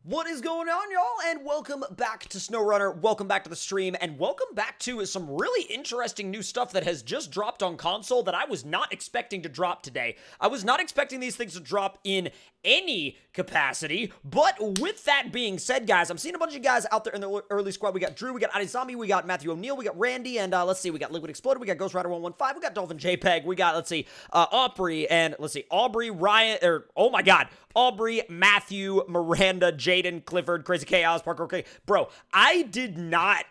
What is going on, y'all? And welcome back to SnowRunner, welcome back to the stream, and welcome back to some really interesting new stuff that has just dropped on console that I was not expecting to drop today. I was not expecting these things to drop in any capacity, but with that being said, guys, I'm seeing a bunch of guys out there in the early squad. We got Drew, we got Zombie, we got Matthew O'Neill, we got Randy, and let's see, we got Liquid Exploder, we got Ghost Rider 115, we got Dolphin JPEG, we got, let's see, Aubrey, and let's see, Aubrey, Ryan, oh my god, Aubrey, Matthew, Miranda, Jaden, Clifford, Crazy Chaos, Parker, okay. Bro, I did not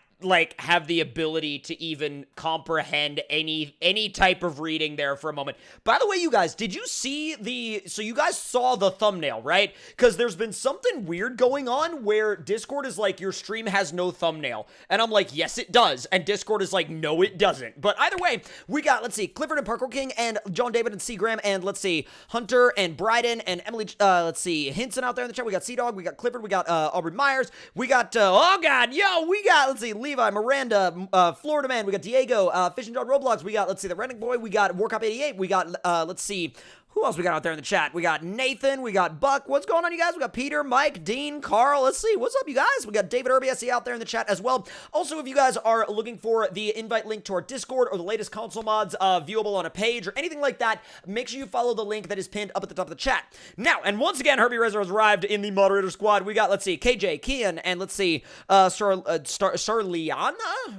have the ability to even comprehend any type of reading there for a moment. By the way, you guys, did you see so you guys saw the thumbnail, right? Because there's been something weird going on where Discord is like, your stream has no thumbnail. And I'm like, yes, it does. And Discord is like, no, it doesn't. But either way, we got, let's see, Clifford and Parkour King and John David and C. Graham and let's see, Hunter and Bryden and Emily, let's see, Hinson out there in the chat. We got C-Dog, we got Clifford, we got Aubrey Myers, we got, oh god, yo, we got, let's see, Levi, Miranda, Florida Man, we got Diego, Fish and John Roblox, we got, let's see, the Rennick Boy, we got Warcop 88, we got, let's see, who else we got out there in the chat? We got Nathan, we got Buck, what's going on, you guys? We got Peter, Mike, Dean, Carl, let's see, what's up, you guys? We got David Irby, I see out there in the chat as well. Also, if you guys are looking for the invite link to our Discord or the latest console mods viewable on a page or anything like that, make sure you follow the link that is pinned up at the top of the chat. Now, and once again, Herbie Razor has arrived in the moderator squad. We got, let's see, KJ, Kian, and let's see, Starliana?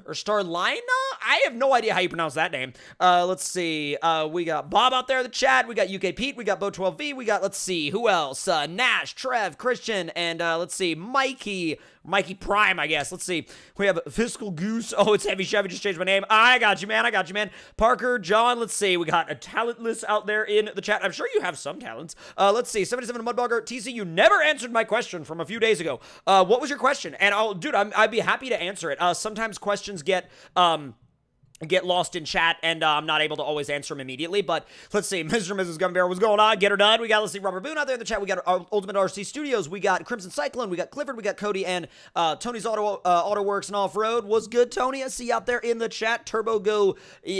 Or Starlina? I have no idea how you pronounce that name. Let's see, we got Bob out there in the chat, we got UK Pete, we got Bo12V, we got, let's see, who else? Nash, Trev, Christian, and let's see, Mikey Prime, I guess. Let's see. We have Fiscal Goose. Oh, it's Heavy Chevy. Just changed my name. I got you, man. Parker, John. Let's see. We got a talentless out there in the chat. I'm sure you have some talents. Let's see. 77 Mudbugger. TC, you never answered my question from a few days ago. What was your question? And I'd be happy to answer it. Sometimes questions get lost in chat, and I'm not able to always answer them immediately, but let's see, Mr. and Mrs. Gumbear, what's going on? Get her done. We got, let's see, Robert Boone out there in the chat. We got Ultimate RC Studios. We got Crimson Cyclone. We got Clifford. We got Cody and Tony's Auto Works and Off-Road. What's good, Tony? I see you out there in the chat. Turbo Go.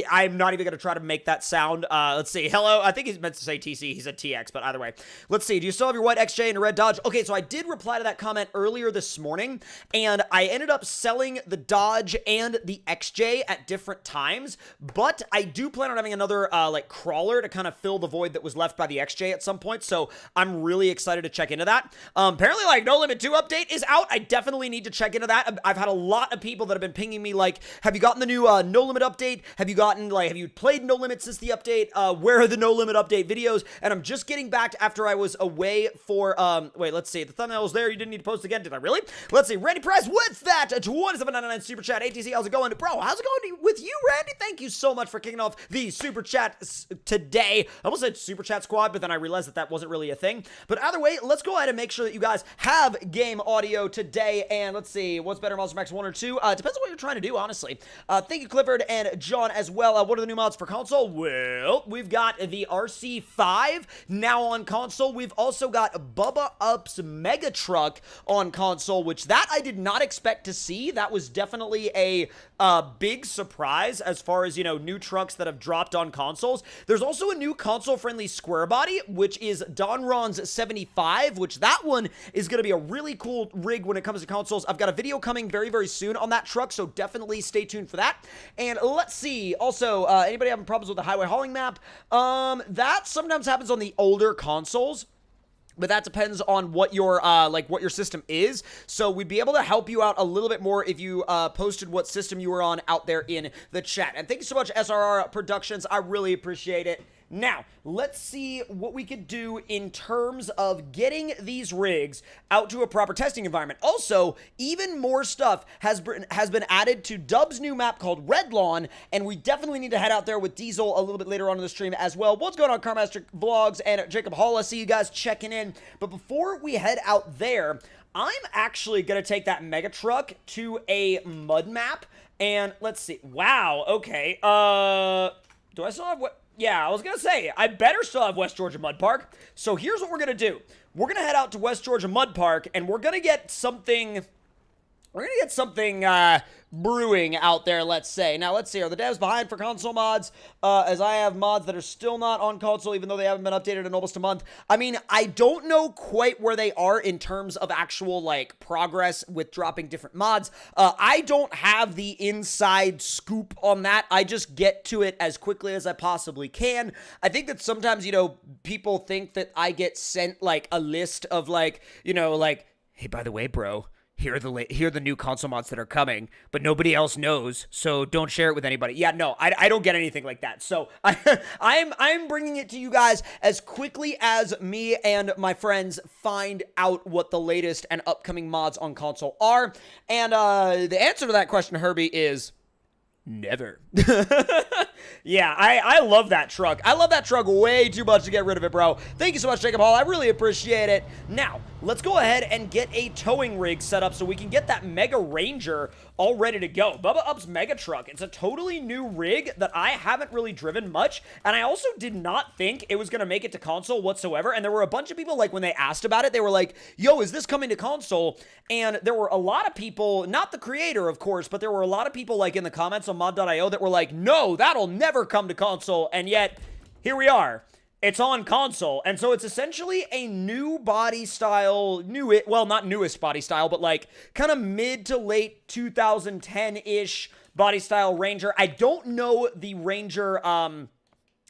I'm not even going to try to make that sound. Let's see. Hello. I think he's meant to say TC. He said TX, but either way. Let's see. Do you still have your white XJ and a red Dodge? Okay, so I did reply to that comment earlier this morning, and I ended up selling the Dodge and the XJ at different times. But I do plan on having another, crawler to kind of fill the void that was left by the XJ at some point, so I'm really excited to check into that. Apparently, No Limit 2 update is out. I definitely need to check into that. I've had a lot of people that have been pinging me, like, have you gotten the new, No Limit update? Have you played No Limit since the update? Where are the No Limit update videos? And I'm just getting back after I was away for, wait, let's see. The thumbnail was there. You didn't need to post again. Did I really? Let's see. Randy Price, what's that? A $27.99 super chat. ATC, how's it going? Bro, how's it going with you, Randy? Thank you so much for kicking off the super chat today. I almost said super chat squad, but then I realized that wasn't really a thing. But either way, let's go ahead and make sure that you guys have game audio today. And let's see, what's better, Monster Max 1 or 2? Depends on what you're trying to do, honestly. Thank you, Clifford and John, as well. What are the new mods for console? Well, we've got the RC5 now on console. We've also got Bubba Up's Mega Truck on console, which that I did not expect to see. That was definitely a big surprise as far as, new trucks that have dropped on consoles. There's also a new console-friendly square body, which is Donron's 75, which that one is going to be a really cool rig when it comes to consoles. I've got a video coming very, very soon on that truck, so definitely stay tuned for that. And let's see, also, anybody having problems with the highway hauling map? That sometimes happens on the older consoles, but that depends on what your what your system is. So we'd be able to help you out a little bit more if you posted what system you were on out there in the chat. And thank you so much, SRR Productions. I really appreciate it. Now, let's see what we could do in terms of getting these rigs out to a proper testing environment. Also, even more stuff has been added to Dub's new map called Red Lawn, and we definitely need to head out there with Diesel a little bit later on in the stream as well. What's going on, Carmaster Vlogs and Jacob Hall? I see you guys checking in. But before we head out there, I'm actually going to take that mega truck to a mud map, and let's see. Wow, okay. Do I still have what? Yeah, I was going to say, I better still have West Georgia Mud Park. So here's what we're going to do. We're going to head out to West Georgia Mud Park, and we're going to get something we're gonna get something brewing out there, let's say. Now, let's see. Are the devs behind for console mods? As I have mods that are still not on console, even though they haven't been updated in almost a month. I mean, I don't know quite where they are in terms of actual, like, progress with dropping different mods. I don't have the inside scoop on that. I just get to it as quickly as I possibly can. I think that sometimes, you know, people think that I get sent, like, a list of, like, you know, like, hey, by the way, bro, here are the new console mods that are coming, but nobody else knows, so don't share it with anybody. Yeah, no, I don't get anything like that. So I'm bringing it to you guys as quickly as me and my friends find out what the latest and upcoming mods on console are. And the answer to that question, Herbie, is never. Yeah, I love that truck. I love that truck way too much to get rid of it, bro. Thank you so much, Jacob Hall. I really appreciate it. Now, let's go ahead and get a towing rig set up so we can get that Mega Ranger all ready to go. Bubba Up's Mega Truck. It's a totally new rig that I haven't really driven much, and I also did not think it was going to make it to console whatsoever, and there were a bunch of people, like, when they asked about it, they were like, yo, is this coming to console? And there were a lot of people, not the creator, of course, but there were a lot of people, like, in the comments on mod.io that were like, no, that'll never come to console, and yet, here we are. It's on console, and so it's essentially a new body style, well, not newest body style, but like kind of mid to late 2010-ish body style Ranger. I don't know the Ranger,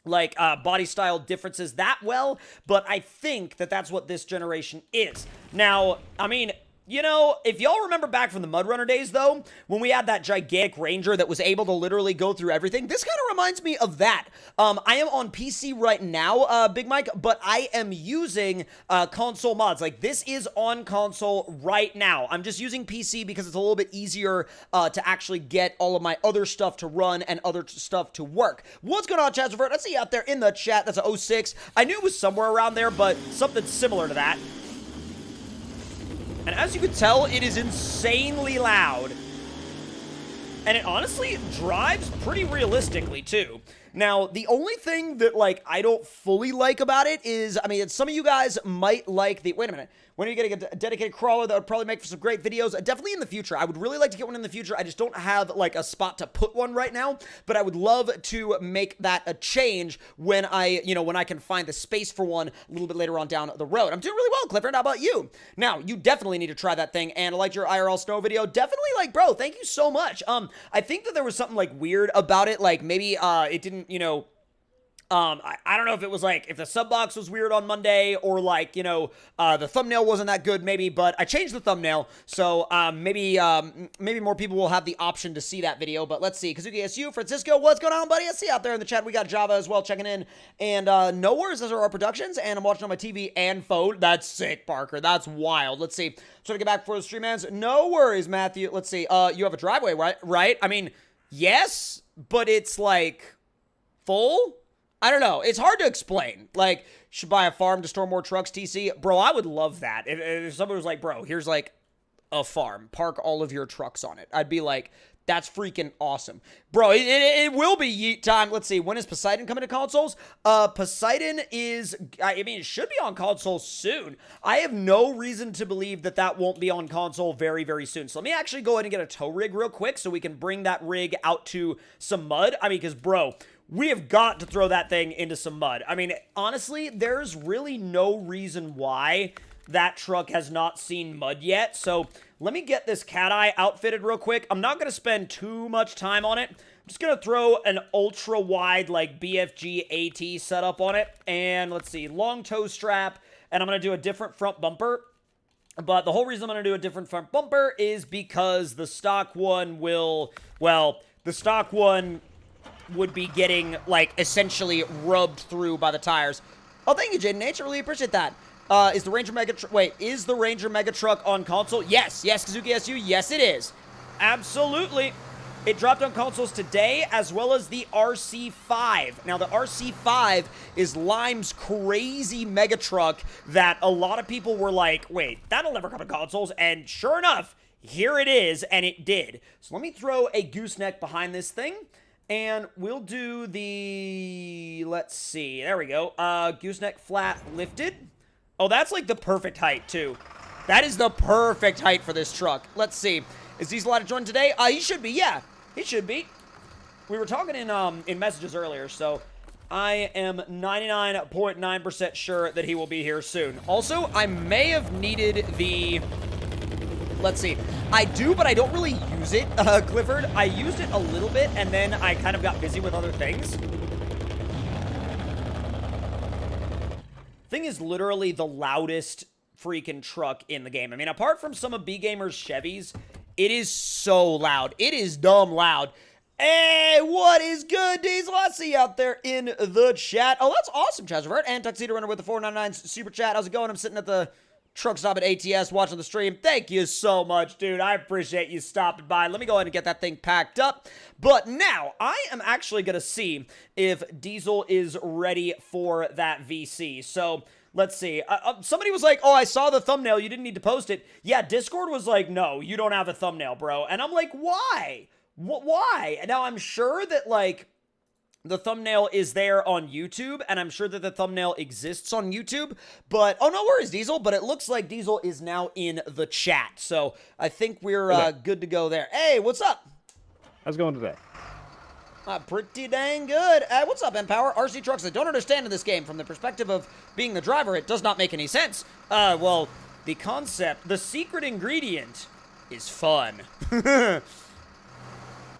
body style differences that well, but I think that that's what this generation is. Now, I mean, you know, if y'all remember back from the Mud Runner days, though, when we had that gigantic Ranger that was able to literally go through everything, this kind of reminds me of that. I am on PC right now, Big Mike, but I am using console mods. Like, this is on console right now. I'm just using PC because it's a little bit easier to actually get all of my other stuff to run and other stuff to work. What's going on, chat? Let's see you out there in the chat. That's a 06. I knew it was somewhere around there, but something similar to that. And as you can tell, it is insanely loud. And it honestly drives pretty realistically, too. Now, the only thing that, like, I don't fully like about it is, I mean, some of you guys might like the... Wait a minute. When are you getting a dedicated crawler that would probably make for some great videos? Definitely in the future. I would really like to get one in the future. I just don't have, like, a spot to put one right now. But I would love to make that a change when when I can find the space for one a little bit later on down the road. I'm doing really well, Clifford. How about you? Now, you definitely need to try that thing. And I liked your IRL snow video. Definitely, like, bro, thank you so much. I think that there was something, like, weird about it. Like, maybe, it didn't, I don't know if it was like, if the sub box was weird on Monday or like, the thumbnail wasn't that good maybe, but I changed the thumbnail. So, maybe more people will have the option to see that video, but let's see. Kazuki SU, Francisco, what's going on, buddy? I see you out there in the chat. We got Java as well checking in, and, no worries. Those are our productions, and I'm watching on my TV and phone. That's sick, Parker. That's wild. Let's see. Trying to get back for the stream, man. No worries, Matthew. Let's see. You have a driveway, right? I mean, yes, but it's like full. I don't know. It's hard to explain. Like, should buy a farm to store more trucks, TC? Bro, I would love that. If somebody was like, bro, here's like a farm. Park all of your trucks on it. I'd be like, that's freaking awesome. Bro, it will be yeet time. Let's see. When is Poseidon coming to consoles? Poseidon is, I mean, it should be on console soon. I have no reason to believe that that won't be on console very, very soon. So let me actually go ahead and get a tow rig real quick so we can bring that rig out to some mud. I mean, because, bro, we have got to throw that thing into some mud. I mean, honestly, there's really no reason why that truck has not seen mud yet. So let me get this cat eye outfitted real quick. I'm not going to spend too much time on it. I'm just going to throw an ultra wide like BFG AT setup on it. And let's see, long tow strap. And I'm going to do a different front bumper. But the whole reason I'm going to do a different front bumper is because the stock one will, well, the stock one would be getting, like, essentially rubbed through by the tires. Oh, thank you, Jaden H. I really appreciate that. Is the Ranger Mega Truck on console? Yes, Kazuki SU, yes, it is. Absolutely. It dropped on consoles today, as well as the RC5. Now, the RC5 is Lime's crazy Mega Truck that a lot of people were like, wait, that'll never come to consoles, and sure enough, here it is, and it did. So let me throw a gooseneck behind this thing. And we'll do the, let's see, there we go, gooseneck flat lifted. Oh, that's like the perfect height, too. That is the perfect height for this truck. Let's see. Is Diesel allowed to join today? He should be, yeah. He should be. We were talking in messages earlier, so I am 99.9% sure that he will be here soon. Also, I may have needed the... Let's see. I do, but I don't really use it, Clifford. I used it a little bit, and then I kind of got busy with other things. Thing is literally the loudest freaking truck in the game. I mean, apart from some of B-Gamer's Chevys, it is so loud. It is dumb loud. Hey, what is good, Diesel? I see you out there in the chat. Oh, that's awesome, Chazavert. And Tuxedo Runner with the 499 super chat. How's it going? I'm sitting at the truck stop at ATS watching the stream. Thank you so much, dude. I appreciate you stopping by. Let me go ahead and get that thing packed up. But now, I am actually going to see if Diesel is ready for that VC. So, let's see. Somebody was like, oh, I saw the thumbnail. You didn't need to post it. Yeah, Discord was like, no, you don't have a thumbnail, bro. And I'm like, why? Why? Now, I'm sure that, like, the thumbnail is there on YouTube, and I'm sure that the thumbnail exists on YouTube, but, oh, no worries, Diesel, but it looks like Diesel is now in the chat, so I think we're good to go there. Hey, what's up? How's it going today? Pretty dang good. What's up, Empower? RC Trucks, I don't understand in this game. From the perspective of being the driver, it does not make any sense. Well, the concept, the secret ingredient is fun.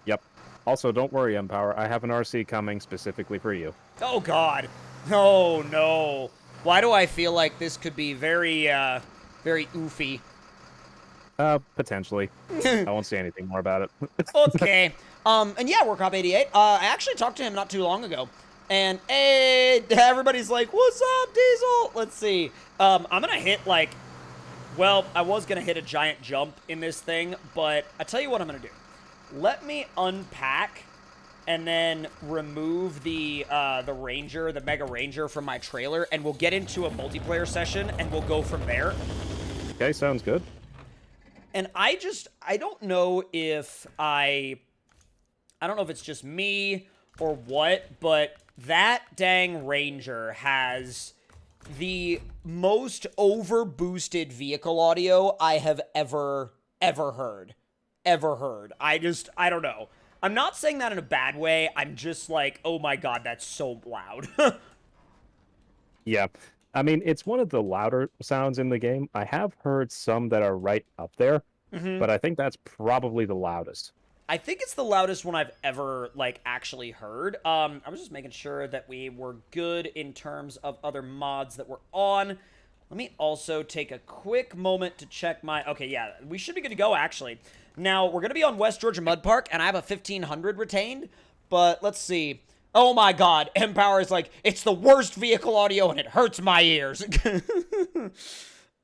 Yep. Also, don't worry, Empower. I have an RC coming specifically for you. Oh, God. Oh, no. Why do I feel like this could be very, very oofy? Potentially. I won't say anything more about it. Okay. And yeah, WorkCop88. I actually talked to him not too long ago. And, hey, everybody's like, what's up, Diesel? Let's see. I'm gonna hit, like, well, I was gonna hit a giant jump in this thing, but I tell you what I'm gonna do. Let me unpack and then remove the Ranger, the Mega Ranger from my trailer, and we'll get into a multiplayer session, and we'll go from there. Okay, sounds good. And I don't know if I don't know if it's just me or what, but that dang Ranger has the most overboosted vehicle audio I have ever heard. I don't know. I'm not saying that in a bad way. I'm just like, oh my God, that's so loud. Yeah. I mean, it's one of the louder sounds in the game. I have heard some that are right up there, but I think that's probably the loudest. I think it's the loudest one I've ever, like, actually heard. I was just making sure that we were good in terms of other mods that were on. Let me also take a quick moment to check my... Okay, yeah, we should be good to go, actually. Now, we're going to be on West Georgia Mud Park, and I have a 1500 retained, but let's see. Oh my God, Empower is like, it's the worst vehicle audio, and it hurts my ears.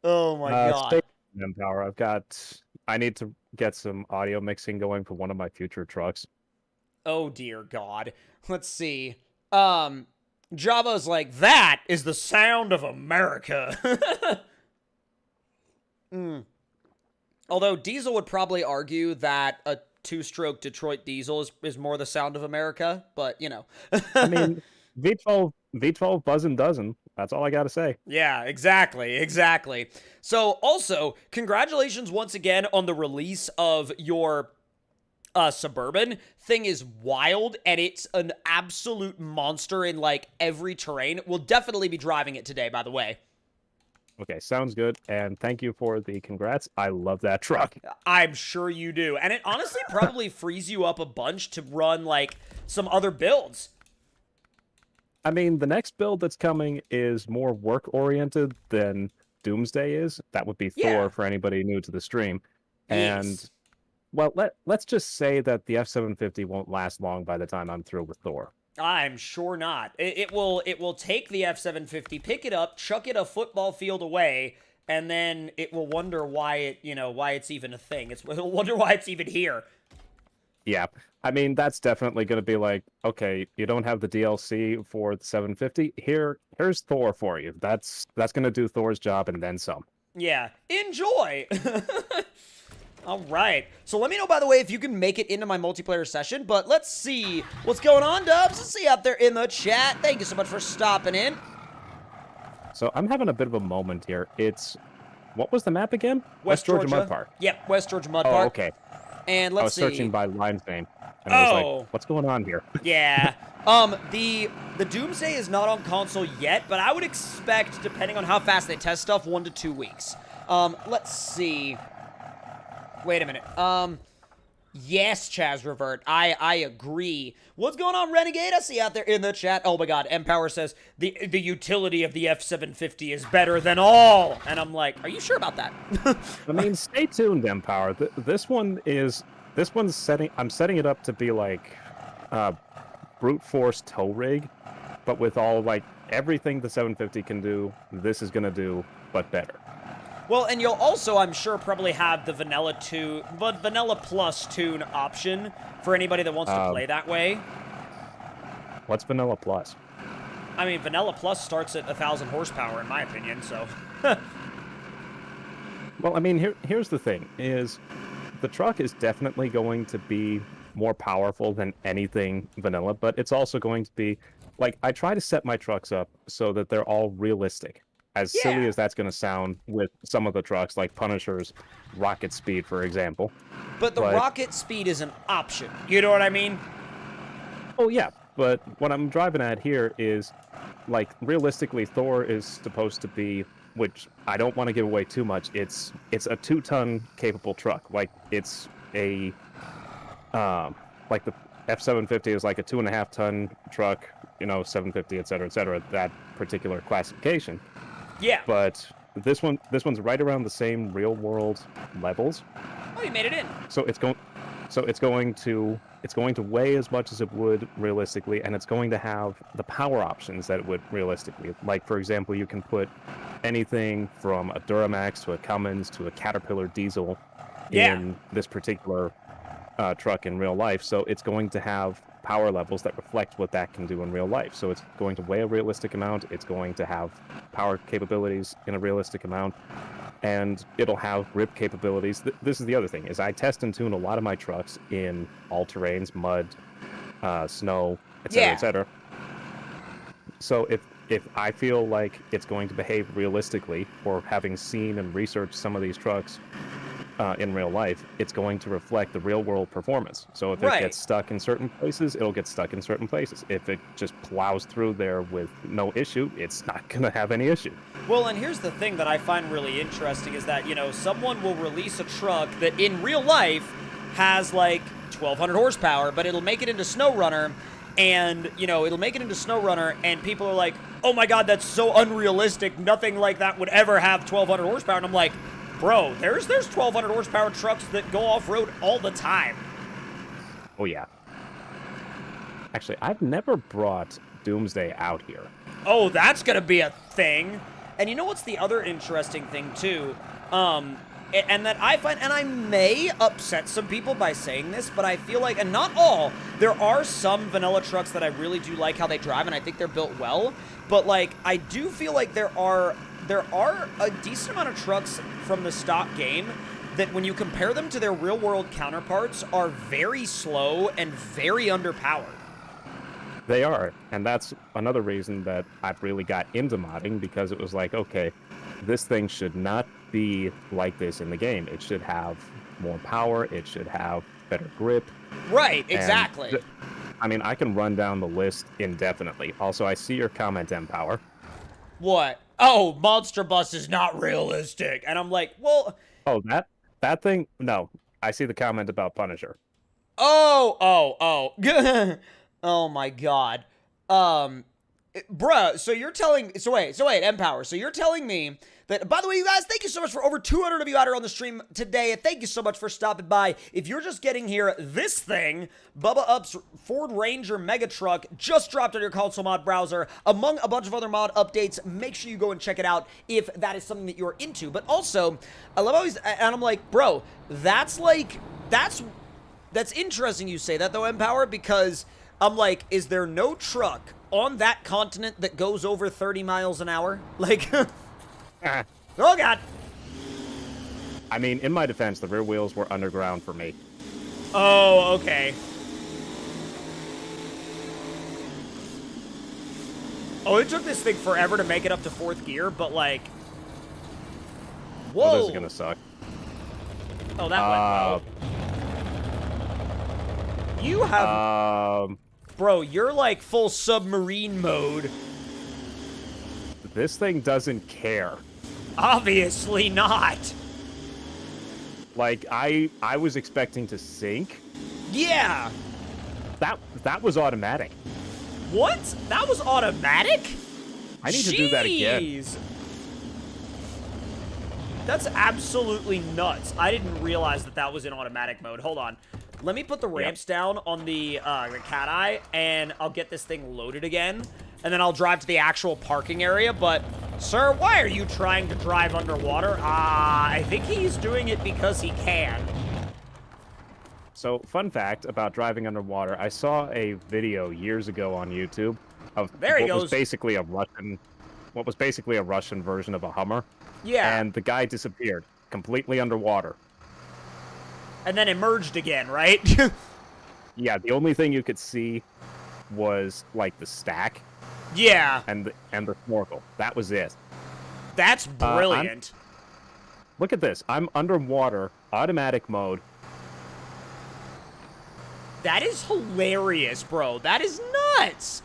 Oh my God. Empower, I need to get some audio mixing going for one of my future trucks. Oh dear God. Let's see. Java's like, that is the sound of America. Although Diesel would probably argue that a two-stroke Detroit diesel is more the sound of America, but you know. I mean, V12 buzzing dozen. That's all I got to say. Yeah, exactly. So also, congratulations once again on the release of your Suburban. Thing is wild, and it's an absolute monster in like every terrain. We'll definitely be driving it today, by the way. Okay, sounds good, and thank you for the congrats. I love that truck. I'm sure you do, and it honestly probably frees you up a bunch to run, like, some other builds. I mean, the next build that's coming is more work-oriented than Doomsday is. That would be Thor for anybody new to the stream. And, yes. Well, let's just say that the F-750 won't last long by the time I'm through with Thor. I'm sure not. It will take the F-750, pick it up, chuck it a football field away, and then it will wonder why it's even a thing. It'll wonder why it's even here. Yeah. I mean, that's definitely going to be like, okay, you don't have the DLC for the 750. Here's Thor for you. That's going to do Thor's job and then some. Yeah. Enjoy. All right. So let me know, by the way, if you can make it into my multiplayer session. But let's see what's going on, Dubs. Let's see out there in the chat. Thank you so much for stopping in. So I'm having a bit of a moment here. What was the map again? West Georgia Mud Park. Yep, West Georgia Mud Park. Oh, okay. And I let's was searching see. by line's name, and I was like, Oh, what's going on here? yeah. The Doomsday is not on console yet, but I would expect, depending on how fast they test stuff, 1 to 2 weeks. Let's see. Wait a minute. Yes, Chaz Revert. I agree. What's going on, Renegade? I see you out there in the chat. Oh my god, Empower says the utility of the F750 is better than all. And I'm like, are you sure about that? I mean, stay tuned, Empower. This one's setting. I'm setting it up to be like brute force tow rig, but with all like everything the 750 can do, this is gonna do, but better. Well, and you'll also, I'm sure, probably have the Vanilla Plus tune option for anybody that wants to play that way. What's Vanilla Plus? I mean, Vanilla Plus starts at 1,000 horsepower, in my opinion, so... Well, I mean, here's the thing, is the truck is definitely going to be more powerful than anything vanilla, but it's also going to be, like, I try to set my trucks up so that they're all realistic. As silly Yeah. as that's going to sound with some of the trucks, like Punisher's rocket speed, for example. But the rocket speed is an option. You know what I mean? Oh, yeah. But what I'm driving at here is, like, realistically, Thor is supposed to be, which I don't want to give away too much, it's a 2-ton capable truck. Like, it's a, like the F750 is like a 2.5-ton truck, you know, 750, et cetera, that particular classification. Yeah. But this one's right around the same real world levels. Oh, you made it in. So it's going to weigh as much as it would realistically, and it's going to have the power options that it would realistically. Like, for example, you can put anything from a Duramax to a Cummins to a Caterpillar diesel in this particular truck in real life. So it's going to have power levels that reflect what that can do in real life. So it's going to weigh a realistic amount, it's going to have power capabilities in a realistic amount, and it'll have grip capabilities. This is the other thing, is I test and tune a lot of my trucks in all terrains, mud, snow, etc., etc. So if I feel like it's going to behave realistically, or having seen and researched some of these trucks in real life, it's going to reflect the real world performance. So if it gets stuck in certain places, it'll get stuck in certain places. If it just plows through there with no issue, it's not going to have any issue. Well, and here's the thing that I find really interesting is that, you know, someone will release a truck that in real life has like 1,200 horsepower, but it'll make it into SnowRunner, and, you know, it'll make it into SnowRunner, and people are like, oh my god, that's so unrealistic, nothing like that would ever have 1,200 horsepower, and I'm like, bro, there's 1,200 horsepower trucks that go off-road all the time. Oh, yeah. Actually, I've never brought Doomsday out here. Oh, that's gonna be a thing. And you know what's the other interesting thing, too? And that I find, and I may upset some people by saying this, but I feel like, and not all, there are some vanilla trucks that I really do like how they drive, and I think they're built well, but, like, I do feel like there are a decent amount of trucks from the stock game that when you compare them to their real-world counterparts are very slow and very underpowered. They are, and that's another reason that I've really got into modding, because it was like, okay, this thing should not be like this in the game. It should have more power, it should have better grip. Right, exactly. I mean, I can run down the list indefinitely. Also, I see your comment, Empower. What? Oh, Monster Bus is not realistic. And I'm like, well... Oh, that thing? No. I see the comment about Punisher. Oh. Oh my god. Bruh, so you're telling... So wait, Empower. So you're telling me that... By the way, you guys, thank you so much for over 200 of you out here on the stream today. And thank you so much for stopping by. If you're just getting here, this thing, Bubba Up's Ford Ranger Mega Truck, just dropped on your console mod browser. Among a bunch of other mod updates, make sure you go and check it out if that is something that you're into. But also, I love how he's... And I'm like, bro, that's like... That's interesting you say that, though, Empower, because... I'm like, is there no truck on that continent that goes over 30 miles an hour? Like, oh god. I mean, in my defense, the rear wheels were underground for me. Oh, okay. Oh, it took this thing forever to make it up to 4th gear, but like... Whoa! Oh, this is gonna suck. Oh, that went well. You have... Bro, you're like full submarine mode. This thing doesn't care. Obviously not. Like, I was expecting to sink. Yeah. That was automatic. What? That was automatic? I need to do that again. Jeez. That's absolutely nuts. I didn't realize that that was in automatic mode. Hold on. Let me put the ramps down on the cat eye, and I'll get this thing loaded again, and then I'll drive to the actual parking area. But, sir, why are you trying to drive underwater? I think he's doing it because he can. So, fun fact about driving underwater, I saw a video years ago on YouTube of what was basically a Russian version of a Hummer. Yeah. And the guy disappeared completely underwater. And then emerged again, right? Yeah, the only thing you could see was like the stack. Yeah. And the snorkel. That was it. That's brilliant. Look at this. I'm underwater, automatic mode. That is hilarious, bro. That is nuts.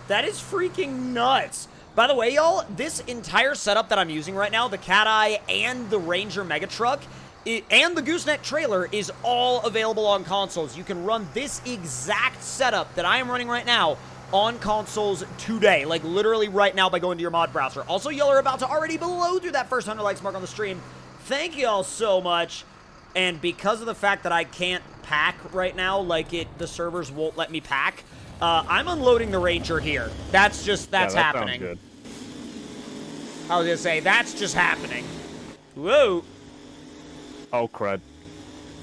That is freaking nuts. By the way, y'all, this entire setup that I'm using right now, the Cat Eye and the Ranger Mega Truck, and the Gooseneck trailer is all available on consoles. You can run this exact setup that I am running right now on consoles today, like literally right now by going to your mod browser. Also, y'all are about to already blow through that first 100 likes mark on the stream. Thank y'all so much. And because of the fact that I can't pack right now, like the servers won't let me pack, I'm unloading the Ranger here. That's happening. Sounds good. I was gonna say, that's just happening. Whoa. Oh, crud.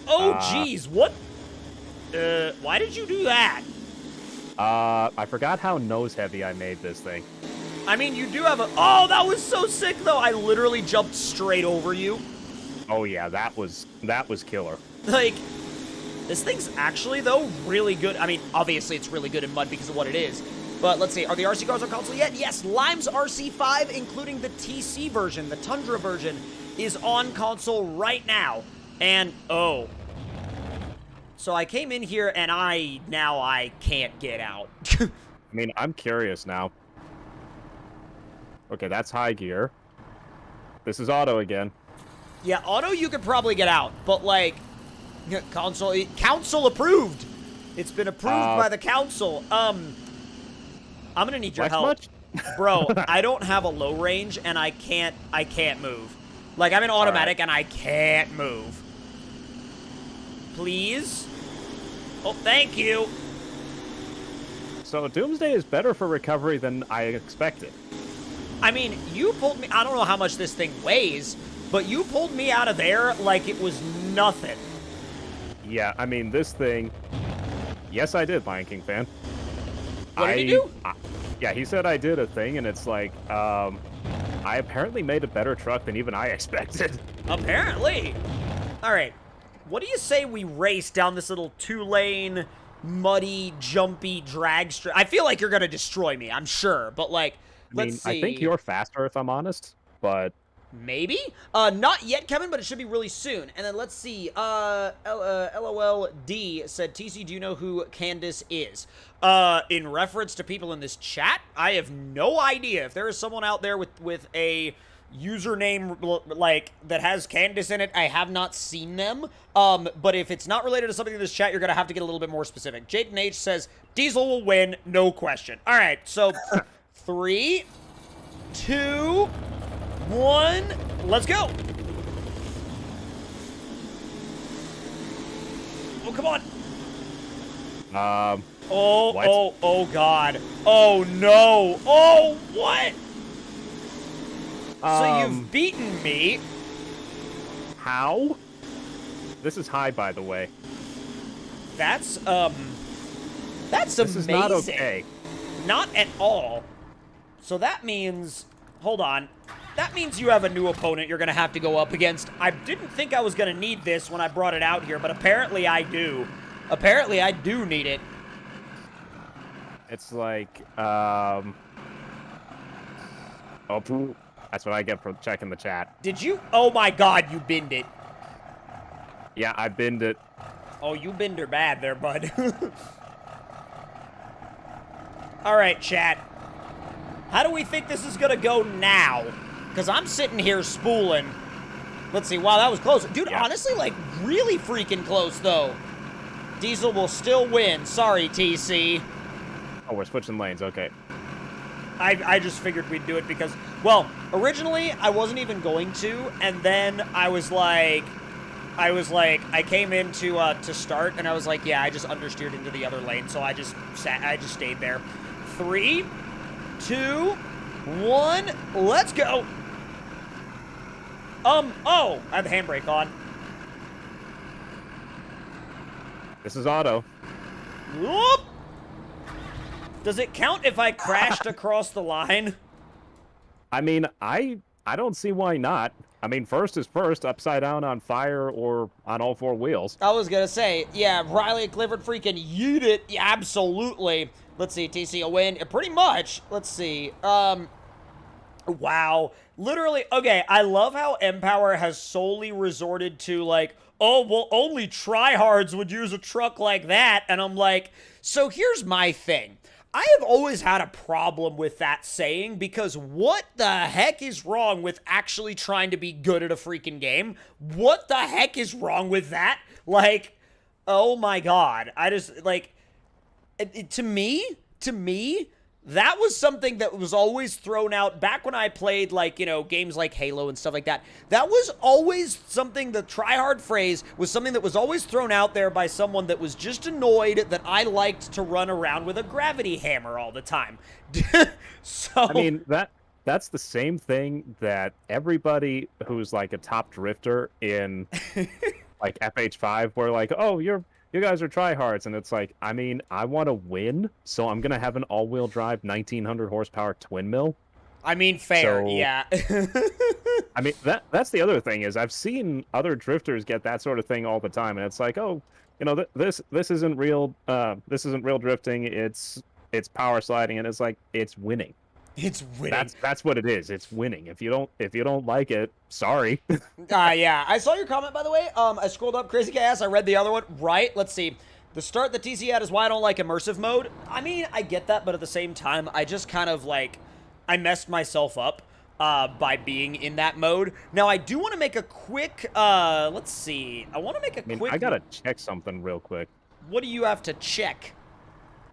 Oh, jeez, what? Why did you do that? I forgot how nose-heavy I made this thing. I mean, you do have a... Oh, that was so sick, though. I literally jumped straight over you. Oh, yeah, that was killer. Like, this thing's actually, though, really good. I mean, obviously, it's really good in mud because of what it is. But let's see, are the RC cars on console yet? Yes, Lime's RC5, including the TC version, the Tundra version, is on console right now. And, oh. So I came in here, and now I can't get out. I mean, I'm curious now. Okay, that's high gear. This is auto again. Yeah, auto you could probably get out, but, like, council approved. It's been approved by the council. I'm gonna need your help. Bro, I don't have a low range, and I can't move. Like, I'm in automatic, and I can't move. Please? Oh, thank you. So, Doomsday is better for recovery than I expected. I mean, you pulled me... I don't know how much this thing weighs, but you pulled me out of there like it was nothing. Yeah, I mean, this thing... Yes, I did, Lion King fan. What did you do? Yeah, he said I did a thing, and it's like, I apparently made a better truck than even I expected. Apparently. All right. What do you say we race down this little 2-lane, muddy, jumpy drag strip? I feel like you're going to destroy me, I'm sure, but, like, let's see. I think you're faster, if I'm honest, but... Maybe? Not yet, Kevin, but it should be really soon. And then let's see. LOLD said, TC, do you know who Candace is? In reference to people in this chat, I have no idea. If there is someone out there with a username, like, that has Candace in it, I have not seen them. But if it's not related to something in this chat, you're going to have to get a little bit more specific. Jaden H says, Diesel will win, no question. All right, so 3, 2... 1, let's go. Oh, come on. Oh, God. Oh, no. Oh, what? So you've beaten me. How? This is high, by the way. That's this amazing. Is not okay. Not at all. So that means, hold on. That means you have a new opponent you're going to have to go up against. I didn't think I was going to need this when I brought it out here, but apparently I do. Apparently I do need it. It's like, oh, that's what I get for checking the chat. Did you? Oh my God, you binned it. Yeah, I binned it. Oh, you binder bad there, bud. All right, chat. How do we think this is gonna go now? Because I'm sitting here spooling. Let's see. Wow, that was close. Dude, Yeah. honestly, like, really freaking close, though. Diesel will still win. Sorry, TC. Oh, we're switching lanes. Okay. I just figured we'd do it because, well, originally I wasn't even going to, and then I came in to start, and I was like, yeah, I just understeered into the other lane, so I just stayed there. 3, 2, 1, let's go. Oh, I have the handbrake on. This is auto. Whoop! Does it count if I crashed across the line? I mean, I don't see why not. I mean, first is first, upside down on fire or on all 4 wheels. I was gonna say, yeah, Riley Clifford freaking yeet it. Yeah, absolutely. Let's see, TC will win. Pretty much. Let's see. Wow. Literally, okay, I love how Empower has solely resorted to, like, oh, well, only tryhards would use a truck like that. And I'm like, so here's my thing. I have always had a problem with that saying because what the heck is wrong with actually trying to be good at a freaking game? What the heck is wrong with that? Like, oh my god. I just, like, to me, that was something that was always thrown out back when I played, like, you know, games like Halo and stuff like that. That was always something, the tryhard phrase was something that was always thrown out there by someone that was just annoyed that I liked to run around with a gravity hammer all the time. So, I mean, that's the same thing that everybody who's like a top drifter in like FH5, where like, oh, you guys are tryhards, and it's like, I mean, I want to win, so I'm gonna have an all-wheel drive 1900 horsepower twin mill. I mean, fair, So- yeah. I mean, that's the other thing is I've seen other drifters get that sort of thing all the time, and it's like, oh, you know, this isn't real. This isn't real drifting. It's power sliding, and it's like it's winning. It's winning. That's what it is. It's winning. If you don't like it, sorry. Yeah. I saw your comment, by the way. I scrolled up, Crazy Chaos. I read the other one. Right. Let's see. The start that TC had is why I don't like immersive mode. I mean, I get that, but at the same time, I just kind of, like, I messed myself up by being in that mode. Now, I do want to make a quick, let's see. I want to make a quick... I gotta check something real quick. What do you have to check?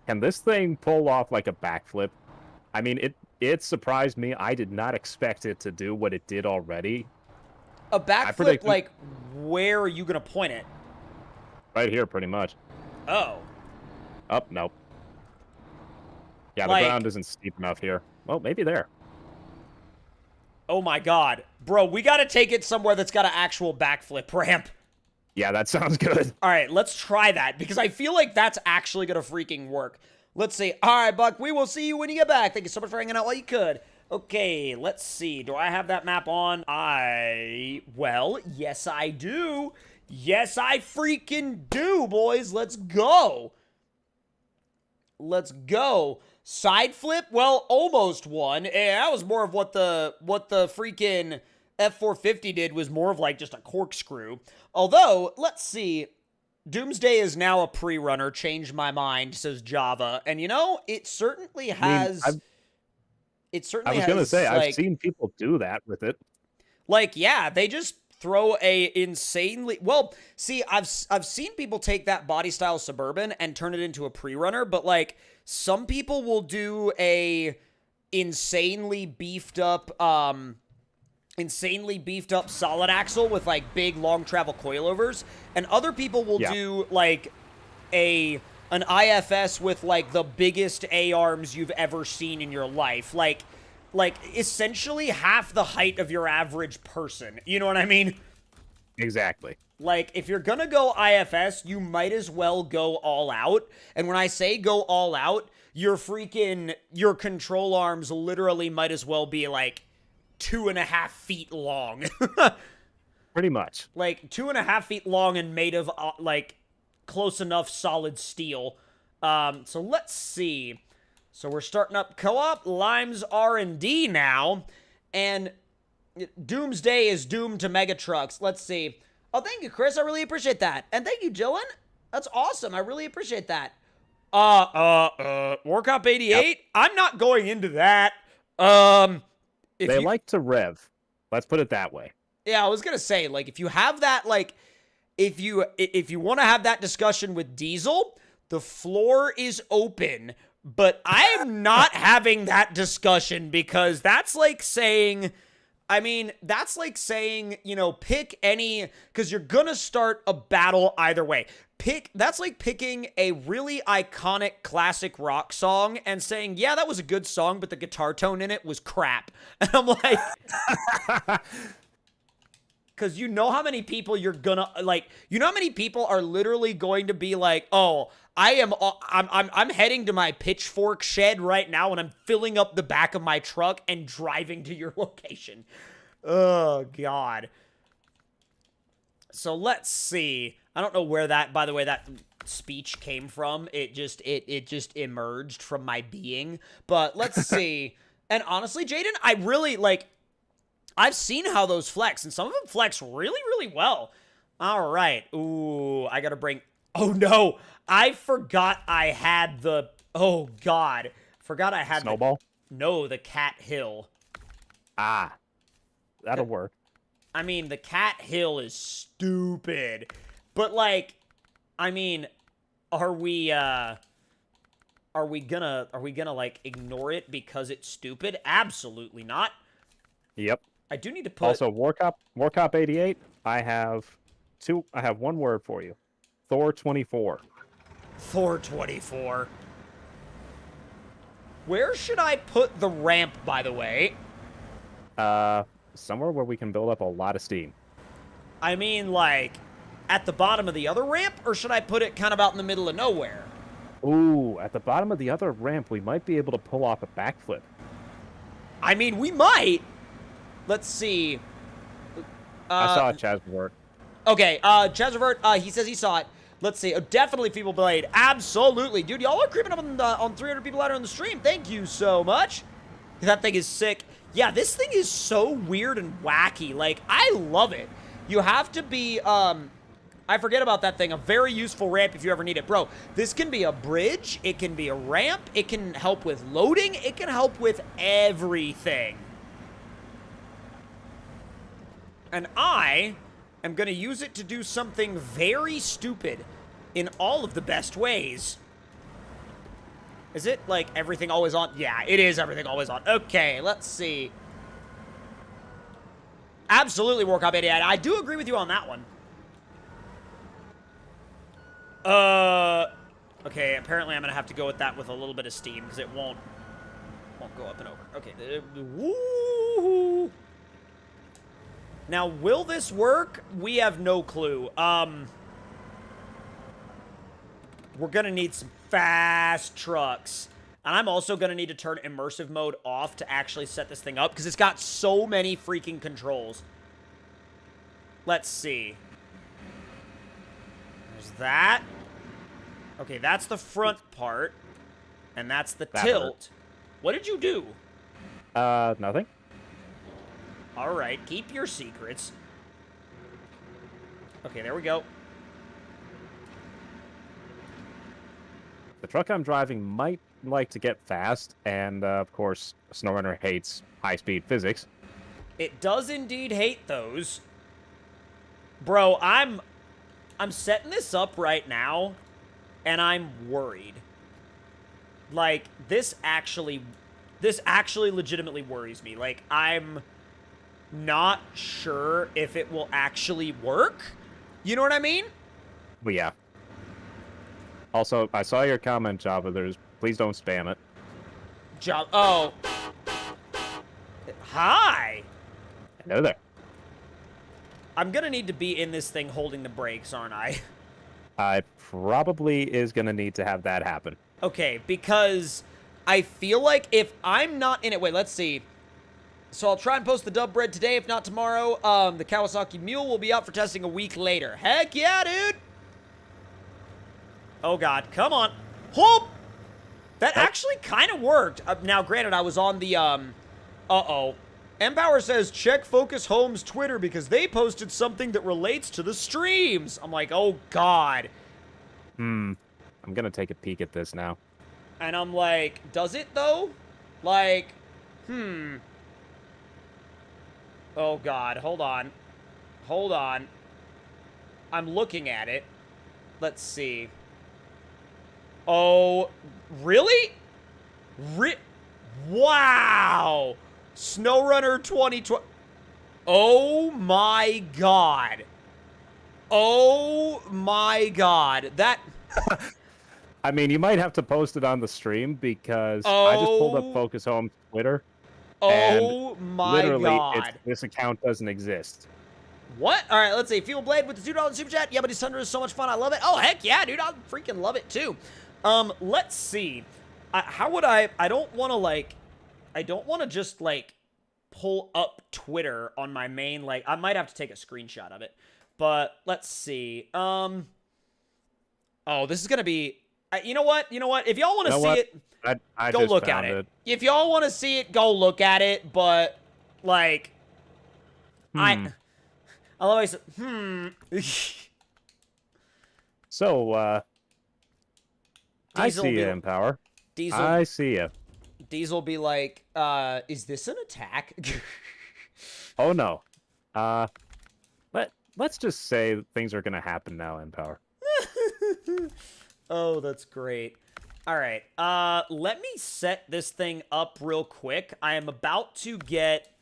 Can this thing pull off like a backflip? I mean, it surprised me. I did not expect it to do what it did already. A backflip, like, where are you going to point it? Right here, pretty much. Oh. Up, nope. Yeah, the Like- ground isn't steep enough here. Well, maybe there. Oh my god. Bro, we got to take it somewhere that's got an actual backflip ramp. Yeah, that sounds good. All right, let's try that because I feel like that's actually going to freaking work. Let's see. All right, Buck, we will see you when you get back. Thank you so much for hanging out while you could. Okay, let's see. Do I have that map on? Well, yes, I do. Yes, I freaking do, boys. Let's go. Let's go. Side flip? Well, almost one. That was more of what the freaking F450 did was more of like just a corkscrew. Although, let's see. Doomsday is now a pre-runner. Changed my mind, says Java. And you know, it certainly has... I was gonna say, like, I've seen people do that with it. like, yeah, they just throw a insanely... Well, see, I've seen people take that body style Suburban and turn it into a pre-runner, but, like, some people will do a insanely beefed up solid axle with, like, big, long travel coilovers, and other people will do, like, an IFS with, like, the biggest A-arms you've ever seen in your life. Like, essentially half the height of your average person. You know what I mean? Exactly. Like, if you're gonna go IFS, you might as well go all out. And when I say go all out, your control arms literally might as well be, like, 2.5 feet long. Pretty much. Like, 2.5 feet long and made of, like, close enough solid steel. So let's see. So we're starting up co-op, Lime's R&D now, and Doomsday is doomed to mega trucks. Let's see. Oh, thank you, Chris. I really appreciate that. And thank you, Dylan. That's awesome. I really appreciate that. War Cop 88? Yep. I'm not going into that. They like to rev. Let's put it that way. Yeah, I was gonna say, like, if you have that, like, if you want to have that discussion with Diesel, the floor is open. But I am not having that discussion because that's like saying, you know, pick any, because you're gonna start a battle either way. That's like picking a really iconic classic rock song and saying, yeah, that was a good song, but the guitar tone in it was crap. And I'm like, because you know how many people you're gonna, like, you know how many people are literally going to be like, oh, I'm heading to my pitchfork shed right now and I'm filling up the back of my truck and driving to your location. Oh, God. So let's see. I don't know where that, by the way, that speech came from. It just emerged from my being. But let's see. And honestly, Jaden, I really, like, I've seen how those flex, and some of them flex really, really well. All right. Ooh, I gotta bring... Oh, no. I forgot I had the... Oh, God. Forgot I had Snowball? No, the Cat Hill. Ah. That'll work. I mean, the Cat Hill is stupid. But, like, I mean, are we gonna, like, ignore it because it's stupid? Absolutely not. Yep. I do need to put... Also, War Cop 88, I have one word for you. Thor 24. Thor 24. Where should I put the ramp, by the way? Somewhere where we can build up a lot of steam. I mean, like, at the bottom of the other ramp, or should I put it kind of out in the middle of nowhere? Ooh, at the bottom of the other ramp, we might be able to pull off a backflip. I mean, we might. Let's see. I saw Chaz work. Okay, Chazavert, he says he saw it. Let's see. Oh, definitely Feeble Blade. Absolutely. Dude, y'all are creeping up on 300 people out on the stream. Thank you so much. That thing is sick. Yeah, this thing is so weird and wacky. Like, I love it. You have to be, I forget about that thing. A very useful ramp if you ever need it. Bro, this can be a bridge. It can be a ramp. It can help with loading. It can help with everything. And I am going to use it to do something very stupid in all of the best ways. Is it, like, everything always on? Yeah, it is everything always on. Okay, let's see. Absolutely, War Cop 88. I do agree with you on that one. Okay, apparently I'm going to have to go with that with a little bit of steam, because it won't go up and over. Okay, woo! Now, will this work? We have no clue. We're gonna need some fast trucks. And I'm also gonna need to turn immersive mode off to actually set this thing up, because it's got so many freaking controls. Let's see. There's that. Okay, that's the front part. And that's the tilt. What did you do? Nothing. Alright, keep your secrets. Okay, there we go. The truck I'm driving might like to get fast, and of course, SnowRunner hates high-speed physics. It does indeed hate those. Bro, I'm setting this up right now, and I'm worried. Like, this actually legitimately worries me. Like, I'm not sure if it will actually work. You know what I mean? But yeah. Also, I saw your comment, Java. Please don't spam it. Oh. Hi. Hello there. I'm gonna need to be in this thing holding the brakes, aren't I? I probably is gonna need to have that happen. Okay, because I feel like if I'm not in it... Wait, let's see. So I'll try and post the dub bread today, if not tomorrow. The Kawasaki Mule will be out for testing a week later. Heck yeah, dude! Oh, God. Come on. Hope! That actually kind of worked. Now, granted, I was on the, Uh-oh. Empower says, check Focus Home's Twitter because they posted something that relates to the streams. I'm like, oh, God. I'm gonna take a peek at this now. And I'm like, does it though? Like, oh God, hold on. Hold on. I'm looking at it. Let's see. Oh, really? Wow! SnowRunner 2020. Oh my God. Oh my God. That. I mean, you might have to post it on the stream because I just pulled up Oh. Focus Home's Twitter, and Oh my literally, God. this account doesn't exist. What? All right, let's see. Feeble Blade with the $2 super chat. Yeah, but his Thunder is so much fun. I love it. Oh, heck yeah, dude. I freaking love it, too. Let's see. How would I don't want to, like, I don't want to just, like, pull up Twitter on my main, like, I might have to take a screenshot of it. But let's see. Oh, this is going to be, you know what? You know what? If y'all want to see it, I go just look at found it. If y'all want to see it, go look at it. But, like, I love how I said, So, I Diesel see will you, be- Empower. Diesel, I see you. Diesel be like, is this an attack? Oh no. Let's just say that things are gonna happen now, Empower. Oh, that's great. All right. Let me set this thing up real quick. I am about to get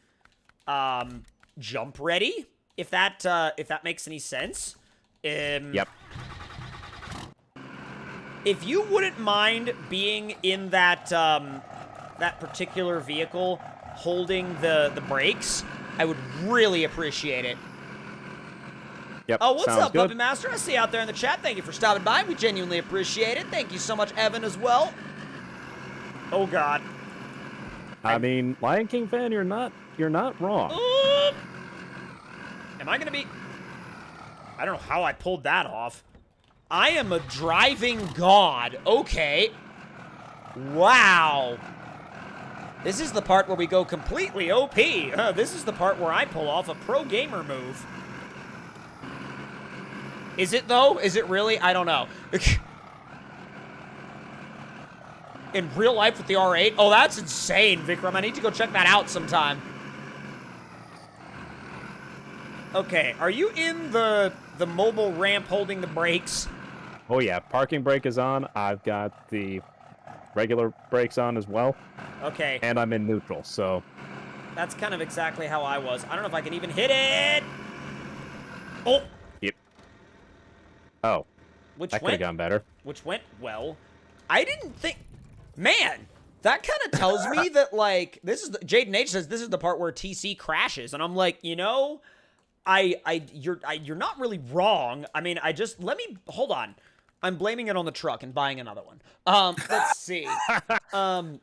jump ready. If that makes any sense. Yep. If you wouldn't mind being in that that particular vehicle holding the brakes, I would really appreciate it. Yep. Oh, what's sounds up, good. Puppet Master? I see you out there in the chat. Thank you for stopping by. We genuinely appreciate it. Thank you so much, Evan, as well. Oh, God. I mean, Lion King fan, you're not wrong. Am I going to be... I don't know how I pulled that off. I am a driving god. Okay. Wow. This is the part where we go completely OP. This is the part where I pull off a pro gamer move. Is it, though? Is it really? I don't know. In real life with the R8? Oh, that's insane, Vikram. I need to go check that out sometime. Okay, are you in the mobile ramp holding the brakes? Oh yeah, parking brake is on. I've got the regular brakes on as well. Okay. And I'm in neutral, so... That's kind of exactly how I was. I don't know if I can even hit it! Oh! Yep. Oh. Which that could have gone better. Which went well. I didn't think... Man! That kind of tells me that, like, this is... Jaden H says this is the part where TC crashes. And I'm like, you know... You're not really wrong. I mean, hold on. I'm blaming it on the truck and buying another one. Let's see. I'm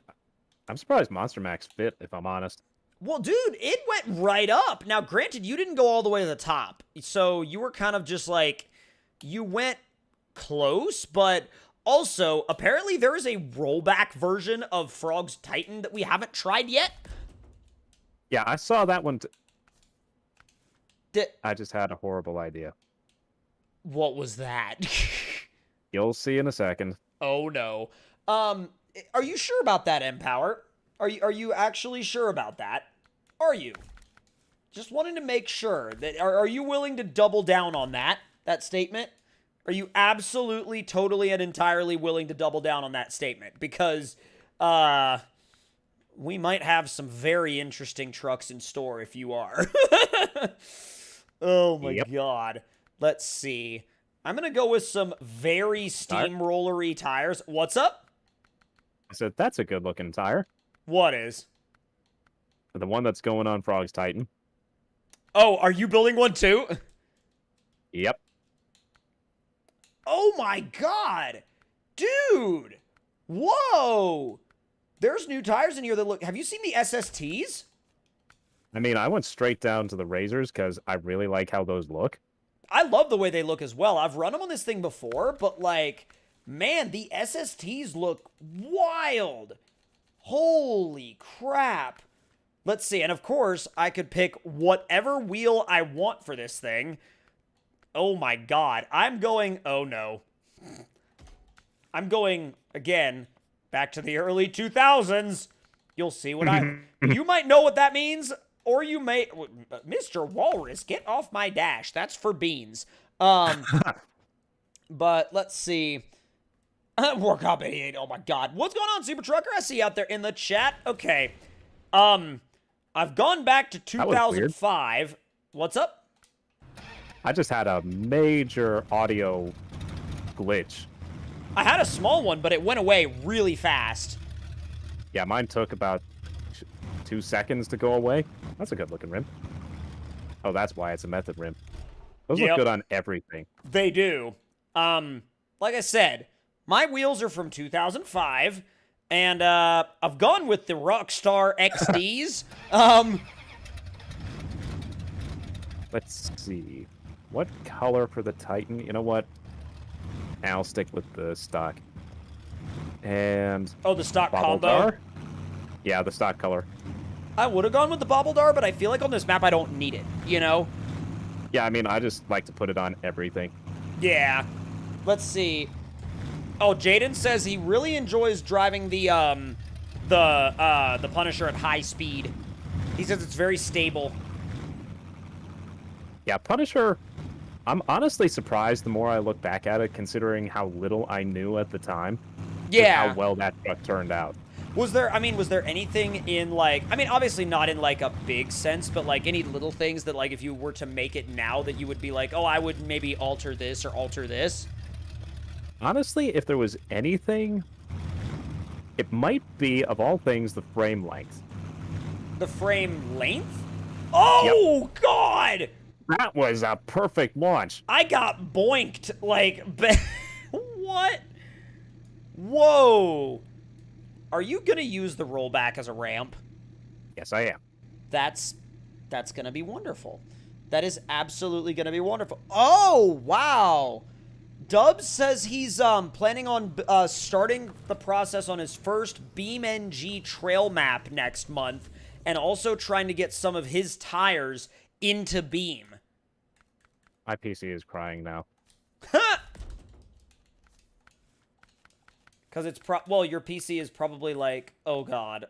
surprised Monster Max fit, if I'm honest. Well, dude, it went right up. Now, granted, you didn't go all the way to the top. So you were kind of just like, you went close, but also, apparently there is a rollback version of Frog's Titan that we haven't tried yet. Yeah, I saw that one. I just had a horrible idea. What was that? You'll see in a second. Oh, no. Are you sure about that, Empower? Are you actually sure about that? Are you? Just wanting to make sure that are you willing to double down on that statement? Are you absolutely, totally, and entirely willing to double down on that statement? Because we might have some very interesting trucks in store if you are. Oh my God. Let's see. I'm going to go with some very steamrollery tires. What's up? I said, that's a good looking tire. What is? The one that's going on Frog's Titan. Oh, are you building one too? Yep. Oh my God. Dude. Whoa. There's new tires in here that look... Have you seen the SSTs? I mean, I went straight down to the Razors because I really like how those look. I love the way they look as well. I've run them on this thing before, but like, man, the SSTs look wild. Holy crap. Let's see. And of course, I could pick whatever wheel I want for this thing. Oh my God. I'm going... Oh no. I'm going, again, back to the early 2000s. You'll see what you might know what that means, or you may... Mr. Walrus, get off my dash. That's for beans. But let's see. Warcop 88, oh my god. What's going on, Super Trucker? I see you out there in the chat. Okay. I've gone back to 2005. What's up? I just had a major audio glitch. I had a small one, but it went away really fast. Yeah, mine took about 2 seconds to go away. That's a good looking rim. Oh, that's why it's a method rim. Those look good on everything. They do. Like I said, my wheels are from 2005, and I've gone with the Rockstar XDs. Let's see. What color for the Titan? You know what? I'll stick with the stock. And... Oh, the stock Bobble combo? Dar? Yeah, the stock color. I would have gone with the Bobble Dar, but I feel like on this map I don't need it, you know? Yeah, I mean, I just like to put it on everything. Yeah. Let's see. Oh, Jaden says he really enjoys driving the Punisher at high speed. He says it's very stable. Yeah, Punisher, I'm honestly surprised the more I look back at it, considering how little I knew at the time. Yeah. How well that truck turned out. Was there anything in, like, I mean, obviously not in, like, a big sense, but, like, any little things that, like, if you were to make it now that you would be like, oh, I would maybe alter this or alter this? Honestly, if there was anything, it might be, of all things, the frame length. The frame length? Oh, yep. God! That was a perfect launch. I got boinked, like, what? Whoa. Are you gonna use the rollback as a ramp? Yes, I am. That's gonna be wonderful. That is absolutely gonna be wonderful. Oh, wow. Dubs says he's planning on starting the process on his first BeamNG trail map next month, and also trying to get some of his tires into Beam. My PC is crying now. Because it's well, your PC is probably like, oh god,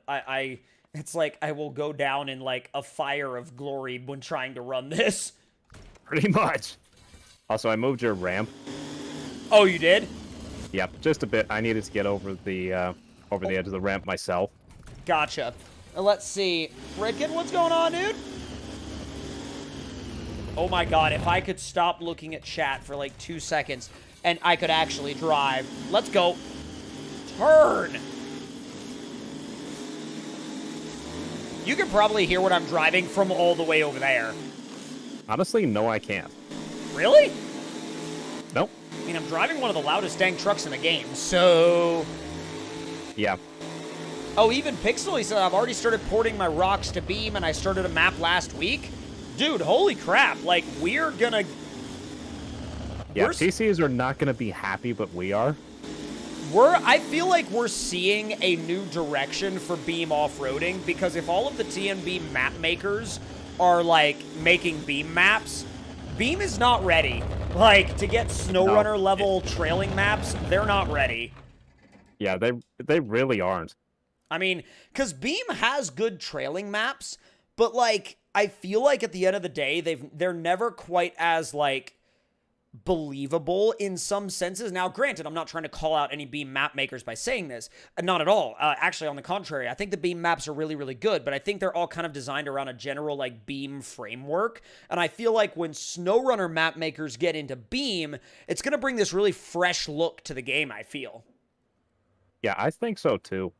it's like I will go down in like a fire of glory when trying to run this. Pretty much. Also, I moved your ramp. Oh, you did? Yep, just a bit. I needed to get over the edge of the ramp myself. Gotcha. Let's see. Redkin, what's going on, dude? Oh my god, if I could stop looking at chat for like 2 seconds and I could actually drive. Let's go. Turn! You can probably hear what I'm driving from all the way over there. Honestly, no, I can't. Really? Nope. I mean, I'm driving one of the loudest dang trucks in the game, so... Yeah. Oh, even Pixel, he said, I've already started porting my rocks to Beam, and I started a map last week. Dude, holy crap. Like, we're gonna... Yeah, PCs are not gonna be happy, but we are. I feel like we're seeing a new direction for Beam off-roading, because if all of the TNB map makers are, like, making Beam maps, Beam is not ready. Like, to get SnowRunner level trailing maps, they're not ready. Yeah, they really aren't. I mean, because Beam has good trailing maps, but, like, I feel like at the end of the day, they're never quite as, like, believable in some senses. Now, granted, I'm not trying to call out any Beam map makers by saying this. Not at all. Actually, on the contrary, I think the Beam maps are really, really good, but I think they're all kind of designed around a general, like, Beam framework. And I feel like when SnowRunner map makers get into Beam, it's going to bring this really fresh look to the game, I feel. Yeah, I think so, too.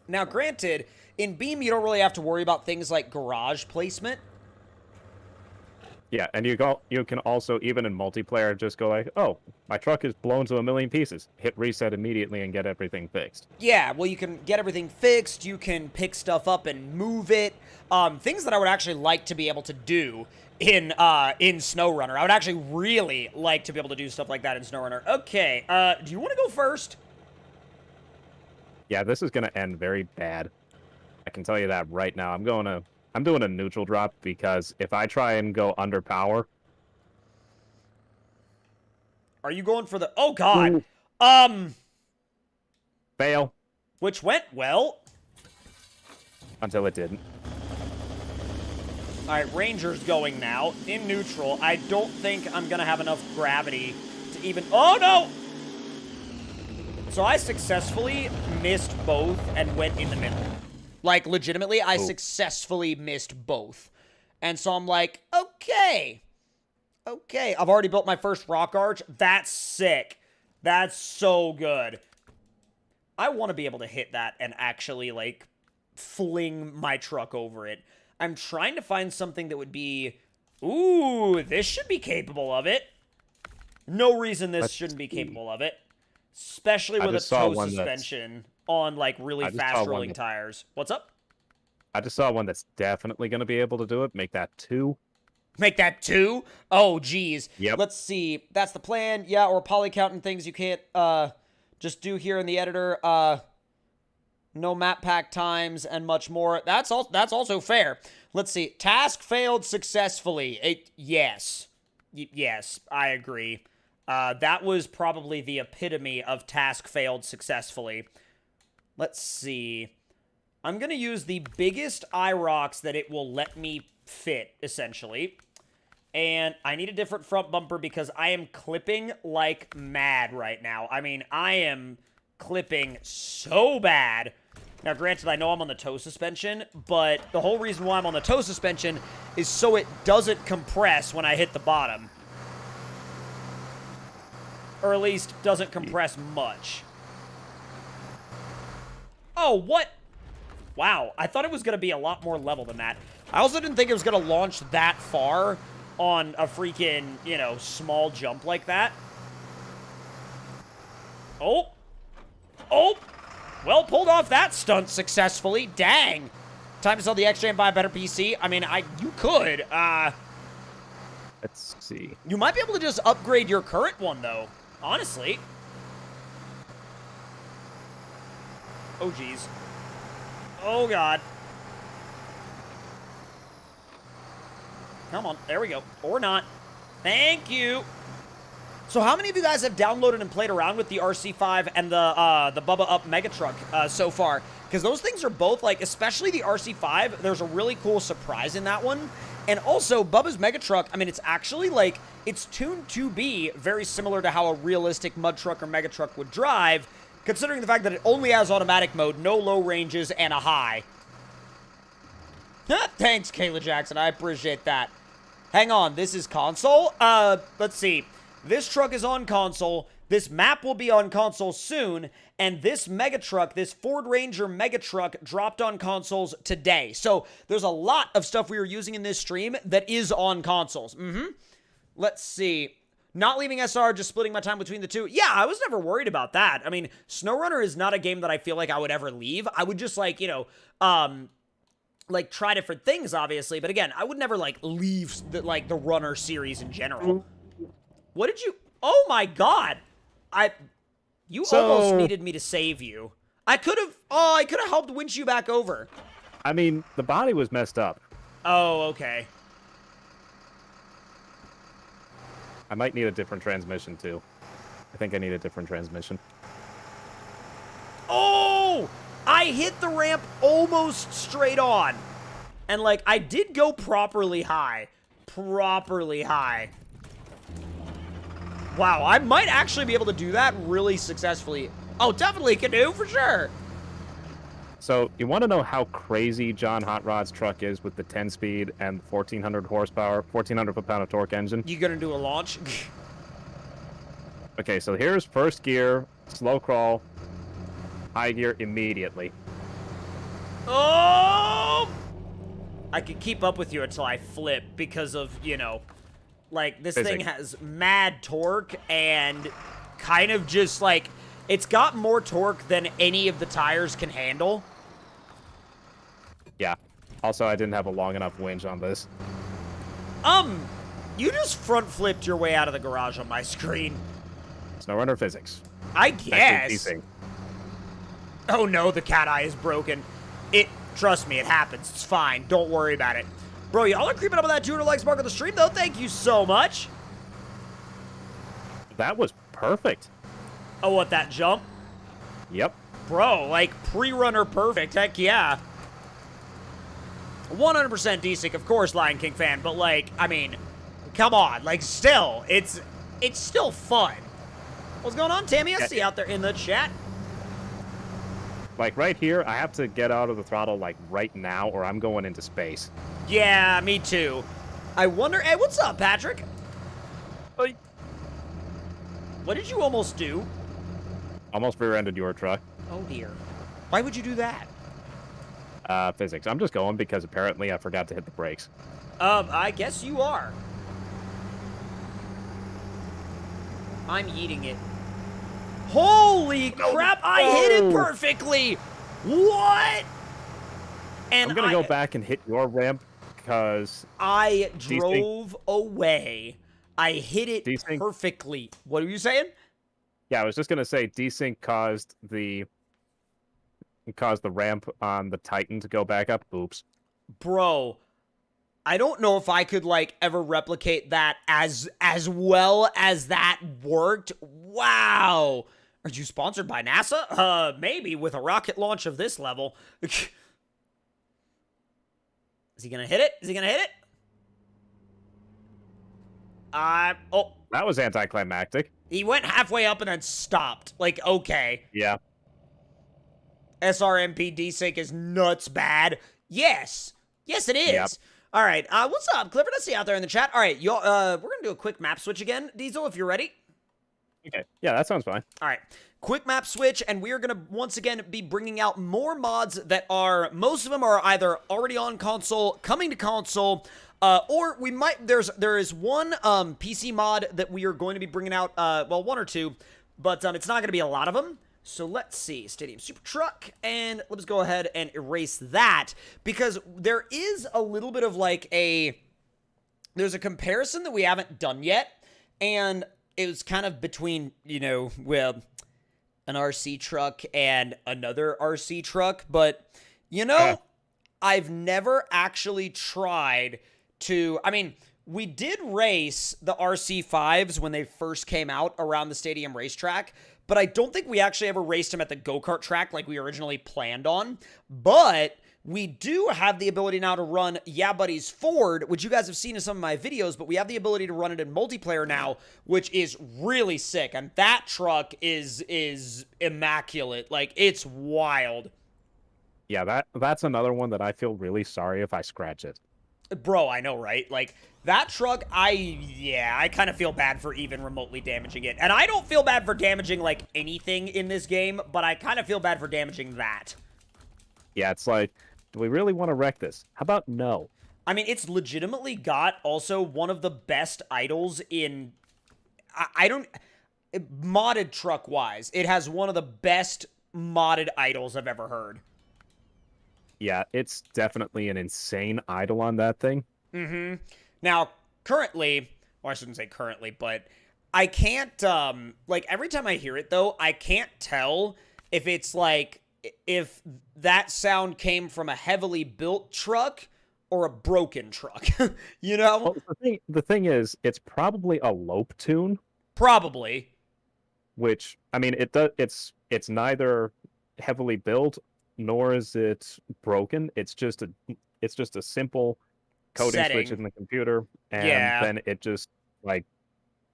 Now, granted, in Beam, you don't really have to worry about things like garage placement. Yeah, and you can also, even in multiplayer, just go like, oh, my truck is blown to a million pieces. Hit reset immediately and get everything fixed. Yeah, well, you can get everything fixed. You can pick stuff up and move it. Things that I would actually like to be able to do in SnowRunner. I would actually really like to be able to do stuff like that in SnowRunner. Okay, do you want to go first? Yeah, this is going to end very bad. I can tell you that right now. I'm doing a neutral drop because if I try and go under power... Are you going for the... Oh, God. Fail. Which went well. Until it didn't. All right, Ranger's going now. In neutral. I don't think I'm going to have enough gravity to even... Oh, no! So I successfully missed both and went in the middle. Like, legitimately, I successfully missed both. And so I'm like, okay. Okay, I've already built my first rock arch. That's sick. That's so good. I want to be able to hit that and actually, like, fling my truck over it. I'm trying to find something that would be... Ooh, this should be capable of it. No reason this shouldn't be capable of it. Especially with a toe suspension on, like, really fast-rolling tires. What's up? I just saw one that's definitely going to be able to do it. Make that 2. Make that 2? Oh, geez. Yep. Let's see. That's the plan. Yeah, or poly counting things you can't just do here in the editor. No map pack times and much more. That's also fair. Let's see. Task failed successfully. Yes. Yes, I agree. That was probably the epitome of task failed successfully. Let's see. I'm going to use the biggest IROX that it will let me fit, essentially. And I need a different front bumper because I am clipping like mad right now. I mean, I am clipping so bad. Now, granted, I know I'm on the toe suspension, but the whole reason why I'm on the toe suspension is so it doesn't compress when I hit the bottom. Or at least doesn't compress much. Oh, what? Wow, I thought it was going to be a lot more level than that. I also didn't think it was going to launch that far on a freaking, you know, small jump like that. Oh. Oh. Well, pulled off that stunt successfully. Dang. Time to sell the XJ and buy a better PC. I mean, you could. Let's see. You might be able to just upgrade your current one, though. Honestly. Oh, jeez. Oh, God. Come on. There we go. Or not. Thank you. So how many of you guys have downloaded and played around with the RC5 and the Bubba Up Mega Truck so far? Because those things are both, like, especially the RC5, there's a really cool surprise in that one. And also, Bubba's Mega Truck, I mean, it's actually, like, it's tuned to be very similar to how a realistic mud truck or Mega Truck would drive, considering the fact that it only has automatic mode, no low ranges, and a high. Thanks, Kayla Jackson. I appreciate that. Hang on, this is console? Let's see. This truck is on console. This map will be on console soon. And this Mega Truck, this Ford Ranger Mega Truck, dropped on consoles today. So there's a lot of stuff we are using in this stream that is on consoles. Let's see. Not leaving SR, just splitting my time between the two. Yeah, I was never worried about that. I mean, SnowRunner is not a game that I feel like I would ever leave. I would just, like, you know, like, try different things, obviously. But again, I would never, like, leave, the Runner series in general. What did you... Oh, my God. You almost needed me to save you. I could have... Oh, I could have helped winch you back over. I mean, the body was messed up. Oh, okay. I might need a different transmission, too. I think I need a different transmission. Oh! I hit the ramp almost straight on. And, like, I did go properly high. Properly high. Wow, I might actually be able to do that really successfully. Oh, definitely Canoe, for sure. So, you want to know how crazy John Hot Rod's truck is with the 10-speed and 1,400 horsepower, 1,400 foot-pound of torque engine? You gonna do a launch? Okay, so here's first gear, slow crawl, high gear immediately. Oh! I could keep up with you until I flip because of, you know, like, this thing has mad torque and kind of just, like, it's got more torque than any of the tires can handle. Yeah. Also, I didn't have a long enough winch on this. You just front flipped your way out of the garage on my screen. SnowRunner physics. I guess. Oh no, the cat eye is broken. Trust me, it happens. It's fine. Don't worry about it. Bro, y'all are creeping up on that 200 likes mark on the stream, though. Thank you so much. That was perfect. Oh, what, that jump? Yep. Bro, like, pre-runner perfect. Heck yeah. 100% D-Sync, of course, Lion King fan, but, like, I mean, come on. Like, still, it's still fun. What's going on, Tammy? I see you out there in the chat. Like, right here, I have to get out of the throttle, like, right now, or I'm going into space. Yeah, me too. I wonder... Hey, what's up, Patrick? Hey. What did you almost do? Almost rear-ended your truck. Oh, dear. Why would you do that? Physics. I'm just going because apparently I forgot to hit the brakes. I guess you are. I'm eating it. Holy crap, I hit it perfectly! What? And I'm gonna go back and hit your ramp, because... I drove away. I hit it Desync. perfectly. What are you saying? Yeah, I was just gonna say, desync caused the ramp on the Titan to go back up. Oops. Bro, I don't know if I could, like, ever replicate that as well as that worked. Wow. Are you sponsored by NASA? Maybe with a rocket launch of this level. Is he gonna hit it? Is he gonna hit it? Oh. That was anticlimactic. He went halfway up and then stopped. Like, okay. Yeah. SRMP desync is nuts bad. Yes. Yes, it is. Yep. All right. What's up, Clifford? I see you out there in the chat. All right, y'all. We're gonna do a quick map switch again, Diesel, if you're ready. Okay. Yeah, that sounds fine. All right. Quick map switch, and we are going to once again be bringing out more mods that are, most of them are either already on console, coming to console, or we might, there is one PC mod that we are going to be bringing out, well, one or two, but it's not going to be a lot of them. So let's see, Stadium Super Truck, and let's go ahead and erase that, because there is a little bit of like there's a comparison that we haven't done yet, and it was kind of between, you know, well, an RC truck and another RC truck, but, you know, I've never actually tried to, I mean, we did race the RC5s when they first came out around the stadium racetrack, but I don't think we actually ever raced them at the go-kart track like we originally planned on, but we do have the ability now to run Yeah Buddy's Ford, which you guys have seen in some of my videos, but we have the ability to run it in multiplayer now, which is really sick. And that truck is immaculate. Like, it's wild. Yeah, that's another one that I feel really sorry if I scratch it. Bro, I know, right? Like, that truck, I kind of feel bad for even remotely damaging it. And I don't feel bad for damaging, like, anything in this game, but I kind of feel bad for damaging that. Yeah, it's like, do we really want to wreck this? How about no? I mean, it's legitimately got also one of the best idles in... I don't... Modded truck-wise, it has one of the best modded idles I've ever heard. Yeah, it's definitely an insane idle on that thing. Mm-hmm. Now, currently... Well, I shouldn't say currently, but... I can't, like, every time I hear it, though, I can't tell if it's, like... if that sound came from a heavily built truck or a broken truck, you know? Well, the thing is, it's probably a lope tune. Probably. Which, I mean, it's neither heavily built nor is it broken. It's just a simple coding switch in the computer, and then it just like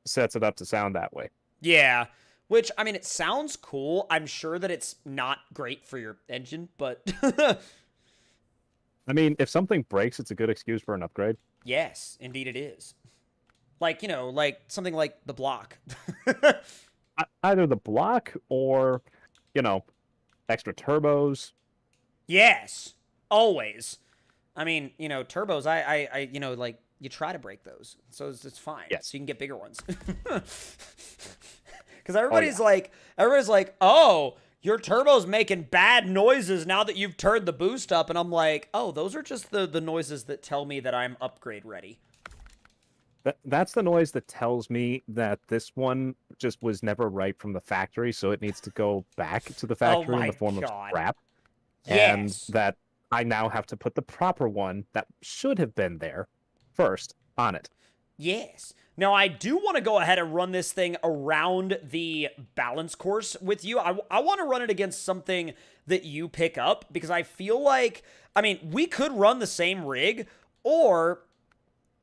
sets it up to sound that way. Yeah. Which, I mean, it sounds cool. I'm sure that it's not great for your engine, but... I mean, if something breaks, it's a good excuse for an upgrade. Yes, indeed it is. Like, you know, like something like the block. Either the block or, you know, extra turbos. Yes, always. I mean, you know, turbos, I you know, like, you try to break those, so it's fine. Yes. So you can get bigger ones. Because everybody's like, oh, your turbo's making bad noises now that you've turned the boost up. And I'm like, oh, those are just the noises that tell me that I'm upgrade ready. That's the noise that tells me that this one just was never right from the factory, so it needs to go back to the factory in the form of scrap. Yes. And that I now have to put the proper one that should have been there first on it. Yes. Now, I do want to go ahead and run this thing around the balance course with you. I want to run it against something that you pick up because I feel like, I mean, we could run the same rig, or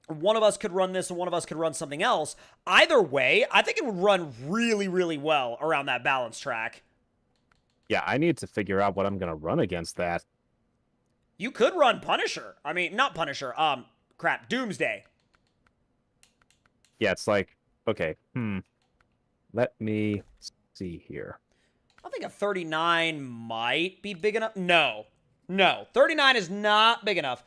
one of us could run this and one of us could run something else. Either way, I think it would run really, really well around that balance track. Yeah, I need to figure out what I'm going to run against that. You could run Punisher. I mean, not Punisher. Crap, Doomsday. Yeah, it's like, okay, let me see here. I think a 39 might be big enough. No. 39 is not big enough.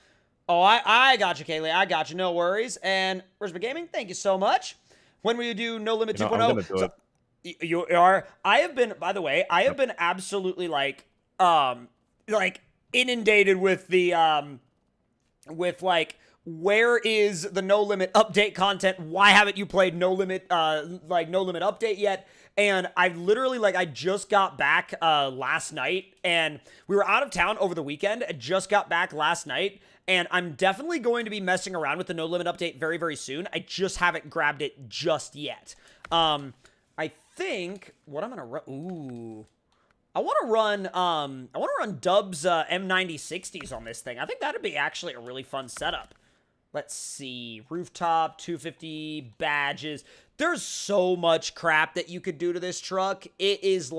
Oh, I got you, Kaylee. I got you. No worries. And where's my gaming? Thank you so much. When will you do No Limit 2.0? I'm gonna do it. You are. I have been, by the way, I have been absolutely like inundated with the where is the No Limit update content? Why haven't you played No Limit No Limit update yet? And I literally, I just got back last night, and we were out of town over the weekend. I just got back last night, and I'm definitely going to be messing around with the No Limit update very, very soon. I just haven't grabbed it just yet. I think what I'm gonna run. Ooh, I want to run Dub's M9060s on this thing. I think that'd be actually a really fun setup. Let's see, rooftop, 250 badges. There's so much crap that you could do to this truck. It is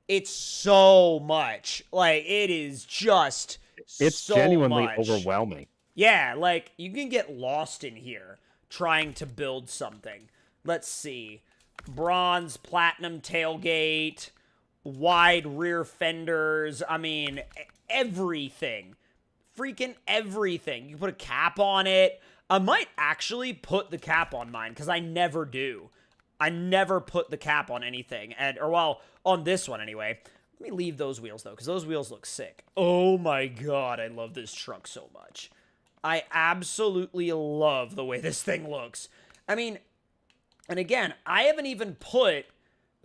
it's so much. It is just it's so genuinely much. overwhelming. Yeah, you can get lost in here trying to build something. Let's see. Bronze, platinum tailgate, wide rear fenders. I mean, everything. Freaking everything. You can put a cap on it. I might actually put the cap on mine, because I never do. I never put the cap on anything. On this one anyway. Let me leave those wheels, though, because those wheels look sick. Oh my god, I love this truck so much. I absolutely love the way this thing looks. I mean, and again, I haven't even put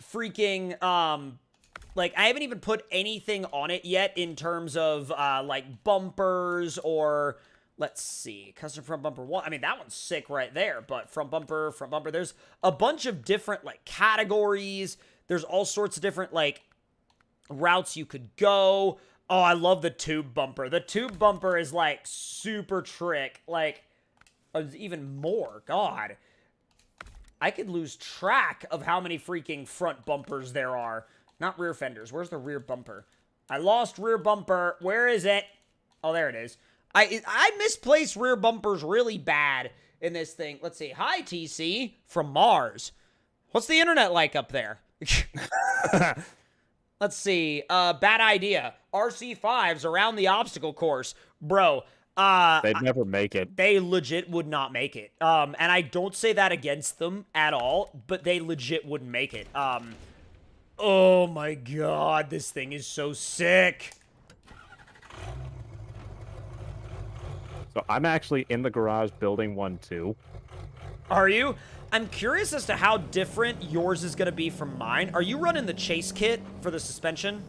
freaking, I haven't even put anything on it yet in terms of, bumpers or, let's see, custom front bumper one. I mean, that one's sick right there, but front bumper. There's a bunch of different, categories. There's all sorts of different, routes you could go. Oh, I love the tube bumper. The tube bumper is, super trick. Even more. God. I could lose track of how many freaking front bumpers there are. Not rear fenders. Where's the rear bumper? I lost rear bumper. Where is it? Oh, there it is. I misplaced rear bumpers really bad in this thing. Let's see. Hi, TC from Mars. What's the internet like up there? Let's see. Bad idea. RC5s around the obstacle course. Bro, they'd never make it. They legit would not make it. And I don't say that against them at all, but they legit wouldn't make it. Oh my god, this thing is so sick. So I'm actually in the garage building one too. Are you? I'm curious as to how different yours is going to be from mine. Are you running the chase kit for the suspension?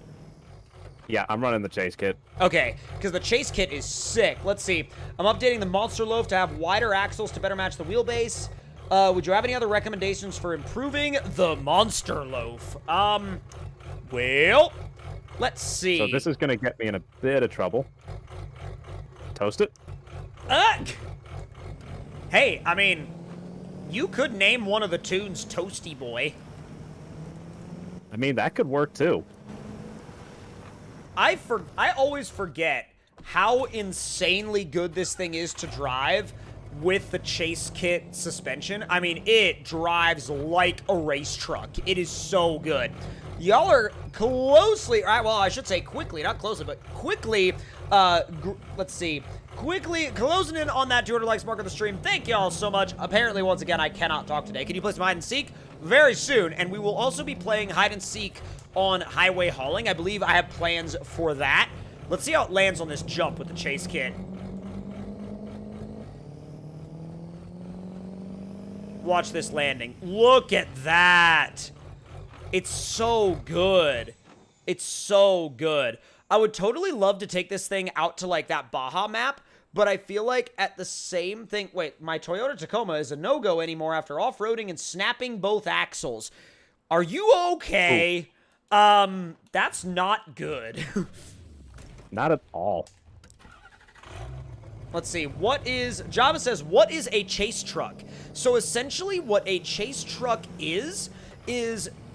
Yeah, I'm running the chase kit. Okay, because the chase kit is sick. Let's see. I'm updating the Monster Loaf to have wider axles to better match the wheelbase. Would you have any other recommendations for improving the Monster Loaf? Well, let's see. So this is going to get me in a bit of trouble. Toast it. Hey, I mean, you could name one of the tunes Toasty Boy. I mean, that could work too. I always forget how insanely good this thing is to drive with the chase kit suspension. I mean, it drives like a race truck. It is so good. Y'all are closely, well, I should say quickly, not closely, but quickly, let's see, quickly closing in on that 200 likes mark of the stream. Thank y'all so much. Apparently, once again, I cannot talk today. Can you play some hide and seek? Very soon, and we will also be playing hide and seek on highway hauling. I believe I have plans for that. Let's see how it lands on this jump with the chase kit. Watch this landing. Look at that. It's so good. It's so good. I would totally love to take this thing out to that Baja map, but I feel like at the same thing... Wait, my Toyota Tacoma is a no-go anymore after off-roading and snapping both axles. Are you okay? Ooh. That's not good. Not at all. Let's see, Java says, what is a chase truck? So essentially what a chase truck is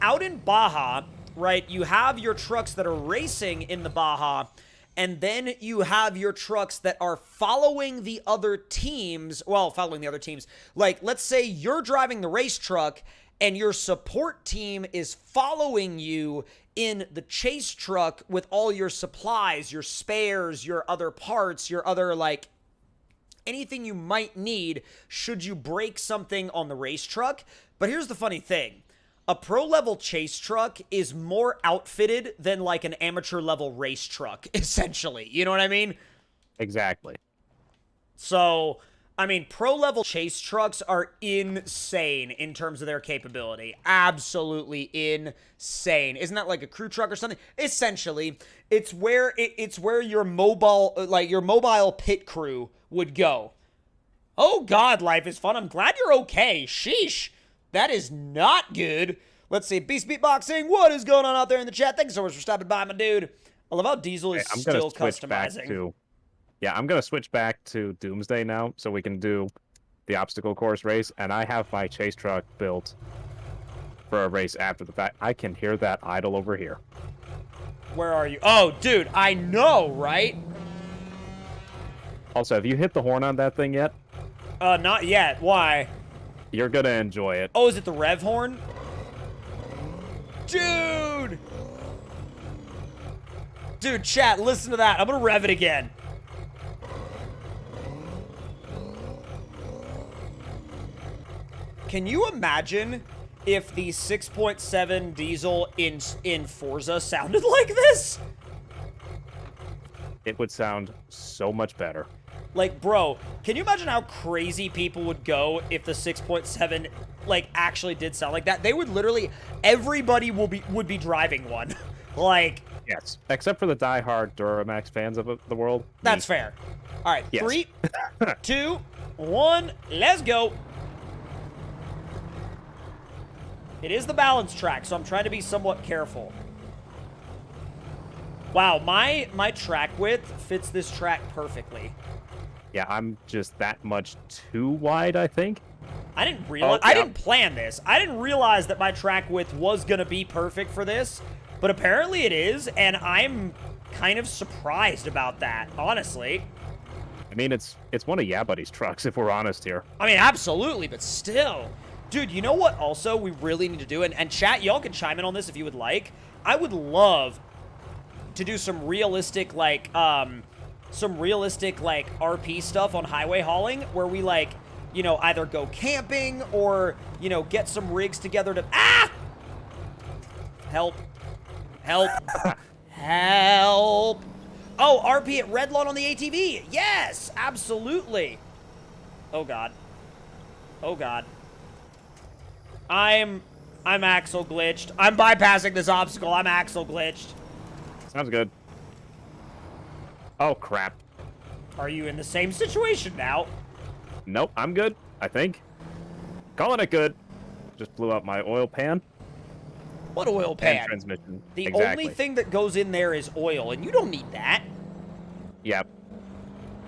out in Baja, right, you have your trucks that are racing in the Baja, and then you have your trucks that are following the other teams, like, let's say you're driving the race truck, and your support team is following you in the chase truck with all your supplies, your spares, your other parts, your other, like, anything you might need should you break something on the race truck. But here's the funny thing. A pro-level chase truck is more outfitted than, like, an amateur-level race truck, essentially. You know what I mean? Exactly. So, I mean, pro-level chase trucks are insane in terms of their capability. Absolutely insane. Isn't that like a crew truck or something? Essentially, it's where your mobile pit crew would go. Oh God, life is fun. I'm glad you're okay. Sheesh. That is not good. Let's see. Beast Beatboxing, what is going on out there in the chat? Thanks so much for stopping by, my dude. I love how Diesel is still customizing. I'm going to switch back to Doomsday now so we can do the obstacle course race. And I have my chase truck built for a race after the fact. I can hear that idle over here. Where are you? Oh, dude, I know, right? Also, have you hit the horn on that thing yet? Not yet. Why? You're going to enjoy it. Oh, is it the rev horn? Dude! Dude, chat, listen to that. I'm going to rev it again. Can you imagine if the 6.7 diesel in Forza sounded like this? It would sound so much better. Like, bro, can you imagine how crazy people would go if the 6.7, like, actually did sound like that? They would literally, everybody would be driving one. Like... Yes, except for the diehard Duramax fans of the world. That's fair. All right, yes. 3, 2, 1, let's go. It is the balance track, so I'm trying to be somewhat careful. Wow, my track width fits this track perfectly. Yeah, I'm just that much too wide, I think. I didn't realize... I didn't plan this. I didn't realize that my track width was going to be perfect for this, but apparently it is, and I'm kind of surprised about that, honestly. I mean, it's one of Buddy's trucks, if we're honest here. I mean, absolutely, but still. Dude, you know what also we really need to do? And chat, y'all can chime in on this if you would like. I would love to do some realistic, like, RP stuff on highway hauling where we, like, you know, either go camping or, you know, get some rigs together to... Ah! Help. Help. Help. Oh, RP at Redlawn on the ATV. Yes, absolutely. Oh, God. Oh, God. I'm axle glitched. I'm bypassing this obstacle. I'm axle glitched. Sounds good. Oh, crap. Are you in the same situation now? Nope, I'm good, I think. Calling it good. Just blew up my oil pan. What oil pan? And transmission. The exactly. only thing that goes in there is oil, and you don't need that. Yep.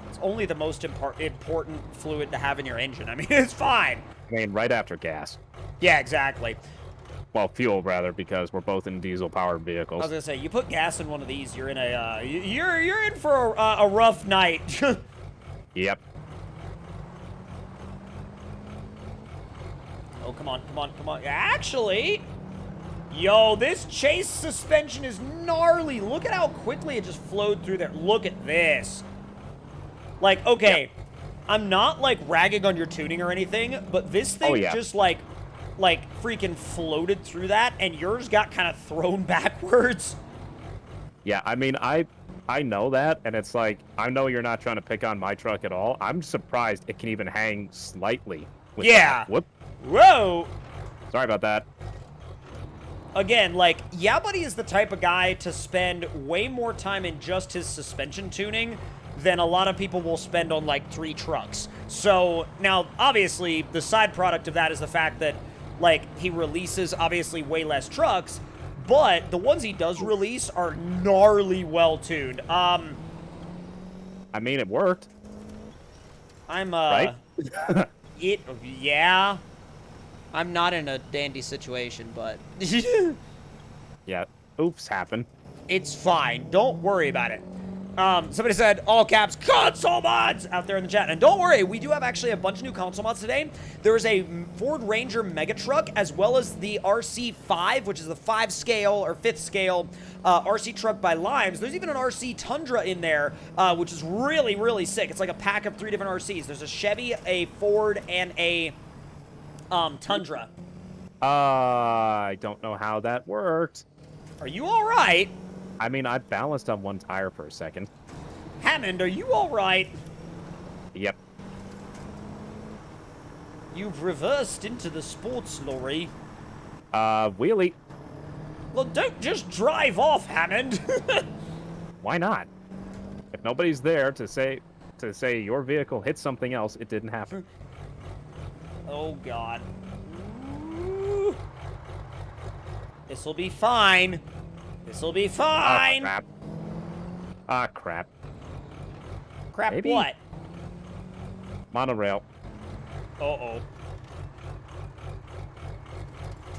It's only the most important fluid to have in your engine. I mean, it's fine. I mean, right after gas. Yeah, exactly. Well, fuel, rather, because we're both in diesel-powered vehicles. I was gonna say, you put gas in one of these, you're in a, you're in for a rough night. Yep. Oh, come on, come on, come on. Actually, yo, this chase suspension is gnarly. Look at how quickly it just flowed through there. Look at this. Like, okay, yep. I'm not, like, ragging on your tuning or anything, but this thing just, like freaking floated through that, and yours got kind of thrown backwards. Yeah, I mean, I know that, and it's like, I know you're not trying to pick on my truck at all. I'm surprised it can even hang slightly. With that. Whoop. Whoa. Sorry about that. Again, like, Buddy is the type of guy to spend way more time in just his suspension tuning than a lot of people will spend on like 3 trucks. So now, obviously, the side product of that is the fact that like he releases obviously way less trucks, but the ones he does release are gnarly well tuned. I mean, it worked. I'm Right? yeah. I'm not in a dandy situation, but Yeah. Oops, happened. it's fine. Don't worry about it. Somebody said, all caps, console mods out there in the chat. And don't worry, we do have actually a bunch of new console mods today. There is a Ford Ranger Mega Truck, as well as the RC5, which is the 5 scale or 5th scale RC truck by Limes. There's even an RC Tundra in there, which is really, really sick. It's like a pack of 3 different RCs. There's a Chevy, a Ford, and a Tundra. I don't know how that worked. Are you all right? I mean, I balanced on one tire for a second. Hammond, are you all right? Yep. You've reversed into the sports lorry. Wheelie. Well, don't just drive off, Hammond. Why not? If nobody's there to say your vehicle hit something else, it didn't happen. Oh, God. This'll be fine. This'll be fine. Oh, crap. Ah, crap. Crap Maybe. what? Monorail. Uh-oh.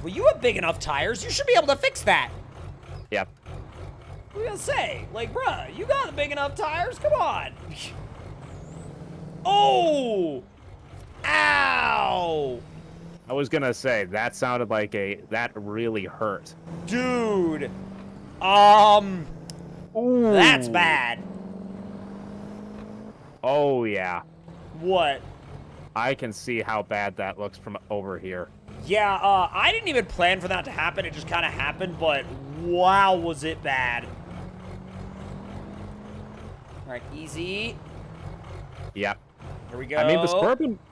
Well, you have big enough tires. You should be able to fix that. Yep. What are you gonna say? Like, bruh, you got big enough tires? Come on. Oh! Ow! I was gonna say, that sounded like that really hurt. Dude. Ooh. That's bad. Oh, yeah. What? I can see how bad that looks from over here. Yeah, I didn't even plan for that to happen. It just kind of happened, but wow, was it bad. All right, easy. Yep. Here we go. I mean,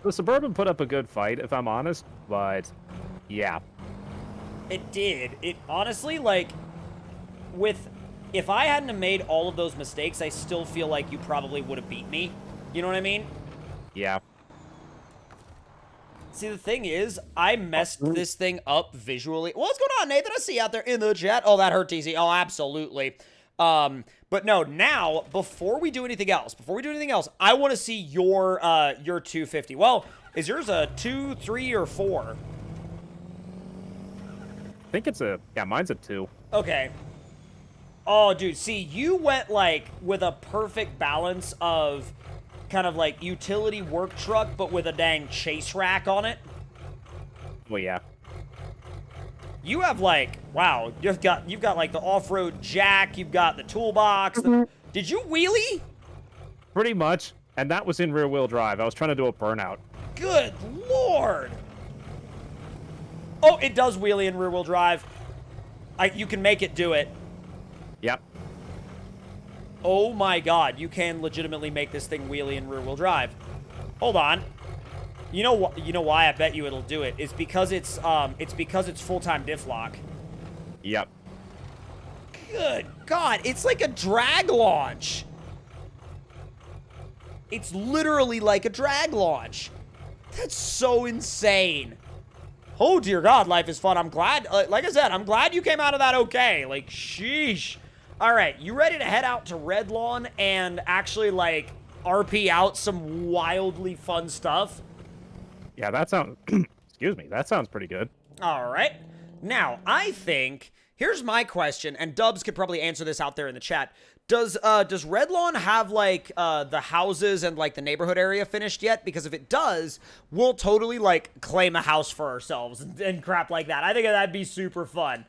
the Suburban put up a good fight, if I'm honest, but yeah. It did. It honestly, like, if I hadn't have made all of those mistakes, I still feel like you probably would have beat me. You know what I mean? Yeah. See, the thing is, I messed this thing up visually. What's going on, Nathan? I see you out there in the chat. Oh, that hurt, TC. Oh, absolutely. But no, now, before we do anything else, I want to see your 250. Well, is yours a 2, 3, or 4? I think it's mine's a 2. Okay. Oh, dude, see, you went, like, with a perfect balance of kind of, like, utility work truck, but with a dang chase rack on it. Well, yeah. You have, like, wow, you've got like, the off-road jack, you've got the toolbox. Did you wheelie? Pretty much. And that was in rear-wheel drive. I was trying to do a burnout. Good Lord. Oh, it does wheelie in rear-wheel drive. You can make it do it. Yep. Oh my God, you can legitimately make this thing wheelie in rear-wheel drive. Hold on. You know why I bet you it'll do it? It's because it's full-time diff lock. Yep. Good God, it's like a drag launch. It's literally like a drag launch. That's so insane. Oh dear God, life is fun. I'm glad, like I said, I'm glad you came out of that okay. Like, sheesh. All right, you ready to head out to Red Lawn and actually, like, RP out some wildly fun stuff? Yeah, that sounds... excuse me. That sounds pretty good. All right. Now, I think... Here's my question, and Dubs could probably answer this out there in the chat. Does Red Lawn have, like, the houses and, like, the neighborhood area finished yet? Because if it does, we'll totally, like, claim a house for ourselves and crap like that. I think that'd be super fun.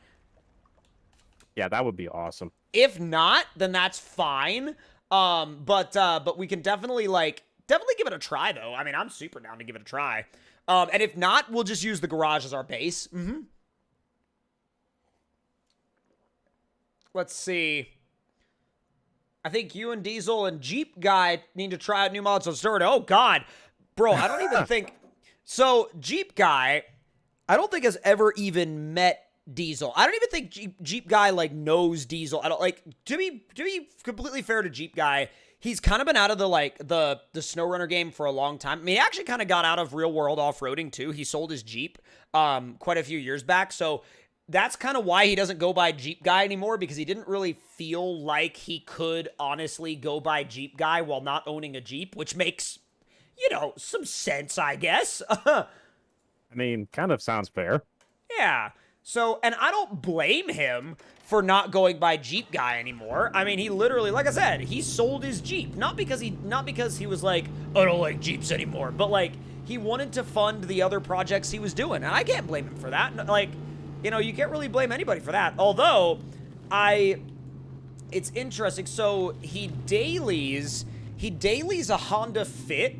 Yeah, that would be awesome. If not, then that's fine. But we can definitely give it a try, though. I mean, I'm super down to give it a try. And if not, we'll just use the garage as our base. Let's see. I think you and Diesel and Jeep Guy need to try out new mods on SnowRunner. Oh, God. Bro, I don't even think... So, Jeep Guy, I don't think has ever even met Diesel. I don't even think Jeep Guy like knows Diesel. I don't like to be completely fair to Jeep Guy. He's kind of been out of the SnowRunner game for a long time. I mean, he actually kind of got out of real world off-roading too. He sold his Jeep quite a few years back. So that's kind of why he doesn't go by Jeep Guy anymore, because he didn't really feel like he could honestly go by Jeep Guy while not owning a Jeep, which makes, some sense, I guess. I mean, kind of sounds fair. Yeah. So, and I don't blame him for not going by Jeep Guy anymore. I mean, he literally, like I said, he sold his Jeep. Not because he was like, I don't like Jeeps anymore, but like, he wanted to fund the other projects he was doing. And I can't blame him for that. Like, you can't really blame anybody for that. Although, it's interesting. So, he dailies a Honda Fit.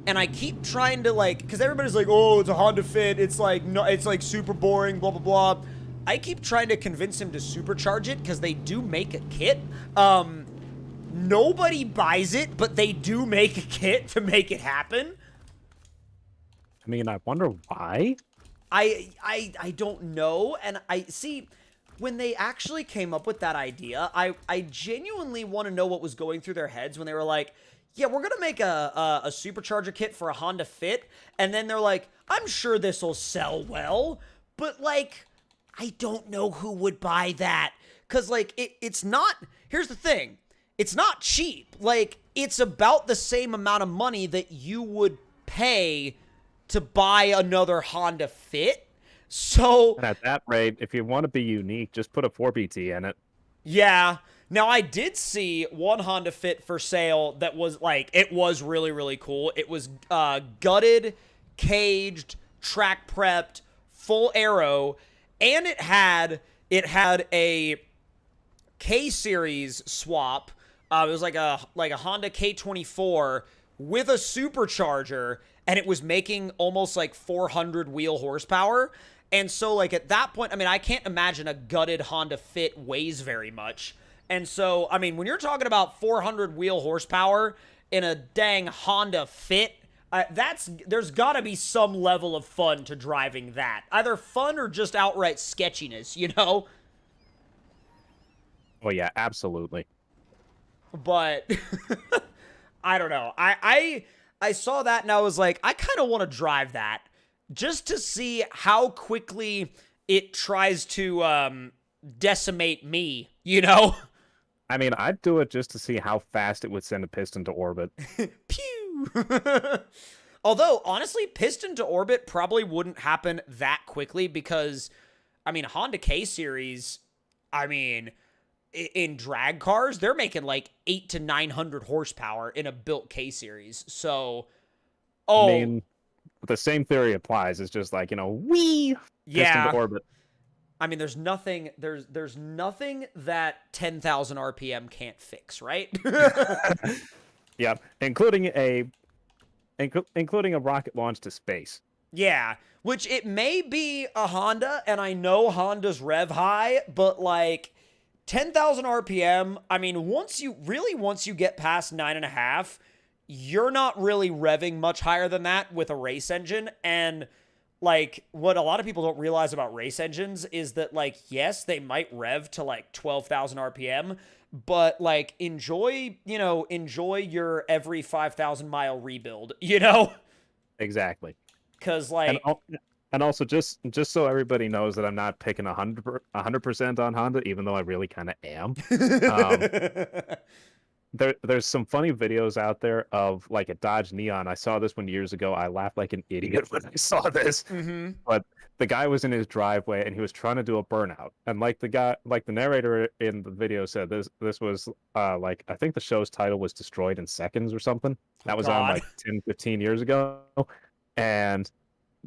And I keep trying to because everybody's like, oh, it's a Honda Fit. It's like, no, it's like super boring, blah, blah, blah. I keep trying to convince him to supercharge it because they do make a kit. Nobody buys it, but they do make a kit to make it happen. I mean, I wonder why. I don't know. And I see when they actually came up with that idea, I genuinely want to know what was going through their heads when they were like, yeah, we're going to make a supercharger kit for a Honda Fit. And then they're like, I'm sure this will sell well. But, I don't know who would buy that. Because, it's not... Here's the thing. It's not cheap. It's about the same amount of money that you would pay to buy another Honda Fit. So... And at that rate, if you want to be unique, just put a 4BT in it. Yeah. Now, I did see one Honda Fit for sale that was, it was really, really cool. It was gutted, caged, track prepped, full aero, and it had a K-Series swap. It was like a Honda K24 with a supercharger, and it was making almost 400 wheel horsepower. And so, at that point, I mean, I can't imagine a gutted Honda Fit weighs very much. And so, I mean, when you're talking about 400 wheel horsepower in a dang Honda Fit, there's got to be some level of fun to driving that. Either fun or just outright sketchiness, Well, yeah, absolutely. But I don't know. I saw that and I was like, I kind of want to drive that just to see how quickly it tries to decimate me, I mean, I'd do it just to see how fast it would send a piston to orbit. Pew! Although, honestly, piston to orbit probably wouldn't happen that quickly because, I mean, Honda K-Series, I mean, in drag cars, they're making 800 to 900 horsepower in a built K-Series. So, I mean, the same theory applies. It's just wee! Piston to orbit. I mean, there's nothing that 10,000 RPM can't fix, right? Yeah, including a rocket launch to space. Yeah, which it may be a Honda, and I know Hondas rev high, but 10,000 RPM, I mean, once you get past 9.5, you're not really revving much higher than that with a race engine. And what a lot of people don't realize about race engines is that yes, they might rev to 12,000 RPM, but enjoy your every 5,000 mile rebuild, Exactly. Because and also just so everybody knows that I'm not picking 100% on Honda, even though I really kind of am. There's some funny videos out there of a Dodge Neon. I saw this one years ago. I laughed like an idiot when I saw this. Mm-hmm. But the guy was in his driveway and he was trying to do a burnout. And the narrator in the video said, this was I think the show's title was Destroyed in Seconds or something. That was on 10, 15 years ago. And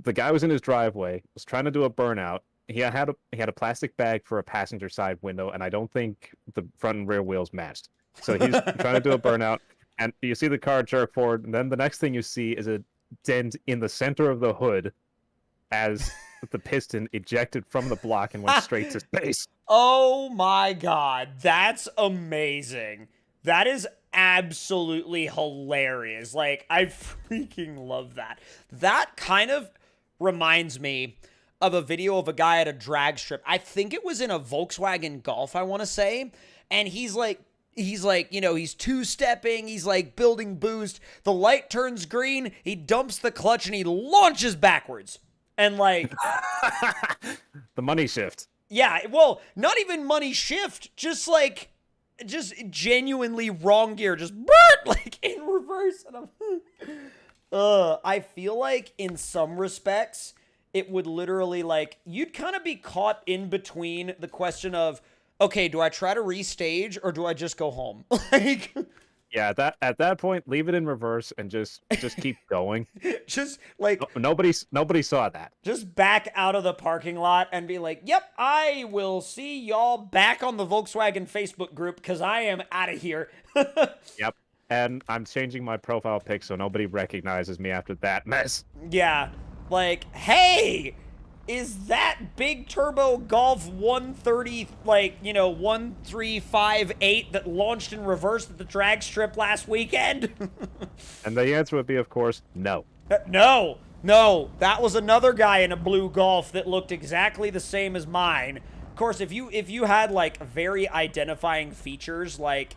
the guy was in his driveway, was trying to do a burnout. He had a plastic bag for a passenger side window, and I don't think the front and rear wheels matched. So he's trying to do a burnout, and you see the car jerk forward, and then the next thing you see is a dent in the center of the hood as the piston ejected from the block and went straight to space. Oh my god, that's amazing. That is absolutely hilarious. I freaking love that. That kind of reminds me of a video of a guy at a drag strip. I think it was in a Volkswagen Golf, I want to say. And he's like, you know, he's two-stepping, he's like building boost. The light turns green, he dumps the clutch and he launches backwards. And like the money shift. Yeah, well, not even money shift, just genuinely wrong gear, just like in reverse. And I feel like in some respects, it would literally like, you'd kind of be caught in between the question of, okay, do I try to restage or do I just go home? Like, yeah, at that point, leave it in reverse and just keep going. Just like nobody saw that. Just back out of the parking lot and be like, "Yep, I will see y'all back on the Volkswagen Facebook group because I am out of here." Yep, and I'm changing my profile pic so nobody recognizes me after that mess. Yeah, like, hey, is that big turbo Golf 130, like, you know, 1358 that launched in reverse at the drag strip last weekend? And the answer would be, of course, no. No, that was another guy in a blue Golf that looked exactly the same as mine. Of course, if you had, like, very identifying features, like,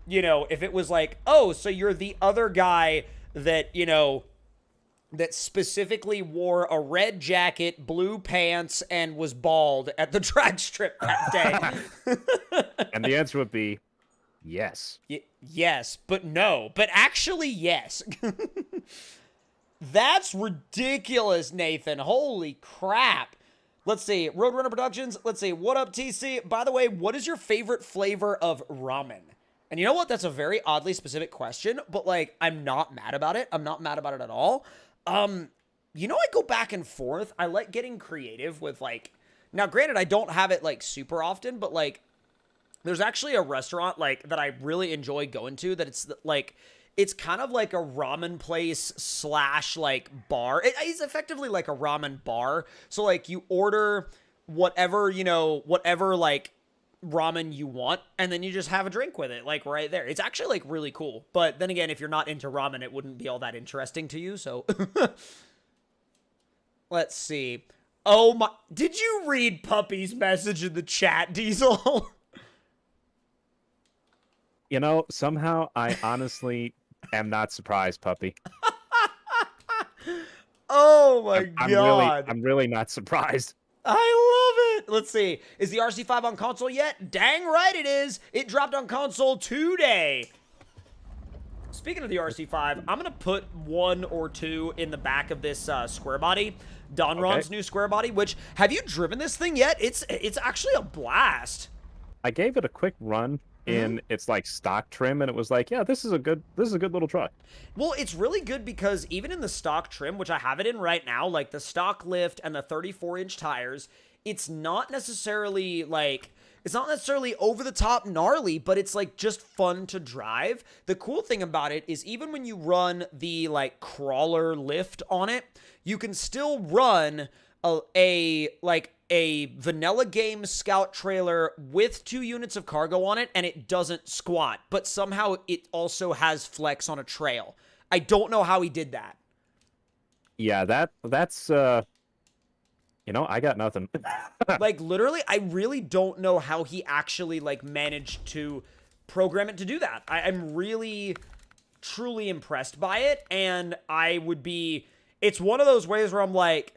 you know, if it was like, oh, so you're the other guy that, you know, that specifically wore a red jacket, blue pants, and was bald at the drag strip that day. And the answer would be yes. Yes, but no. But actually, yes. That's ridiculous, Nathan. Holy crap. Let's see. Roadrunner Productions. Let's see. What up, TC? By the way, what is your favorite flavor of ramen? And you know what? That's a very oddly specific question, but, like, I'm not mad about it. I'm not mad about it at all. You know, I go back and forth. I like getting creative with, like, now granted, I don't have it, like, super often, but, like, there's actually a restaurant, like, that I really enjoy going to that it's, like, it's kind of like a ramen place / like bar. It's effectively like a ramen bar. So, like, you order whatever, you know, whatever, like, ramen you want, and then you just have a drink with it, like, right there. It's actually, like, really cool. But then again, if you're not into ramen, it wouldn't be all that interesting to you, so. Let's see. Oh my, did you read Puppy's message in the chat, Diesel? You know, somehow I honestly am not surprised, Puppy. Oh my God. I'm really not surprised. I love it. Let's see. Is the RC5 on console yet? Dang right it is. It dropped on console today. Speaking of the RC5, I'm going to put 1 or 2 in the back of this square body. Donron's new square body, which, have you driven this thing yet? It's actually a blast. I gave it a quick run in its like stock trim, and it was like, yeah, this is a good little truck. Well, it's really good because even in the stock trim, which I have it in right now, like the stock lift and the 34-inch tires, it's not necessarily like, it's not necessarily over the top gnarly, but it's like just fun to drive. The cool thing about it is even when you run the like crawler lift on it, you can still run a vanilla game scout trailer with 2 units of cargo on it, and it doesn't squat, but somehow it also has flex on a trail. I don't know how he did that. Yeah, that's you know, I got nothing. Like, literally, I really don't know how he actually, like, managed to program it to do that. I'm really, truly impressed by it, and I would be, it's one of those ways where I'm like,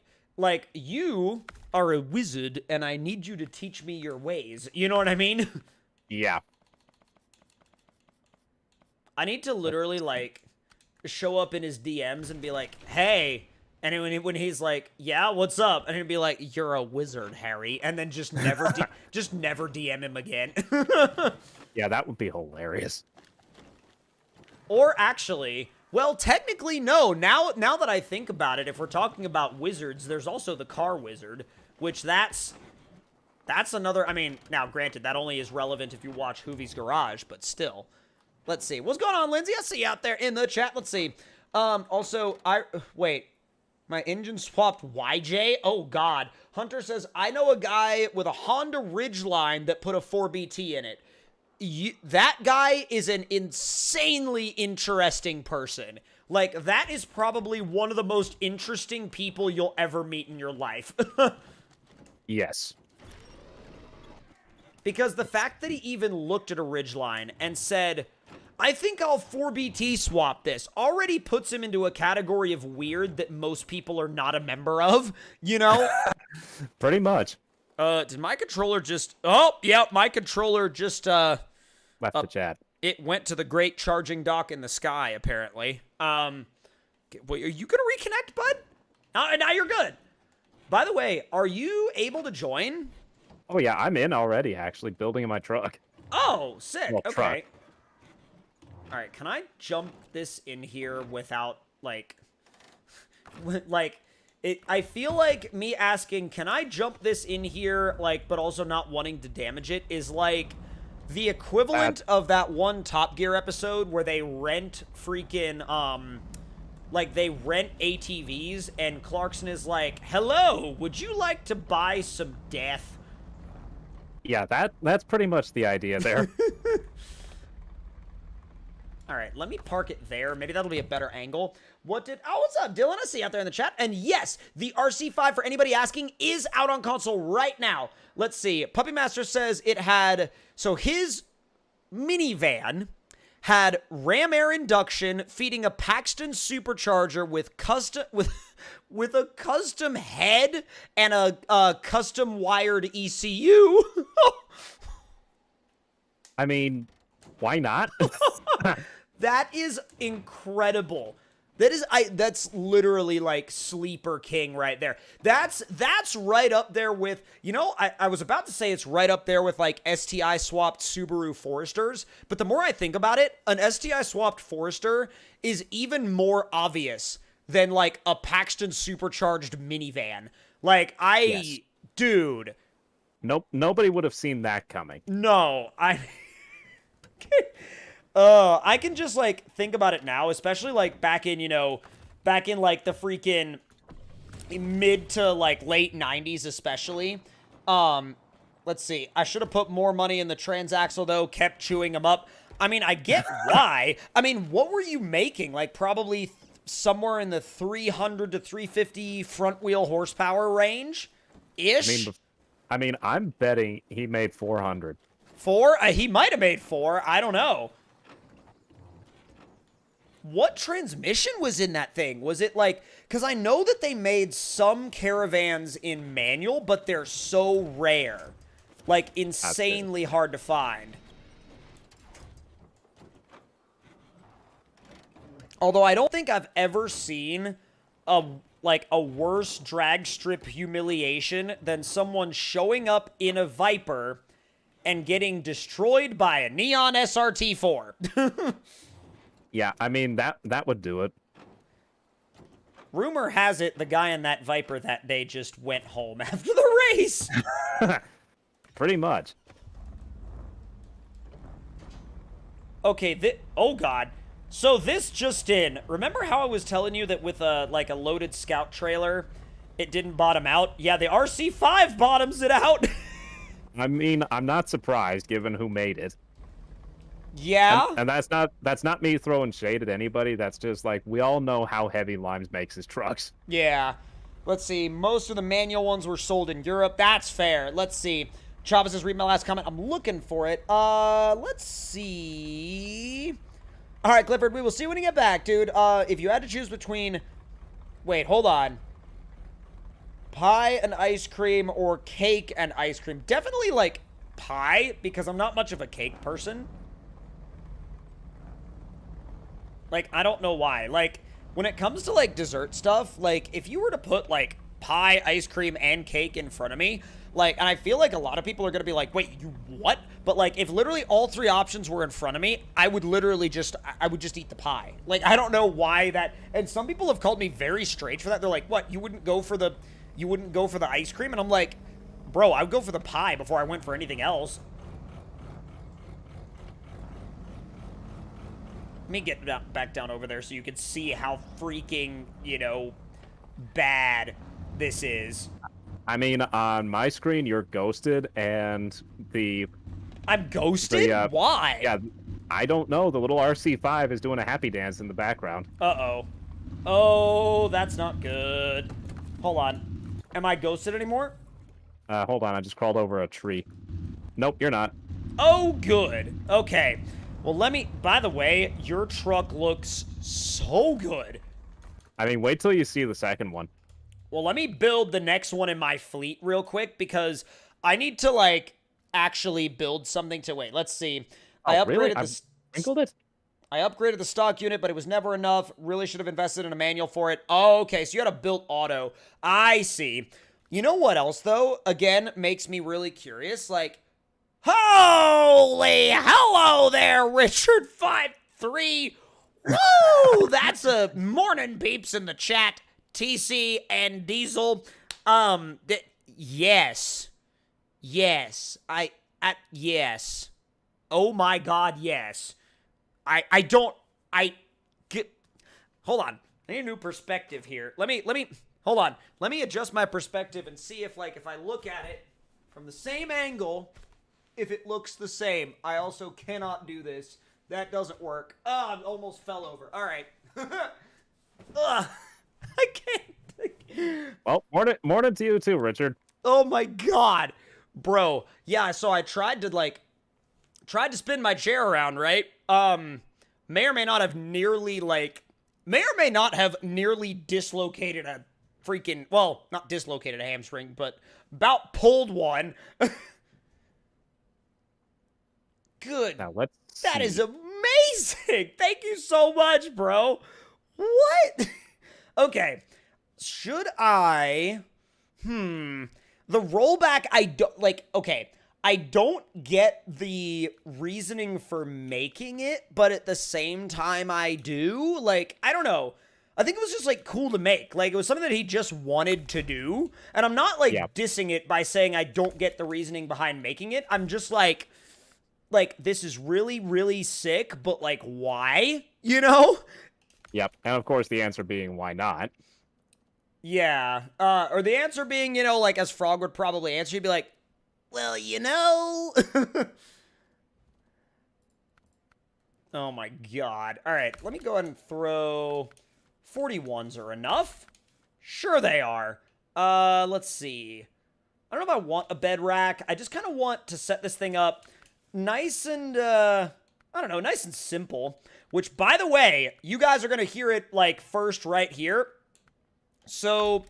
you are a wizard, and I need you to teach me your ways. You know what I mean? Yeah. I need to literally, like, show up in his DMs and be like, hey, and when he's like, yeah, what's up? And he'd be like, you're a wizard, Harry. And then just never, just never DM him again. Yeah, that would be hilarious. Or actually, well, technically, no. Now that I think about it, if we're talking about wizards, there's also the car wizard, which that's another, I mean, now granted, that only is relevant if you watch Hoovie's Garage, but still. Let's see. What's going on, Lindsay? I see you out there in the chat. Let's see. Also, wait. My engine swapped YJ? Oh, God. Hunter says, I know a guy with a Honda Ridgeline that put a 4BT in it. That guy is an insanely interesting person. Like, that is probably one of the most interesting people you'll ever meet in your life. Yes. Because the fact that he even looked at a ridgeline and said, I think I'll 4BT swap this, already puts him into a category of weird that most people are not a member of, you know? Pretty much. Did my controller just... Oh, yeah, my controller just, Left the chat. It went to the great charging dock in the sky, apparently. Wait, are you gonna reconnect, bud? Now you're good. By the way, are you able to join? Oh, yeah, I'm in already, actually, building in my truck. Oh, sick. Well, okay. truck. All right, can I jump this in here without, like... like, I feel like me asking, can I jump this in here, like, but also not wanting to damage it, is like the equivalent of that one Top Gear episode where they rent freaking, like, they rent ATVs, and Clarkson is like, hello, would you like to buy some death? Yeah, that's pretty much the idea there. All right, let me park it there. Maybe that'll be a better angle. Oh, what's up, Dylan? I see you out there in the chat. And yes, the RC5, for anybody asking, is out on console right now. Let's see. Puppy Master says it had... So his minivan had ram air induction feeding a Paxton supercharger with with a custom head and a custom wired ECU. I mean, why not? That is incredible. That's literally like Sleeper King right there. That's right up there with, you know, I was about to say it's right up there with like STI swapped Subaru Foresters, but the more I think about it, an STI swapped Forester is even more obvious than like a Paxton supercharged minivan. Like Yes. Dude. Nope, nobody would have seen that coming. No, I can just, like, think about it now, especially, like, back in, like, the freaking mid to, like, late 90s especially. Let's see. I should have put more money in the transaxle, though, kept chewing them up. I mean, I get why. I mean, what were you making? Like, probably somewhere in the 300 to 350 front wheel horsepower range-ish? I mean, I'm betting he made 400. 4? He might have made 4. I don't know. What transmission was in that thing? Was it like... Because I know that they made some Caravans in manual, but they're so rare. Like, insanely hard to find. Although I don't think I've ever seen a worse drag strip humiliation than someone showing up in a Viper and getting destroyed by a Neon SRT4. Yeah, I mean, that would do it. Rumor has it the guy in that Viper that day just went home after the race. Pretty much. Okay, oh god. So this just in. Remember how I was telling you that with a loaded scout trailer, it didn't bottom out? Yeah, the RC5 bottoms it out. I mean, I'm not surprised given who made it. Yeah? And that's not me throwing shade at anybody. That's just like, we all know how heavy Limes makes his trucks. Yeah. Let's see. Most of the manual ones were sold in Europe. That's fair. Let's see. Chavez says, read my last comment. I'm looking for it. Let's see. All right, Clifford, we will see when you get back, dude. If you had to choose between... Wait, hold on. Pie and ice cream or cake and ice cream. Definitely, like, pie, because I'm not much of a cake person. Like, I don't know why. Like, when it comes to, like, dessert stuff, like, if you were to put, like, pie, ice cream, and cake in front of me, like, and I feel like a lot of people are going to be like, wait, you what? But, like, if literally all three options were in front of me, I would literally just, I would just eat the pie. Like, I don't know why that, and some people have called me very strange for that. They're like, what, you wouldn't go for the ice cream? And I'm like, bro, I would go for the pie before I went for anything else. Let me get back down over there so you can see how freaking, bad this is. I mean, on my screen, you're ghosted, and I'm ghosted? Why? Yeah, I don't know. The little RC5 is doing a happy dance in the background. Uh-oh. Oh, that's not good. Hold on. Am I ghosted anymore? Hold on, I just crawled over a tree. Nope, you're not. Oh, good. Okay. Well, by the way, your truck looks so good. I mean, wait till you see the second one. Well, let me build the next one in my fleet real quick because I need to, like, actually build something to... Wait, let's see. I upgraded really? the... Wrinkled it? I upgraded the stock unit, but it was never enough. Really should have invested in a manual for it. Oh, okay, so you had a built auto. I see. You know what else, though? Again, makes me really curious. Like, holy hello there, Richard53. Woo! That's a morning peeps in the chat. TC and Diesel. Yes. Yes. Yes. Oh my god, yes. Hold on. I need a new perspective here. Hold on. Let me adjust my perspective and see if, like, if I look at it from the same angle, if it looks the same. I also cannot do this. That doesn't work. Oh, I almost fell over. All right. Ugh. I can't. Well, morning to you too, Richard. Oh my god. Bro. Yeah, so I tried to spin my chair around, right? May or may not have nearly dislocated a freaking, well, not dislocated a hamstring, but about pulled one. Good. Now let's That see. is amazing. Thank you so much, bro. What? Okay. Should I? The rollback, I don't, like, okay. I don't get the reasoning for making it, but at the same time I do. Like, I don't know. I think it was just, like, cool to make. Like, it was something that he just wanted to do. And I'm not, like, dissing it by saying I don't get the reasoning behind making it. I'm just, like, this is really, really sick, but, like, why? You know? Yep. And of course the answer being why not. Yeah. Or the answer being, you know, like, as Frog would probably answer, he'd be like, well, you know. Oh my god. All right, let me go ahead and throw 41s are enough. Sure they are. Let's see. I don't know if I want a bed rack. I just kind of want to set this thing up nice and, I don't know, nice and simple. Which, by the way, you guys are going to hear it, like, first right here. So,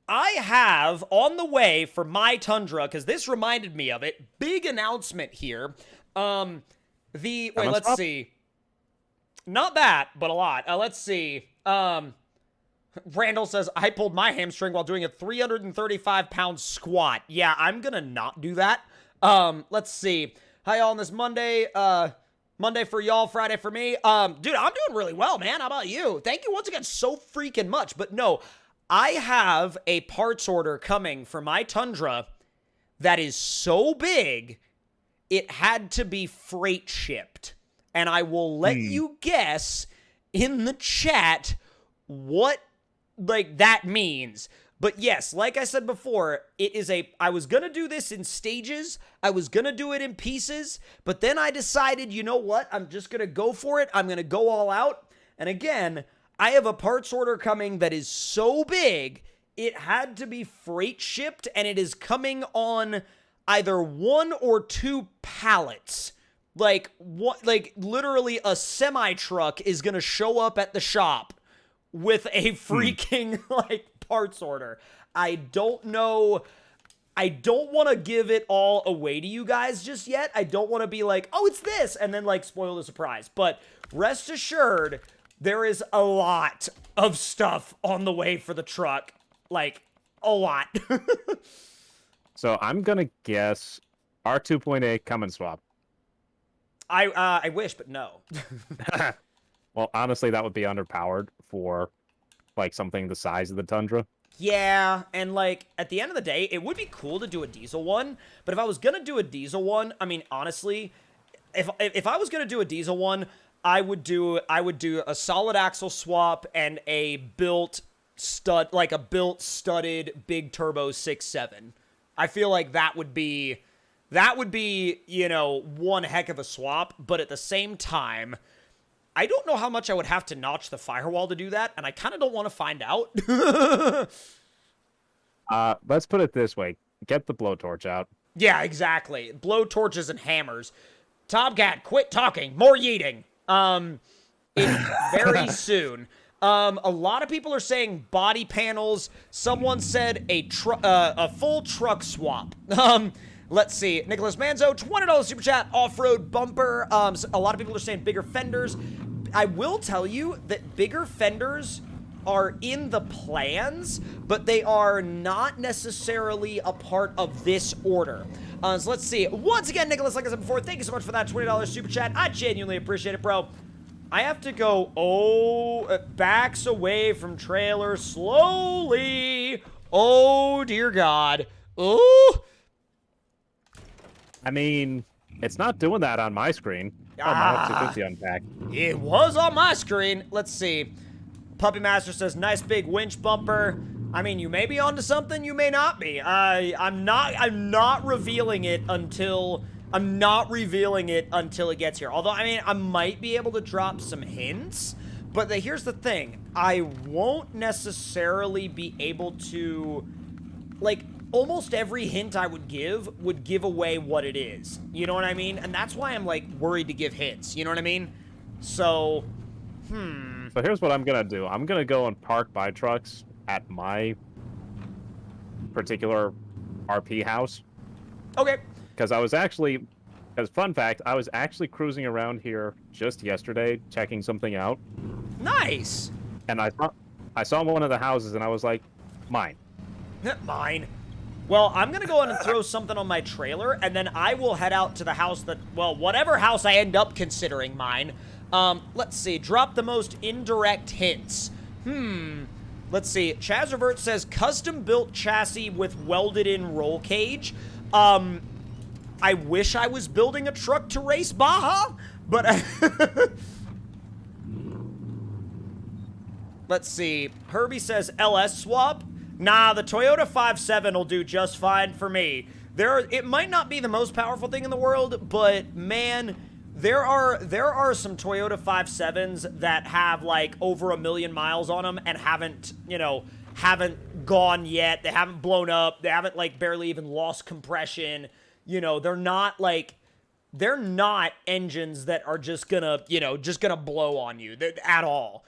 I have on the way for my Tundra, because this reminded me of it, big announcement here. Wait, let's see. Not that, but a lot. Let's see. Randall says, I pulled my hamstring while doing a 335-pound squat. Yeah, I'm gonna not do that. Let's see. Hi, y'all, on this Monday. Monday for y'all, Friday for me. Dude, I'm doing really well, man. How about you? Thank you once again so freaking much. But no, I have a parts order coming for my Tundra that is so big, it had to be freight shipped. And I will let you guess in the chat what, like, that means. But yes, like I said before, I was going to do this in stages. I was going to do it in pieces. But then I decided, you know what? I'm just going to go for it. I'm going to go all out. And again, I have a parts order coming that is so big, it had to be freight shipped. And it is coming on either 1 or 2 pallets. Like, what? Like, literally a semi-truck is going to show up at the shop with a freaking, like, parts order. I don't know. I don't want to give it all away to you guys just yet. I don't want to be like, oh, it's this, and then, like, spoil the surprise. But rest assured, there is a lot of stuff on the way for the truck. Like, a lot. So I'm going to guess R2.8 come and swap. I wish, but no. Well, honestly, that would be underpowered for, like, something the size of the Tundra. Yeah, and, like, at the end of the day, it would be cool to do a diesel one, but if I was gonna do a diesel one, I mean, honestly, if I was gonna do a diesel one, I would do a solid axle swap and a built studded big turbo 6.7. I feel like that would be That would be, you know, one heck of a swap, but at the same time, I don't know how much I would have to notch the firewall to do that, and I kind of don't want to find out. Let's put it this way. Get the blowtorch out. Yeah, exactly. Blow torches and hammers. Tomcat, quit talking. More yeeting. Very soon. A lot of people are saying body panels. Someone said a full truck swap. Let's see. Nicholas Manzo, $20 super chat, off-road bumper. A lot of people are saying bigger fenders. I will tell you that bigger fenders are in the plans, but they are not necessarily a part of this order. So let's see. Once again, Nicholas, like I said before, thank you so much for that $20 super chat. I genuinely appreciate it, bro. I have to go, backs away from trailer slowly. Oh, dear God. Ooh. I mean, it's not doing that on my screen. Oh, my 250 unpack. It was on my screen. Let's see. Puppy Master says, nice big winch bumper. I mean, you may be onto something, you may not be. I'm not revealing it until it gets here. Although, I mean, I might be able to drop some hints, but here's the thing. I won't necessarily be able to, like, almost every hint I would give away what it is. You know what I mean? And that's why I'm, like, worried to give hints. You know what I mean? So, So here's what I'm going to do. I'm going to go and park my trucks at my particular RP house. Okay. Because fun fact, I was actually cruising around here just yesterday, checking something out. Nice. And I saw one of the houses, and I was like, mine. Mine. Well, I'm going to go in and throw something on my trailer, and then I will head out to the house that, well, whatever house I end up considering mine. Let's see. Drop the most indirect hints. Let's see. Chazervert says, custom-built chassis with welded-in roll cage. I wish I was building a truck to race Baja, but... Let's see. Herbie says, LS swap. Nah, the Toyota 5.7 will do just fine for me. It might not be the most powerful thing in the world, but man, there are some Toyota 5.7s that have like over 1 million miles on them and haven't gone yet. They haven't blown up. They haven't like barely even lost compression. You know, they're not engines that are just gonna blow on you at all.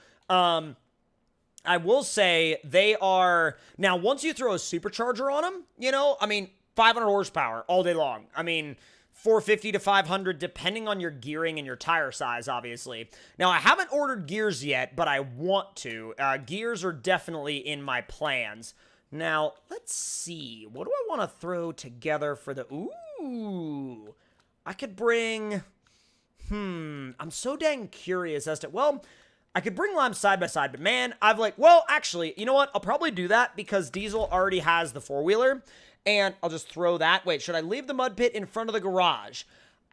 I will say they are, now once you throw a supercharger on them, you know, I mean, 500 horsepower all day long. I mean, 450 to 500 depending on your gearing and your tire size, obviously. Now, I haven't ordered gears yet, but I want to. Gears are definitely in my plans. Now, let's see. What do I want to throw together for the, ooh, I could bring, I'm so dang curious as to, well, I could bring Lime side by side, but man, actually, you know what? I'll probably do that because Diesel already has the four-wheeler, and I'll just throw that. Wait, should I leave the mud pit in front of the garage?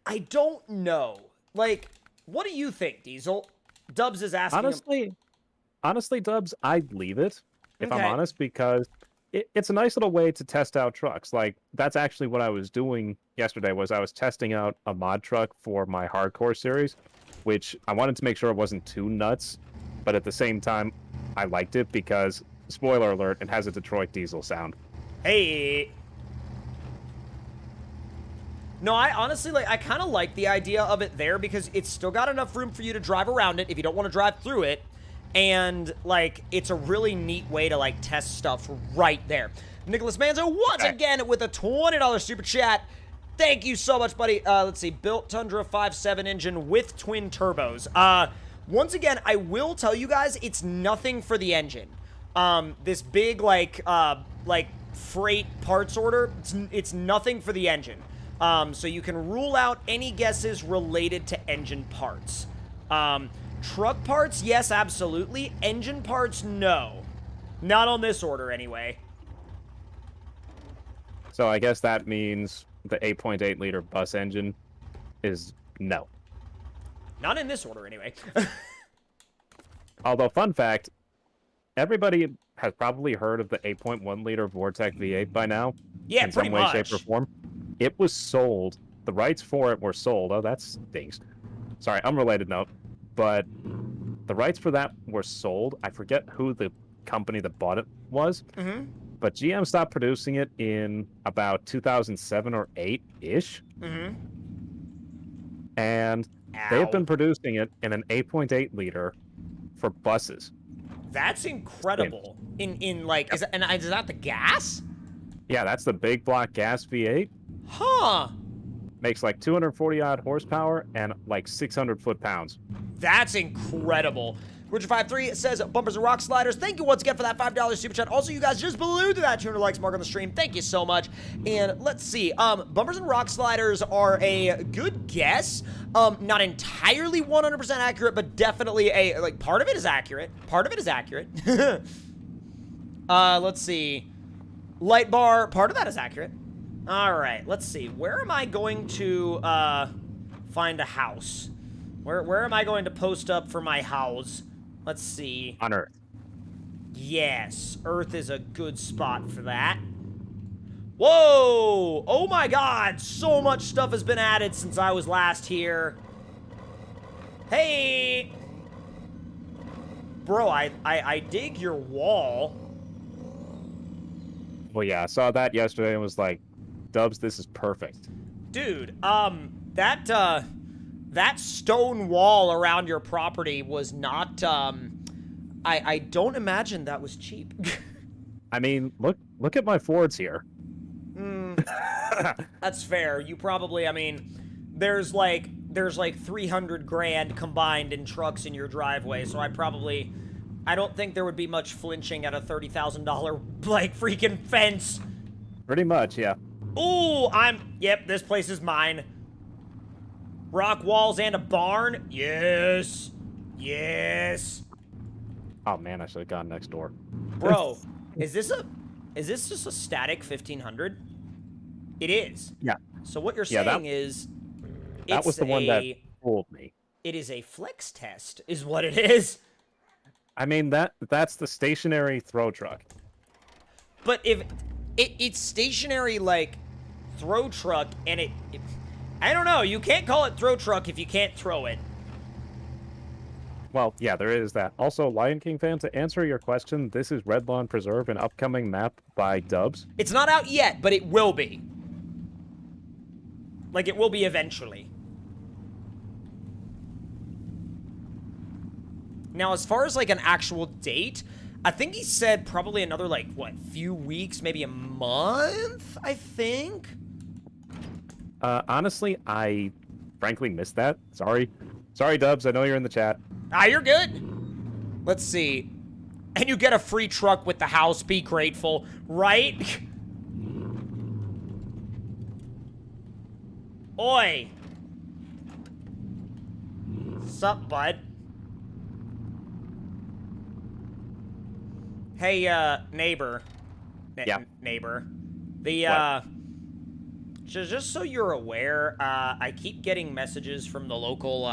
I don't know. Like, what do you think, Diesel? Dubs is asking. Honestly, Dubs, I'd leave it, if Okay. I'm honest, because it's a nice little way to test out trucks. Like, that's actually what I was doing yesterday, was I was testing out a mod truck for my hardcore series, which I wanted to make sure it wasn't too nuts, but at the same time, I liked it because, spoiler alert, it has a Detroit diesel sound. Hey. No, I honestly, I kind of like the idea of it there because it's still got enough room for you to drive around it if you don't want to drive through it. And, it's a really neat way to, test stuff right there. Nicholas Manzo, once again, with a $20 super chat. Thank you so much, buddy. Let's see. Built Tundra 5.7 engine with twin turbos. Once again, I will tell you guys, it's nothing for the engine. This big, freight parts order, it's nothing for the engine. So you can rule out any guesses related to engine parts. Truck parts, yes, absolutely. Engine parts, no. Not on this order, anyway. So I guess that means the 8.8 liter bus engine is no. Not in this order, anyway. Although, fun fact, everybody has probably heard of the 8.1 liter Vortec V8 by now. Yeah, in some pretty way, much. shape, or form. It was sold. The rights for it were sold. Oh, that stinks. Sorry, unrelated note. But the rights for that were sold. I forget who the company that bought it was. Mm-hmm. But GM stopped producing it in about 2007 or 8-ish. Mm-hmm. And they have been producing it in an 8.8 liter for buses. That's incredible. In like, is that the gas? Yeah, that's the big block gas V8. Huh. Makes like 240 odd horsepower and like 600 foot-pounds. That's incredible. Richard53 says, Bumpers and Rock Sliders, thank you once again for that $5 super chat. Also, you guys just blew through that 200 likes mark on the stream. Thank you so much. And let's see. Bumpers and Rock Sliders are a good guess. Not entirely 100% accurate, but definitely part of it is accurate. Part of it is accurate. Let's see. Light bar, part of that is accurate. All right, let's see. Where am I going to find a house? Where am I going to post up for my house? Let's see. On Earth. Yes, Earth is a good spot for that. Whoa! Oh my god, so much stuff has been added since I was last here. Hey! Bro, I dig your wall. Well, yeah, I saw that yesterday and was like, Dubs, this is perfect. Dude, that stone wall around your property was not, I don't imagine that was cheap. I mean, look at my Fords here. That's fair. You probably, I mean, there's like 300 grand combined in trucks in your driveway, so I don't think there would be much flinching at a $30,000, like, freaking fence. Pretty much, yeah. Ooh, yep, this place is mine. Rock walls and a barn? Yes. Yes. Oh man, I should have gone next door. Bro, is this just a static 1500? It is. Yeah. So what you're saying is that was the one that fooled me. It is a flex test, is what it is. I mean, that's the stationary throw truck. But if it's stationary, like, throw truck, and I don't know, you can't call it throw truck if you can't throw it. Well, yeah, there is that. Also, Lion King fans, to answer your question, this is Red Lawn Preserve, an upcoming map by Dubs. It's not out yet, but it will be. Like, it will be eventually. Now, as far as, like, an actual date, I think he said probably another, like, what, few weeks, maybe a month, I think? Honestly, I frankly missed that. Sorry. Sorry, Dubs, I know you're in the chat. Ah, you're good. Let's see. And you get a free truck with the house, be grateful, right? Oi. Sup, bud? Hey, neighbor. Yeah. Neighbor. The, just so you're aware, I keep getting messages from the local,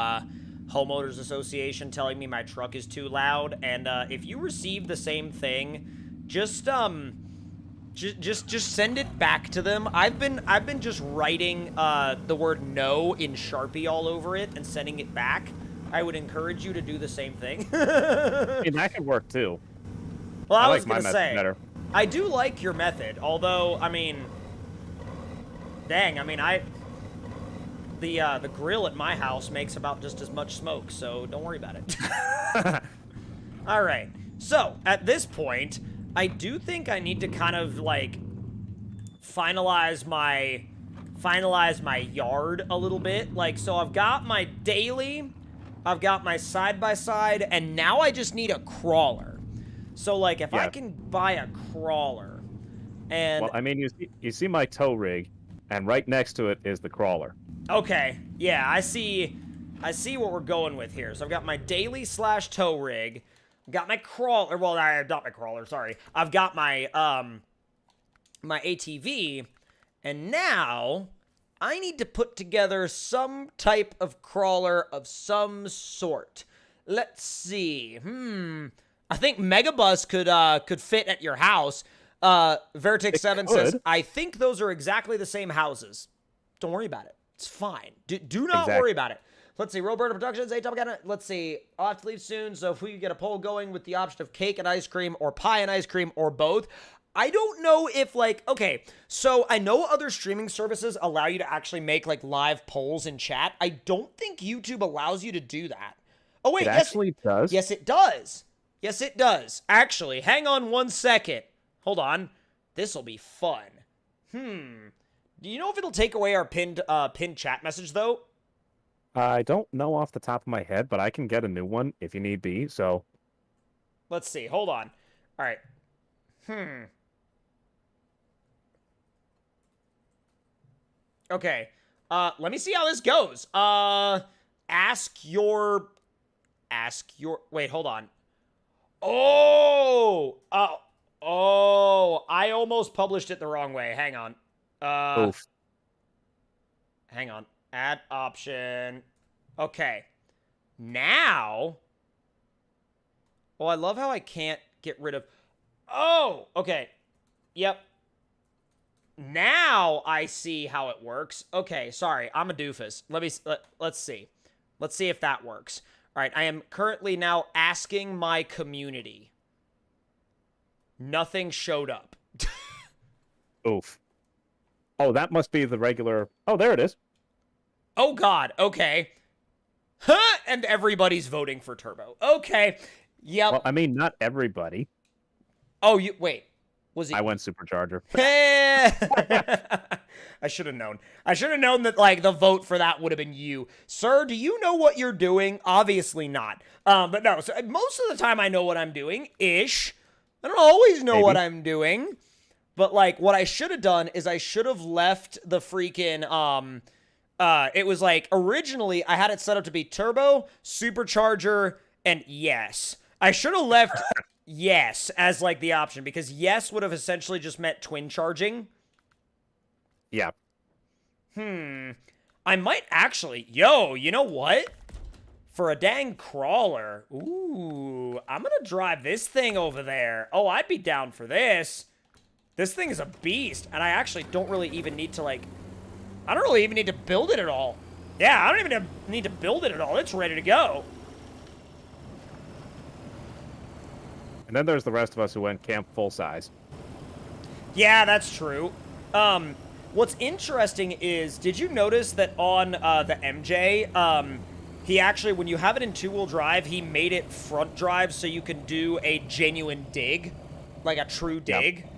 homeowners association telling me my truck is too loud, and, if you receive the same thing, just send it back to them. I've been just writing, the word no in Sharpie all over it and sending it back. I would encourage you to do the same thing. I mean, that could work, too. Well, I like was gonna my say, better. I do like your method, although, I mean, dang, I mean, the grill at my house makes about just as much smoke, so don't worry about it. All right, so at this point, I do think I need to kind of like finalize my yard a little bit. Like, so I've got my daily, I've got my side-by-side, and now I just need a crawler. So, like, if I can buy a crawler, and... Well, I mean, you see my tow rig, and right next to it is the crawler. Okay, yeah, I see what we're going with here. So I've got my daily / tow rig, I've got my crawler, well, not my crawler, sorry. I've got my, my ATV, and now I need to put together some type of crawler of some sort. Let's see, I think Megabus could fit at your house. Vertex7 says, I think those are exactly the same houses. Don't worry about it. It's fine. Do not Exactly. worry about it. Let's see. Roberta Productions, let's see. I'll have to leave soon, so if we could get a poll going with the option of cake and ice cream or pie and ice cream or both. I don't know if, like, okay, so I know other streaming services allow you to actually make, like, live polls in chat. I don't think YouTube allows you to do that. Oh, wait, It actually does. Yes, it does. Yes, it does. Actually, hang on 1 second. Hold on. This'll be fun. Do you know if it'll take away our pinned chat message, though? I don't know off the top of my head, but I can get a new one if you need be, so... Let's see. Hold on. All right. Okay. Let me see how this goes. Ask your... Wait, hold on. Oh! I almost published it the wrong way. Hang on. Oof. Hang on. Add option. Okay. Now... Oh, I love how I can't get rid of... Oh! Okay. Yep. Now I see how it works. Okay, sorry. I'm a doofus. Let's see. Let's see if that works. All right, I am currently now asking my community. Nothing showed up. Oof. Oh, that must be the regular... Oh, there it is. Oh, God. Okay. Huh? And everybody's voting for Turbo. Okay. Yep. Well, I mean, not everybody. Oh, wait. Was he? I went Supercharger. I should have known. I should have known that, like, the vote for that would have been you. Sir, do you know what you're doing? Obviously not. But no, so most of the time I know what I'm doing, ish. I don't always know what I'm doing. But, like, what I should have done is I should have left the freaking, it was, like, originally I had it set up to be Turbo, Supercharger, and Yes. I should have left... Yes as, like, the option, because yes would have essentially just meant twin charging. Yeah. I might actually... Yo, you know what? For a dang crawler. Ooh, I'm gonna drive this thing over there. Oh, I'd be down for this. This thing is a beast, and I actually don't really even need to, like... I don't really even need to build it at all. Yeah, I don't even need to build it at all. It's ready to go. And then there's the rest of us who went camp full size. Yeah, that's true. What's interesting is, did you notice that on the MJ, he actually, when you have it in two-wheel drive, he made it front drive so you can do a genuine dig, like a true dig? Yep.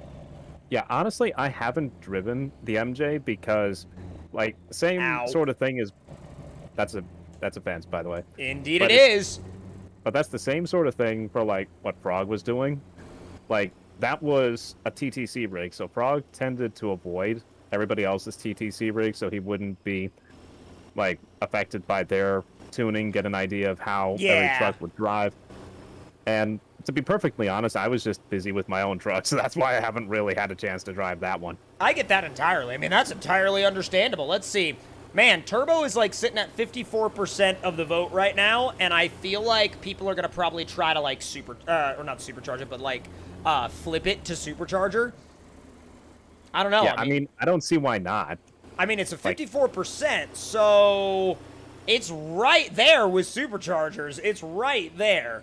Yeah, honestly, I haven't driven the MJ because, like, same sort of thing is... That's a fence, by the way. Indeed it is. But that's the same sort of thing for, like, what Frog was doing. Like, that was a TTC rig, so Frog tended to avoid everybody else's TTC rig so he wouldn't be, like, affected by their tuning, get an idea of how every truck would drive. And to be perfectly honest, I was just busy with my own truck, so that's why I haven't really had a chance to drive that one. I get that entirely. I mean, that's entirely understandable. Let's see. Man, Turbo is, like, sitting at 54% of the vote right now, and I feel like people are going to probably try to, like, or not supercharge it, but, like, flip it to Supercharger. I don't know. Yeah, I mean, I don't see why not. I mean, it's a 54%, so it's right there with Superchargers. It's right there.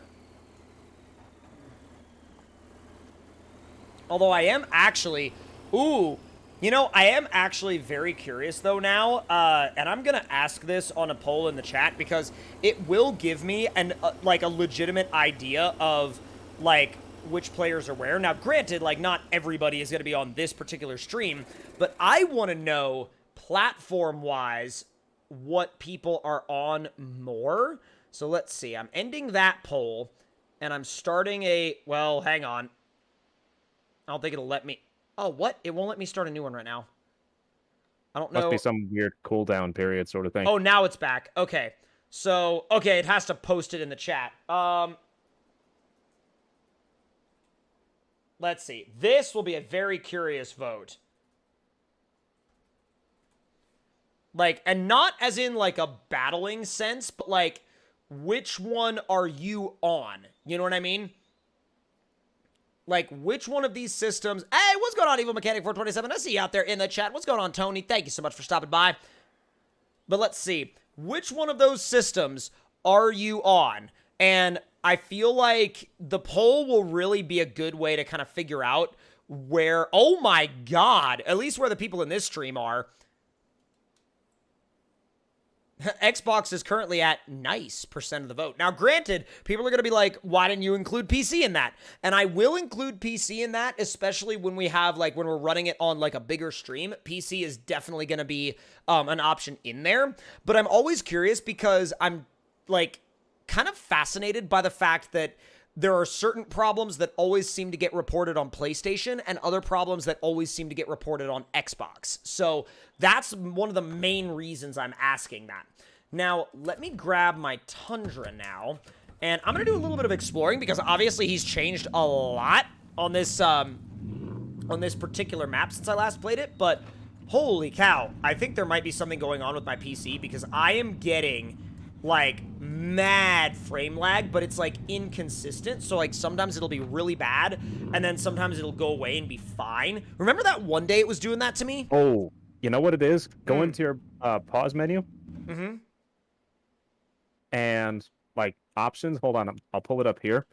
Although I am actually... Ooh... You know, I am actually very curious, though, now, and I'm going to ask this on a poll in the chat, because it will give me, like, a legitimate idea of, like, which players are where. Now, granted, like, not everybody is going to be on this particular stream, but I want to know, platform-wise, what people are on more. So let's see. I'm ending that poll, and I'm starting a... Well, hang on. I don't think it'll let me... Oh, what? It won't let me start a new one right now. I don't know. Must be some weird cooldown period sort of thing. Oh, now it's back. Okay. So, okay, it has to post it in the chat. Let's see. This will be a very curious vote. Like, and not as in, like, a battling sense, but, like, which one are you on? You know what I mean? Like, which one of these systems... Hey, what's going on, Evil Mechanic 427? I see you out there in the chat. What's going on, Tony? Thank you so much for stopping by. But let's see. Which one of those systems are you on? And I feel like the poll will really be a good way to kind of figure out where... Oh my god! At least where the people in this stream are. Xbox is currently at nice % of the vote. Now, granted, people are going to be like, why didn't you include PC in that? And I will include PC in that, especially when we have, like, when we're running it on, like, a bigger stream. PC is definitely going to be an option in there. But I'm always curious because I'm, like, kind of fascinated by the fact that there are certain problems that always seem to get reported on PlayStation and other problems that always seem to get reported on Xbox. So that's one of the main reasons I'm asking that. Now, let me grab my Tundra now, and I'm going to do a little bit of exploring because obviously he's changed a lot on this particular map since I last played it, but holy cow, I think there might be something going on with my PC because I am getting like mad frame lag, but it's like inconsistent. So like sometimes it'll be really bad and then sometimes it'll go away and be fine. Remember that one day it was doing that to me? Oh, you know what it is? Go into your pause menu. Mm-hmm. And like options. Hold on, I'll pull it up here.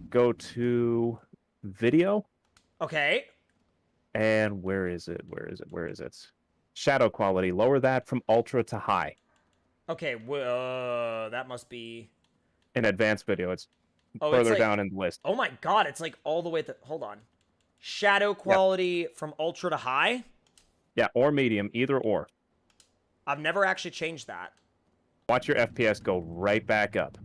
Go to video. Okay. And where is it? Shadow quality. Lower that from ultra to high. Okay, well, that must be... In advanced video, it's further down in the list. Oh my god, it's like all the way to... Hold on. Shadow quality from ultra to high? Yeah, or medium, either or. I've never actually changed that. Watch your FPS go right back up.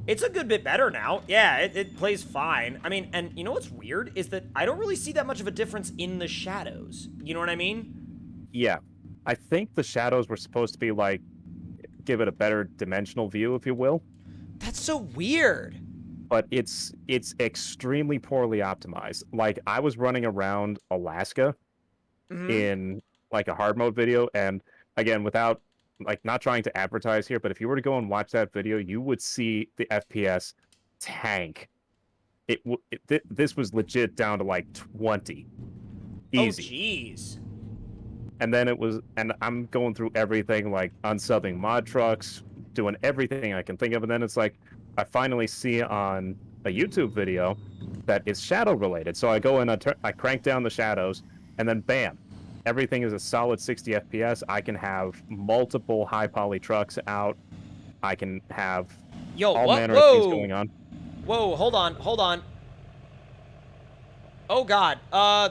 It's a good bit better now. Yeah, it plays fine. I mean, and you know what's weird? Is that I don't really see that much of a difference in the shadows. You know what I mean? Yeah. I think the shadows were supposed to be, like, give it a better dimensional view, if you will. That's so weird. But it's extremely poorly optimized. Like, I was running around Alaska in, like, a hard mode video, and, again, without, like, not trying to advertise here, but if you were to go and watch that video, you would see the FPS tank. This was legit down to, like, 20. Easy. Oh, jeez. And then I'm going through everything, like unsubbing mod trucks, doing everything I can think of. And then it's like, I finally see on a YouTube video that it's shadow related. So I go and I crank down the shadows, and then bam, everything is a solid 60 FPS. I can have multiple high poly trucks out. I can have all manner of things going on. Whoa, hold on. Oh god,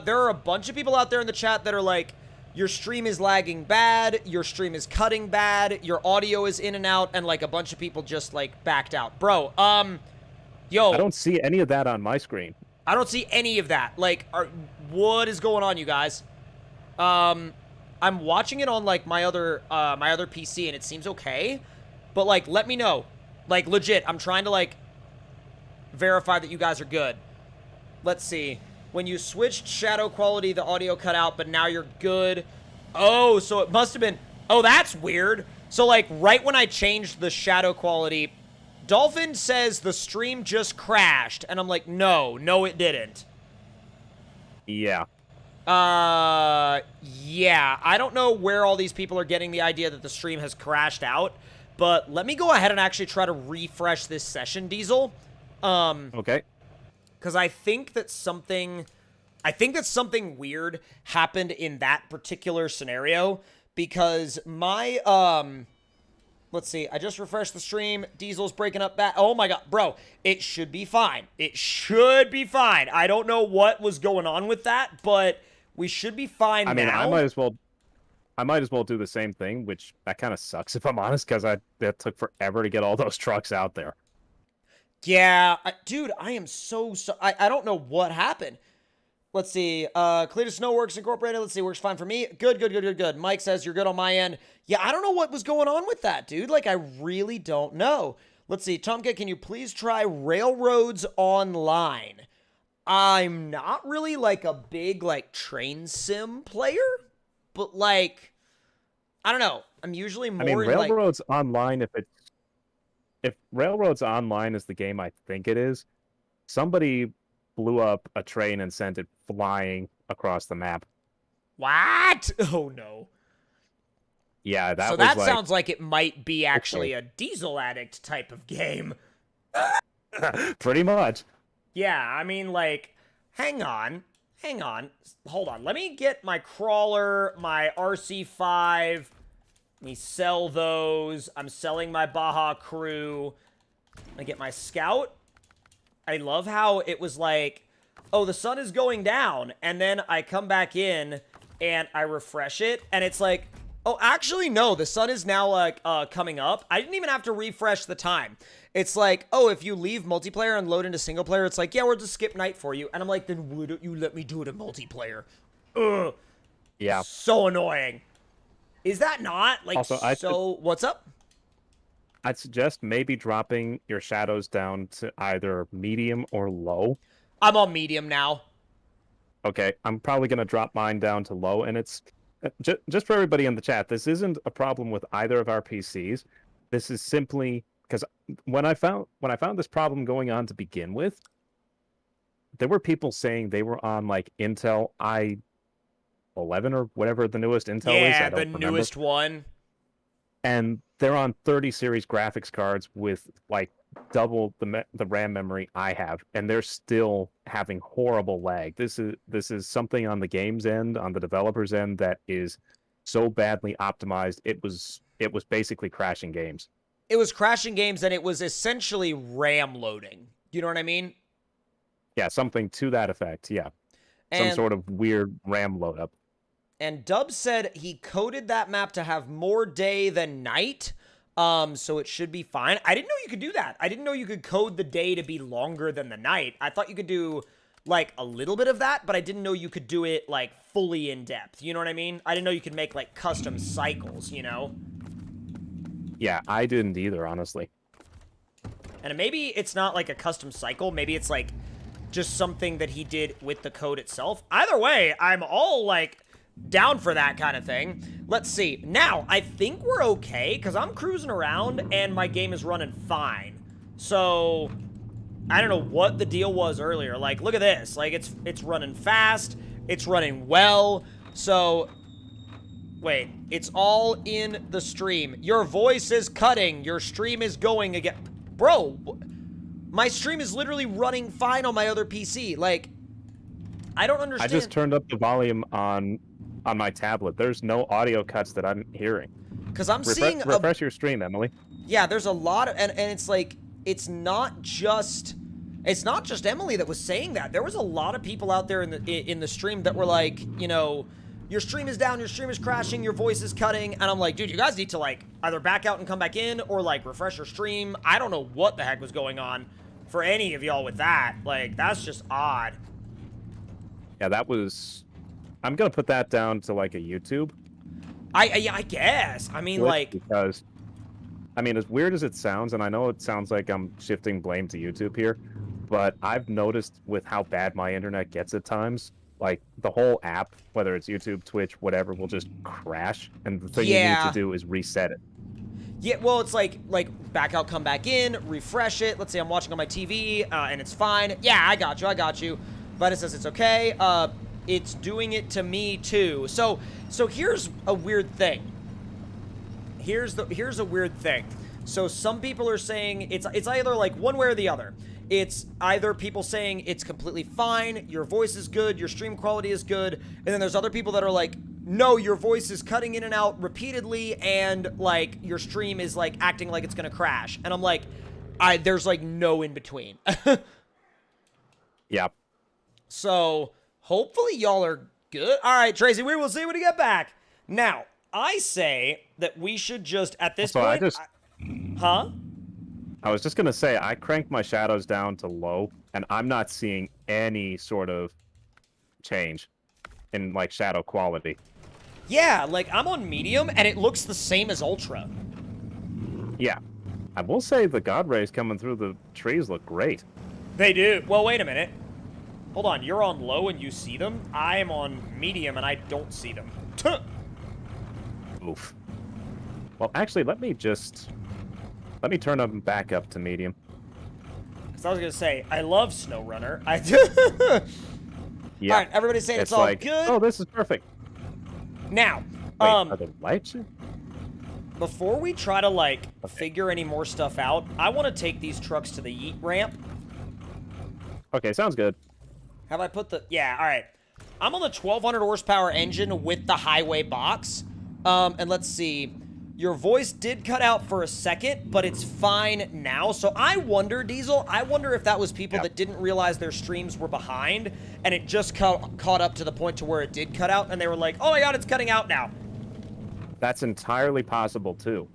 there are a bunch of people out there in the chat that are like, your stream is lagging bad, your stream is cutting bad, your audio is in and out, and, like, a bunch of people just, like, backed out. Bro, yo. I don't see any of that on my screen. I don't see any of that. Like, what is going on, you guys? I'm watching it on, like, my other PC, and it seems okay. But, like, let me know. Like, legit, I'm trying to, like, verify that you guys are good. Let's see. When you switched shadow quality, the audio cut out, but now you're good. Oh, so it must have been... Oh, that's weird. So, like, right when I changed the shadow quality, Dolphin says the stream just crashed. And I'm like, no, it didn't. Yeah. Yeah. I don't know where all these people are getting the idea that the stream has crashed out. But let me go ahead and actually try to refresh this session, Diesel. Okay. Because I think that something weird happened in that particular scenario. Because my, let's see, I just refreshed the stream. Diesel's breaking up that. Oh my god, bro, it should be fine. It should be fine. I don't know what was going on with that, but we should be fine now. I mean, I might as well do the same thing, which that kind of sucks if I'm honest, because that took forever to get all those trucks out there. Yeah, dude, I am so I don't know what happened. Let's see. Clear to Snow works incorporated. Let's see. Works fine for me. Good. Mike says you're good on my end. Yeah, I don't know what was going on with that, dude. Like, I really don't know. Let's see. Tomka, can you please try Railroads Online? I'm not really, like, a big, like, train sim player. But, like, I don't know. I'm usually more in, Railroads Online, if Railroads Online is the game I think it is, somebody blew up a train and sent it flying across the map. What? Oh no. Yeah, that So was that like sounds like it might be actually okay. a Diesel Addict type of game. Pretty much. Yeah, I mean, like, hang on. Hang on. Hold on. Let me get my crawler, my RC5. Let me sell those. I'm selling my Baja Crew. I get my Scout. I love how it was like, oh, the sun is going down. And then I come back in and I refresh it. And it's like, oh, actually, no. The sun is now, like, coming up. I didn't even have to refresh the time. It's like, oh, if you leave multiplayer and load into single player, it's like, yeah, we'll just skip night for you. And I'm like, then why don't you let me do it in multiplayer? Ugh. Yeah. So annoying. Is that not, like, Also, what's up? I'd suggest maybe dropping your shadows down to either medium or low. I'm on medium now. Okay, I'm probably going to drop mine down to low, and it's just for everybody in the chat. This isn't a problem with either of our PCs. This is simply because when I found this problem going on to begin with, there were people saying they were on like Intel i11 or whatever the newest Intel is. Yeah, I don't the remember. newest one. And they're on 30 series graphics cards with like double the RAM memory I have, and they're still having horrible lag. This is something on the game's end, on the developer's end, that is so badly optimized. It was basically crashing games. It was crashing games, and it was essentially RAM loading. You know what I mean? Yeah, something to that effect. Yeah, some sort of weird RAM load up. And Dub said he coded that map to have more day than night, so it should be fine. I didn't know you could do that. I didn't know you could code the day to be longer than the night. I thought you could do, like, a little bit of that, but I didn't know you could do it, like, fully in depth. You know what I mean? I didn't know you could make, like, custom cycles, you know? Yeah, I didn't either, honestly. And maybe it's not, like, a custom cycle. Maybe it's, like, just something that he did with the code itself. Either way, I'm all, like, down for that kind of thing. Let's see. Now, I think we're okay, because I'm cruising around, and my game is running fine. So, I don't know what the deal was earlier. Like, look at this. Like, it's running fast. It's running well. So, wait. It's all in the stream. Your voice is cutting. Your stream is going again. Bro, my stream is literally running fine on my other PC. Like, I don't understand. I just turned up the volume on my tablet. There's no audio cuts that I'm hearing. Because I'm seeing refresh your stream, Emily. Yeah, there's a lot of, and it's like, it's not just Emily that was saying that. There was a lot of people out there in the stream that were like, you know, your stream is down, your stream is crashing, your voice is cutting, and I'm like, dude, you guys need to like either back out and come back in or like refresh your stream. I don't know what the heck was going on for any of y'all with that. Like, that's just odd. Yeah, that was. I'm gonna put that down to like a YouTube. I guess. I mean, like, because, I mean, as weird as it sounds, and I know it sounds like I'm shifting blame to YouTube here, but I've noticed with how bad my internet gets at times, like the whole app, whether it's YouTube, Twitch, whatever, will just crash, and the thing you need to do is reset it. Yeah, well, it's like back out, come back in, refresh it. Let's say I'm watching on my TV, and it's fine. Yeah, I got you. But it says it's okay. It's doing it to me too. So here's a weird thing. Here's a weird thing. So some people are saying it's either like one way or the other. It's either people saying it's completely fine, your voice is good, your stream quality is good, and then there's other people that are like, no, your voice is cutting in and out repeatedly, and like your stream is like acting like it's gonna crash. And I'm like, there's like no in between. Yeah. So hopefully y'all are good. All right, Tracy, we will see when you get back. Now, I say that we should just, at this point... Huh? I was just going to say, I cranked my shadows down to low, and I'm not seeing any sort of change in, like, shadow quality. Yeah, like, I'm on medium, and it looks the same as ultra. Yeah. I will say the God rays coming through the trees look great. They do. Well, wait a minute. Hold on, you're on low and you see them? I'm on medium and I don't see them. Tuh. Oof. Well, actually, let me turn them back up to medium. So I was gonna say, I love SnowRunner. I do. Yeah. All right, everybody's saying it's all like, good. oh, this is perfect. Now, Wait, are the lights? before we try to, like, figure any more stuff out, I want to take these trucks to the yeet ramp. Okay, sounds good. Have I put the... Yeah, all right. I'm on the 1,200 horsepower engine with the highway box. And let's see. Your voice did cut out for a second, but it's fine now. So I wonder, Diesel, I wonder if that was people that didn't realize their streams were behind, and it just caught up to the point to where it did cut out, and they were like, oh my god, it's cutting out now. That's entirely possible, too.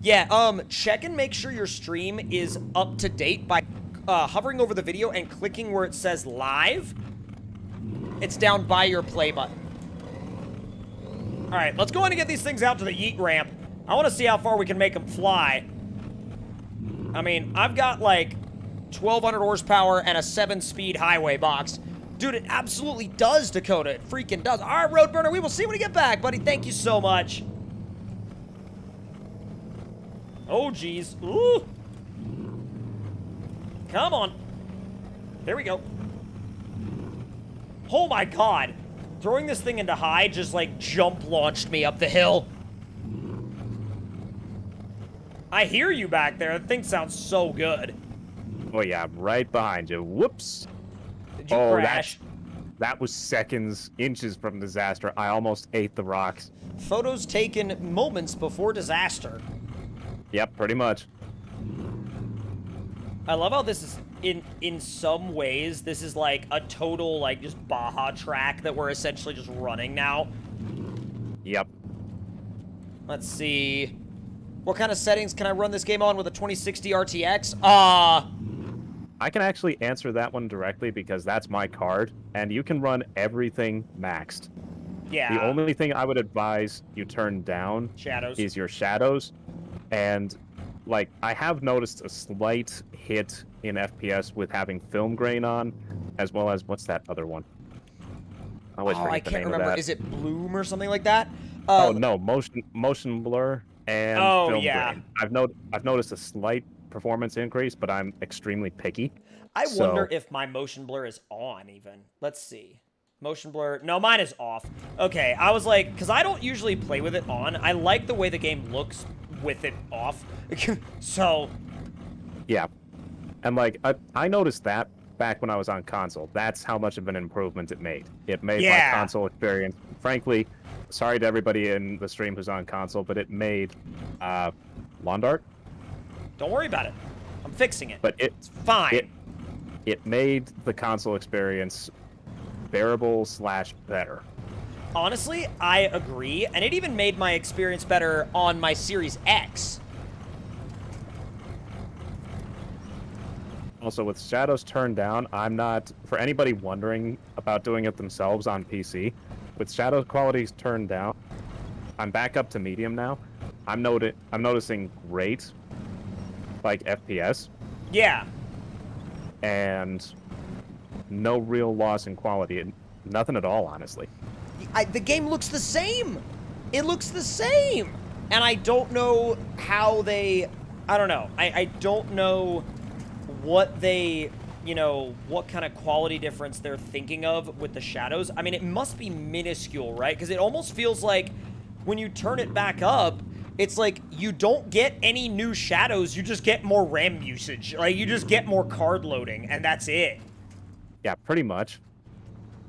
Yeah, check and make sure your stream is up to date by hovering over the video and clicking where it says live. It's down by your play button. All right, let's go ahead and get these things out to the yeet ramp. I want to see how far we can make them fly. I mean, I've got like 1,200 horsepower and a 7-speed highway box. Dude, it absolutely does, Dakota. It freaking does. All right, Roadburner, we will see when you get back, buddy. Thank you so much. Oh, geez. Ooh. Come on. There we go. Oh, my God. Throwing this thing into high just, like, jump launched me up the hill. I hear you back there. That thing sounds so good. Oh, yeah, right behind you. Whoops. Did you crash? That was seconds, inches from disaster. I almost ate the rocks. Photos taken moments before disaster. Yep, pretty much. I love how this is, in some ways, this is like a total, like, just Baja track that we're essentially just running now. Yep. Let's see. What kind of settings can I run this game on with a 2060 RTX? I can actually answer that one directly because that's my card, and you can run everything maxed. Yeah. The only thing I would advise you turn down Shadows. is your shadows, and like I have noticed a slight hit in FPS with having film grain on, as well as what's that other one? I always forget I the can't name remember. of that. Is it Bloom or something like that? Oh no, motion blur and film grain. I've noticed a slight performance increase, but I'm extremely picky. I wonder if my motion blur is on even. Let's see. Motion blur. No, mine is off. Okay, I was like, because I don't usually play with it on. I like the way the game looks with it off. So. Yeah. And like, I noticed that back when I was on console. That's how much of an improvement it made. It made my console experience, frankly, sorry to everybody in the stream who's on console, but it made lawn dart. Don't worry about it. I'm fixing it. But it's fine. It made the console experience bearable / better. Honestly, I agree, and it even made my experience better on my Series X. Also, with shadows turned down, I'm not, for anybody wondering about doing it themselves on PC, with shadow qualities turned down, I'm back up to medium now. I'm noticing great, like, FPS. Yeah. And no real loss in quality. Nothing at all, honestly. The game looks the same. It looks the same. And I don't know how they... I don't know. I don't know what they... You know, what kind of quality difference they're thinking of with the shadows. I mean, it must be minuscule, right? Because it almost feels like when you turn it back up, it's like you don't get any new shadows. You just get more RAM usage. Like, you just get more card loading, and that's it. Yeah, pretty much.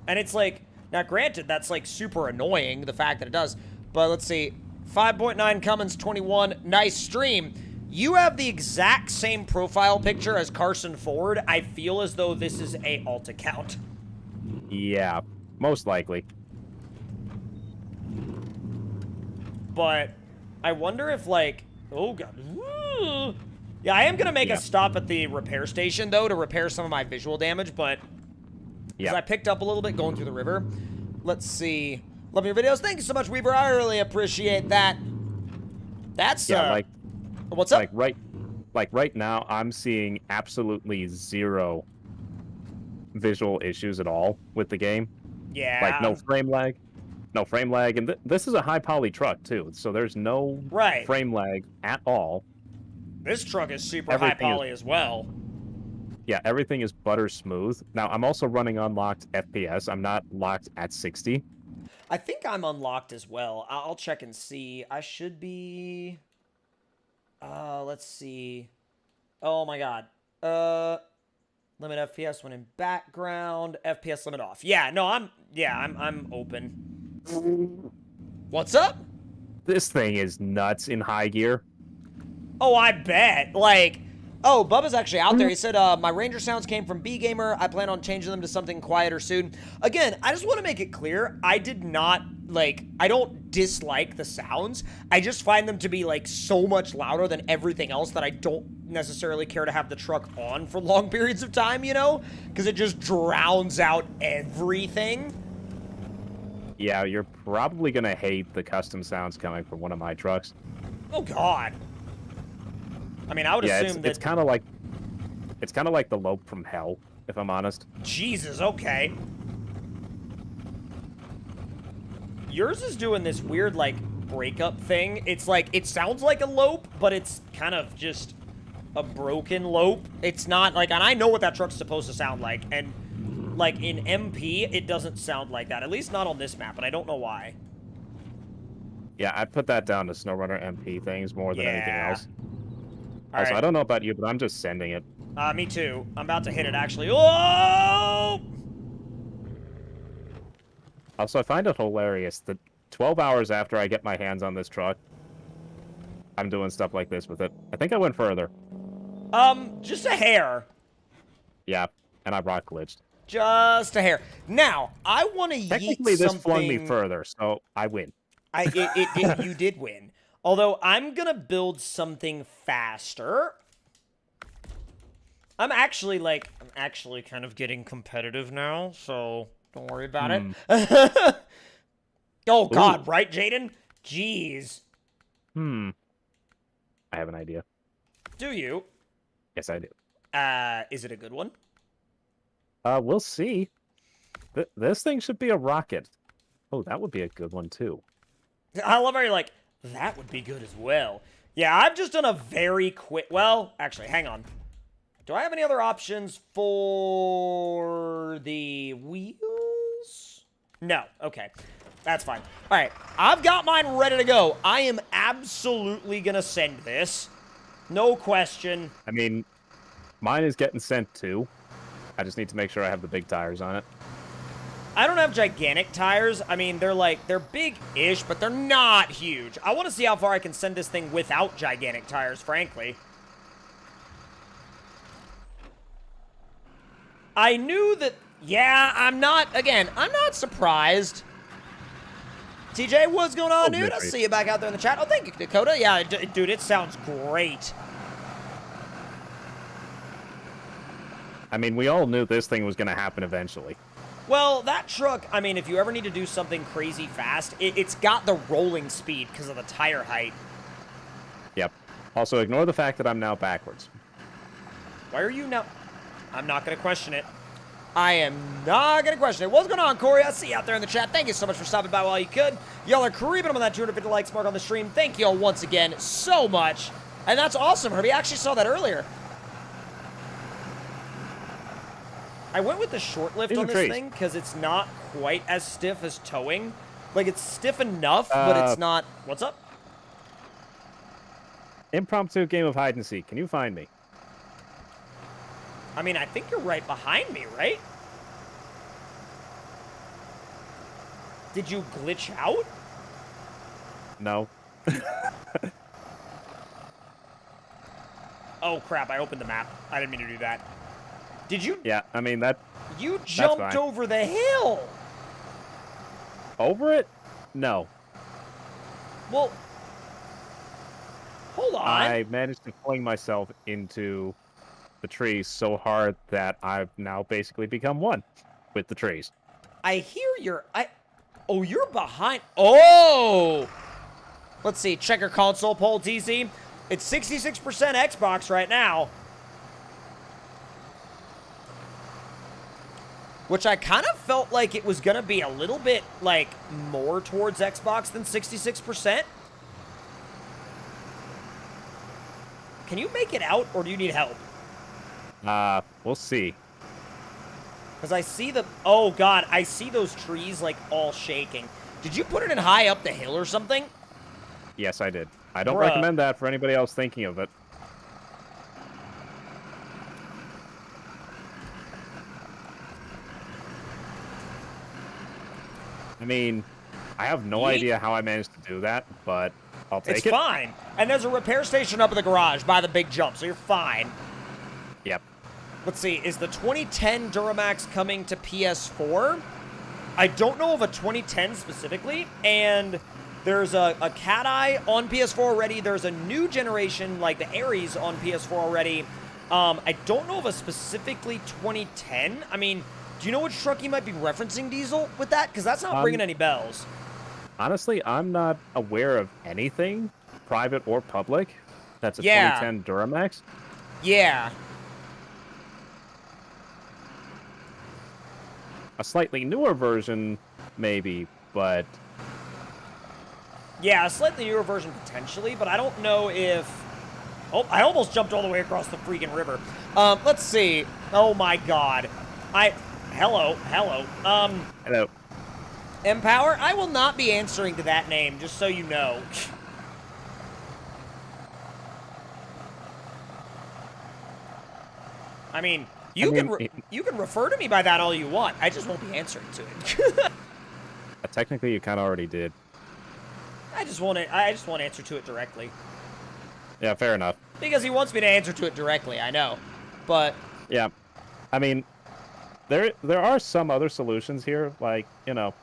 And it's like, now granted, that's like super annoying, the fact that it does. But let's see, 5.9 Cummins 21, nice stream. You have the exact same profile picture as Carson Ford. I feel as though this is a alt account. Yeah, most likely. But I wonder if, like, oh god. Ooh. Yeah, I am gonna make a stop at the repair station though to repair some of my visual damage, but because I picked up a little bit going through the river. Let's see. Love your videos. Thank you so much, Weaver. I really appreciate that. That's like, what's up? Like right now, I'm seeing absolutely zero visual issues at all with the game. Yeah. Like no frame lag, and this is a high poly truck too, so there's no frame lag at all. This truck is super high poly as well. Yeah, everything is butter smooth. Now, I'm also running unlocked FPS. I'm not locked at 60. I think I'm unlocked as well. I'll check and see. I should be... let's see. Oh my god. Limit FPS when in background. FPS limit off. Yeah, no, I'm open. What's up? This thing is nuts in high gear. Oh, I bet. Like, oh, Bubba's actually out there. He said, my Ranger sounds came from B Gamer. I plan on changing them to something quieter soon. Again, I just want to make it clear, I did not, like, I don't dislike the sounds. I just find them to be, like, so much louder than everything else that I don't necessarily care to have the truck on for long periods of time, you know? Because it just drowns out everything. Yeah, you're probably going to hate the custom sounds coming from one of my trucks. Oh, God. I mean, I would assume that... It's kind of like the Lope from Hell, if I'm honest. Jesus, okay. Yours is doing this weird, like, breakup thing. It's like, it sounds like a Lope, but it's kind of just a broken Lope. It's not, like, and I know what that truck's supposed to sound like, and, like, in MP, it doesn't sound like that. At least not on this map, and I don't know why. Yeah, I'd put that down to SnowRunner MP things more than anything else. Also, right. I don't know about you, but I'm just sending it. Me too. I'm about to hit it, actually. Oh! Also, I find it hilarious that 12 hours after I get my hands on this truck, I'm doing stuff like this with it. I think I went further. Just a hair. Yeah, and I rock glitched. Just a hair. Now, I want to yeet something... Technically, this flung me further, so I win. You did win. Although, I'm gonna build something faster. I'm actually kind of getting competitive now, so don't worry about it. Oh, God, right, Jaden? Jeez. I have an idea. Do you? Yes, I do. Is it a good one? We'll see. This thing should be a rocket. Oh, that would be a good one, too. I love how you're like, that would be good as well. Yeah, I've just done a very quick... Well, actually, hang on. Do I have any other options for the wheels? No. Okay. That's fine. All right. I've got mine ready to go. I am absolutely going to send this. No question. I mean, mine is getting sent, too. I just need to make sure I have the big tires on it. I don't have gigantic tires. I mean, they're big-ish, but they're not huge. I want to see how far I can send this thing without gigantic tires, frankly. I knew that, yeah, I'm not surprised. TJ, what's going on, dude? I see you back out there in the chat. Oh, thank you, Dakota. Yeah, dude, it sounds great. I mean, we all knew this thing was going to happen eventually. Well, that truck, I mean, if you ever need to do something crazy fast, it's got the rolling speed because of the tire height. Yep. Also, ignore the fact that I'm now backwards. Why are you now? I'm not going to question it. I am not going to question it. What's going on, Corey? I see you out there in the chat. Thank you so much for stopping by while you could. Y'all are creeping up on that 250 likes mark on the stream. Thank y'all once again so much. And that's awesome, Herbie. I actually saw that earlier. I went with the short lift on this thing because it's not quite as stiff as towing. Like, it's stiff enough, but it's not... What's up? Impromptu game of hide and seek. Can you find me? I mean, I think you're right behind me, right? Did you glitch out? No. Oh, crap. I opened the map. I didn't mean to do that. Did you? Yeah, I mean, that... You jumped over the hill! Over it? No. Well... Hold on. I managed to fling myself into the trees so hard that I've now basically become one with the trees. I hear you're... Oh, you're behind... Oh! Let's see. Check your console poll, TC. It's 66% Xbox right now. Which I kind of felt like it was going to be a little bit, like, more towards Xbox than 66%. Can you make it out, or do you need help? We'll see. Because I see the... Oh, God. I see those trees, like, all shaking. Did you put it in high up the hill or something? Yes, I did. I don't Bruh. recommend that for anybody else thinking of it. I mean, I have no Yeet. idea how I managed to do that, but I'll take It's it. fine. And there's a repair station up in the garage by the big jump, so you're fine. Yep. Let's see. Is the 2010 Duramax coming to PS4? I don't know of a 2010 specifically, and there's a Cat Eye on PS4 already. There's a new generation, like the Aries, on PS4 already. I don't know of a specifically 2010. I mean, do you know which truck you might be referencing, Diesel, with that? Because that's not ringing any bells. Honestly, I'm not aware of anything, private or public, that's a Yeah. 2010 Duramax. Yeah. A slightly newer version, maybe, but Yeah, a slightly newer version potentially, but I don't know if... Oh, I almost jumped all the way across the freaking river. Let's see. Oh my god. Hello. hello. Empower, I will not be answering to that name, just so you know. I mean, you can refer to me by that all you want. I just won't be answering to it. Technically, you kind of already did. I just won't answer to it directly. Yeah, fair enough. Because he wants me to answer to it directly, I know. But Yeah, I mean, there are some other solutions here, like, you know.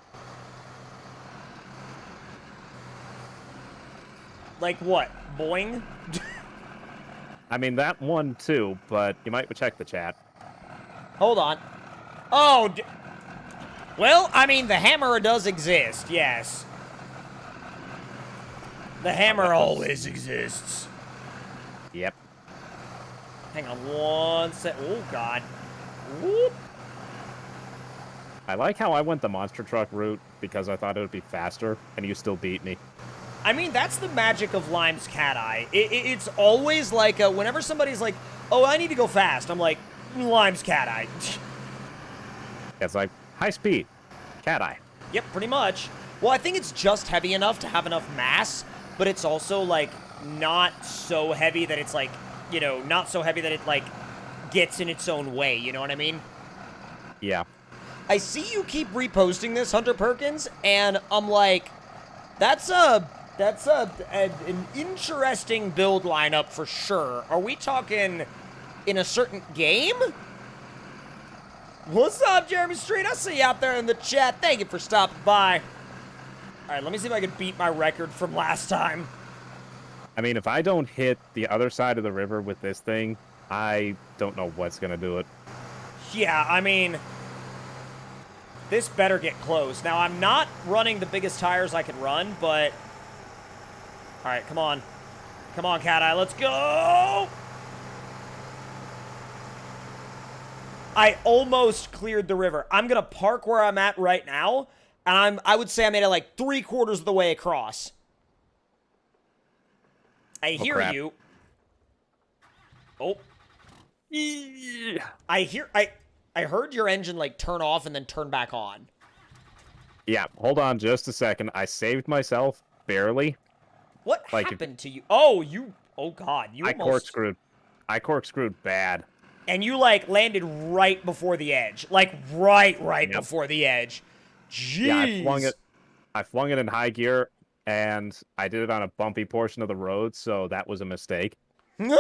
like what? Boing? I mean, that one too, but you might check the chat. Hold on. Oh, well, I mean, the hammer does exist, yes. The hammer always exists. Yep. Hang on one sec. Oh, God. Whoop. I like how I went the monster truck route because I thought it would be faster, and you still beat me. I mean, that's the magic of Lime's Cat Eye. It's always like, whenever somebody's like, oh, I need to go fast, I'm like, Lime's Cat Eye. It's like, high speed, cat eye. Yep, pretty much. Well, I think it's just heavy enough to have enough mass, but it's also, like, not so heavy that it's, like, you know, not so heavy that it, like, gets in its own way, you know what I mean? Yeah. I see you keep reposting this, Hunter Perkins, and I'm like, that's an interesting build lineup for sure. Are we talking in a certain game? What's up, Jeremy Street? I see you out there in the chat. Thank you for stopping by. All right, let me see if I can beat my record from last time. I mean, if I don't hit the other side of the river with this thing, I don't know what's going to do it. Yeah, I mean, this better get close. Now, I'm not running the biggest tires I can run, but... All right, come on. Come on, Cat Eye, let's go! I almost cleared the river. I'm going to park where I'm at right now, and I would say I made it like 3/4 of the way across. I hear crap. you. Oh. Yeah. I heard your engine like turn off and then turn back on. Yeah, hold on just a second. I saved myself, barely. What Like, happened to you? Oh, oh God, you I almost... I corkscrewed bad. And you, like, landed right before the edge. Like, right Yep. before the edge. Jeez. Yeah, I flung it in high gear, and I did it on a bumpy portion of the road, so that was a mistake. Yeah,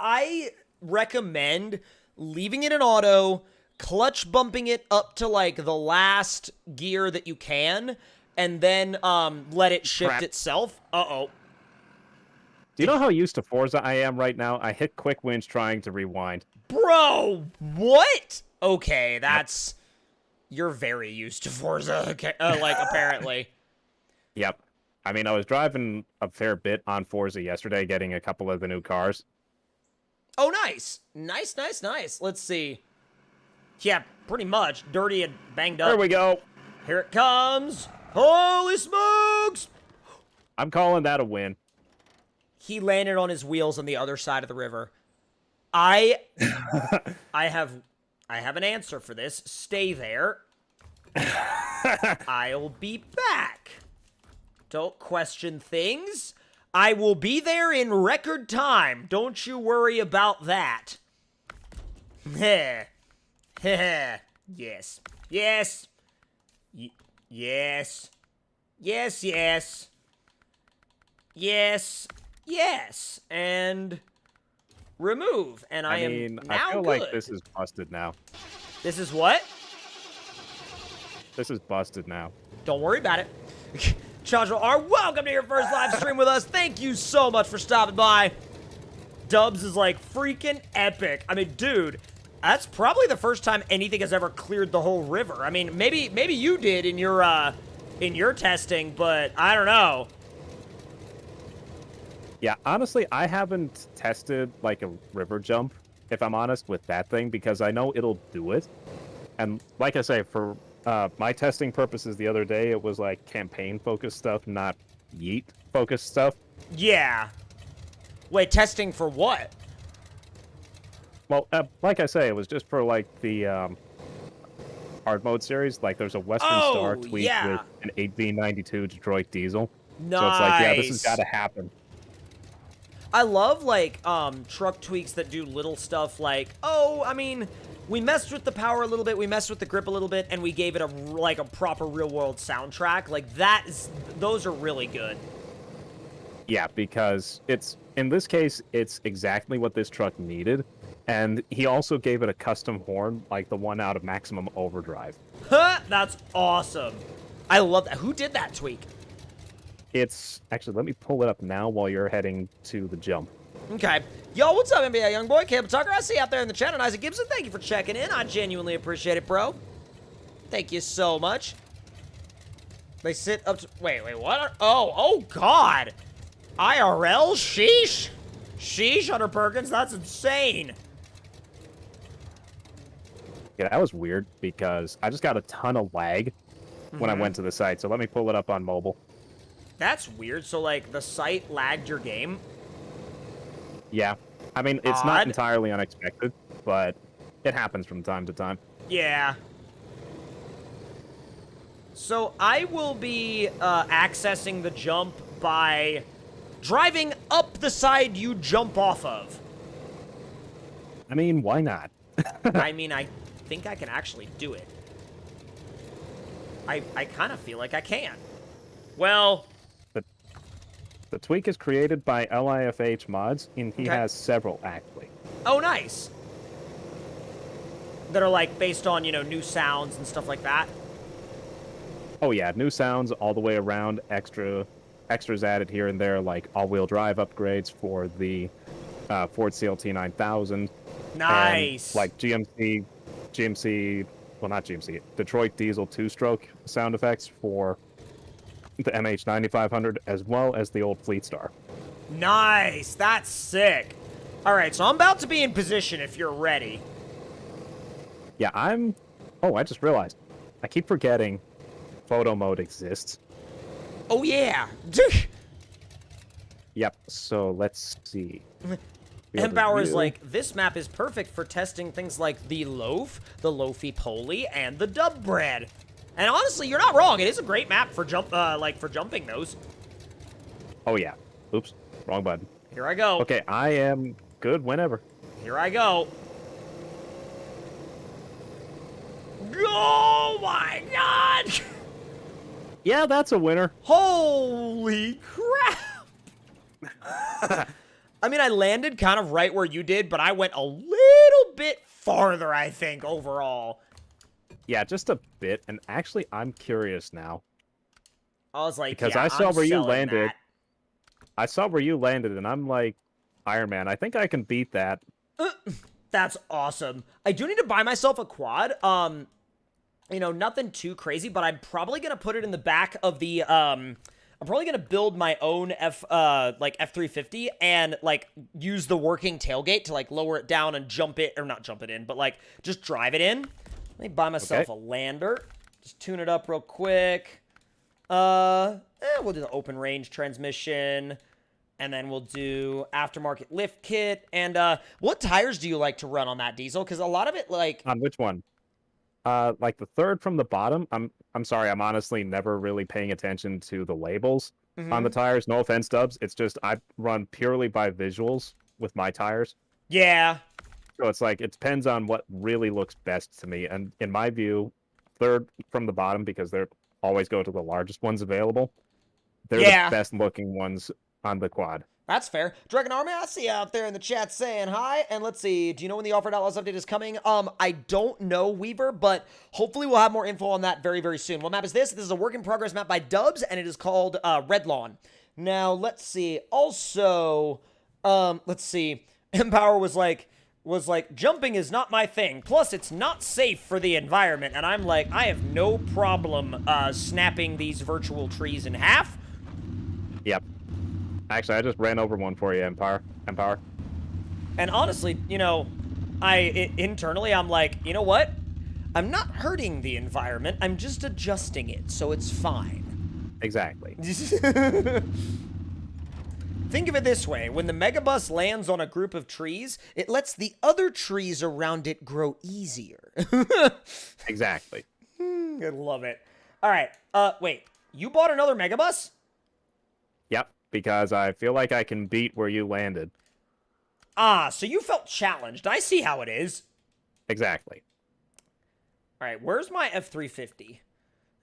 I recommend leaving it in auto, clutch bumping it up to, like, the last gear that you can, and then let it shift Crap. itself. Uh-oh. Do you know how used to Forza I am right now? I hit quick winch trying to rewind. Bro, what? Okay, that's... You're very used to Forza, okay, like, apparently. Yep. I mean, I was driving a fair bit on Forza yesterday, getting a couple of the new cars. Oh, nice. Nice. Let's see. Yeah, pretty much. Dirty and banged up. There we go. Here it comes. Holy smokes! I'm calling that a win. He landed on his wheels on the other side of the river. I have an answer for this. Stay there. I'll be back. Don't question things. I will be there in record time. Don't you worry about that. Heh. Heh. Yes. Yes. Yes. Yes, yes. Yes. Yes. And remove. And I am now I feel good. like this is busted now. This is what? This is busted now. Don't worry about it. Chandra R, welcome to your first live stream with us. Thank you so much for stopping by. Dubs is like freaking epic. I mean, dude, that's probably the first time anything has ever cleared the whole river. I mean, maybe you did in your testing, but I don't know. Yeah, honestly, I haven't tested like a river jump, if I'm honest, with that thing, because I know it'll do it. And like I say, for my testing purposes the other day, it was like campaign-focused stuff, not yeet-focused stuff. Yeah. Wait, testing for what? Well, like I say, it was just for like the hard mode series. Like, there's a Western Star tweak with an 8V92 Detroit diesel. Nice. So it's like, yeah, this has got to happen. I love, like, truck tweaks that do little stuff like, oh, I mean, we messed with the power a little bit, we messed with the grip a little bit, and we gave it a proper real-world soundtrack. Like, those are really good. Yeah, because in this case, it's exactly what this truck needed. And he also gave it a custom horn, like the one out of Maximum Overdrive. Huh, that's awesome. I love that. Who did that tweak? It's actually, let me pull it up now while you're heading to the jump. Okay. Yo, what's up, NBA Youngboy? Caleb Tucker, I see you out there in the chat. And Isaac Gibson, thank you for checking in. I genuinely appreciate it, bro. Thank you so much. They sit up to... Wait, what? Oh, God. IRL? Sheesh. Sheesh, Hunter Perkins. That's insane. Yeah, that was weird because I just got a ton of lag when I went to the site. So let me pull it up on mobile. That's weird. So, like, the site lagged your game? Yeah. I mean, it's not entirely unexpected, but it happens from time to time. Yeah. So, I will be accessing the jump by driving up the side you jump off of. I mean, why not? I mean, I think I can actually do it. I kind of feel like I can. Well... The tweak is created by LIFH Mods, and he has several, actually. Oh, nice. That are, like, based on, you know, new sounds and stuff like that? Oh, yeah, new sounds all the way around, extras added here and there, like all-wheel drive upgrades for the Ford CLT 9000. Nice. And, like, well, not GMC, Detroit Diesel two-stroke sound effects for the MH 9500, as well as the old Fleet Star. Nice. That's sick. All right, so I'm about to be in position if you're ready. Yeah, Oh, I just realized. I keep forgetting photo mode exists. Oh, yeah. Yep, so let's see. Embauer is like, this map is perfect for testing things like the loaf, the loafy poly, and the dub bread. And honestly, you're not wrong. It is a great map for jumping those. Oh yeah. Oops, wrong button. Here I go. Okay, I am good whenever. Here I go. Oh my God! Yeah, that's a winner. Holy crap! I mean, I landed kind of right where you did, but I went a little bit farther, I think, overall. Yeah, just a bit. And actually, I'm curious now. I was like, because yeah, I saw I'm where you selling landed. that. I saw where you landed, and I'm like, Iron Man, I think I can beat that. That's awesome. I do need to buy myself a quad. You know, nothing too crazy, but I'm probably gonna put it in the back of the I'm probably gonna build my own F350 and like use the working tailgate to like lower it down and jump it, or not jump it in, but like just drive it in. Let me buy myself a lander. Just tune it up real quick. We'll do the open range transmission. And then we'll do aftermarket lift kit. And what tires do you like to run on that, Diesel? Because a lot of it, like... On which one? Like the third from the bottom. I'm sorry, I'm honestly never really paying attention to the labels on the tires. No offense, Dubs. It's just I run purely by visuals with my tires. Yeah. So it's like it depends on what really looks best to me. And in my view, third from the bottom, because they're always go to the largest ones available. They're the best looking ones on the quad. That's fair. Dragon Army, I see you out there in the chat saying hi. And let's see, do you know when the Offered Outlaws update is coming? I don't know, Weaver, but hopefully we'll have more info on that very, very soon. What map is this? This is a work in progress map by Dubs, and it is called Red Lawn. Now, let's see. Also, let's see. Empower was like, jumping is not my thing. Plus, it's not safe for the environment. And I'm like, I have no problem snapping these virtual trees in half. Yep. Actually, I just ran over one for you, Empower. And honestly, you know, internally, I'm like, you know what? I'm not hurting the environment. I'm just adjusting it, so it's fine. Exactly. Think of it this way. When the Megabus lands on a group of trees, it lets the other trees around it grow easier. Exactly. I love it. All right. Wait. You bought another Megabus? Yep. Because I feel like I can beat where you landed. Ah, so you felt challenged. I see how it is. Exactly. All right, where's my F350?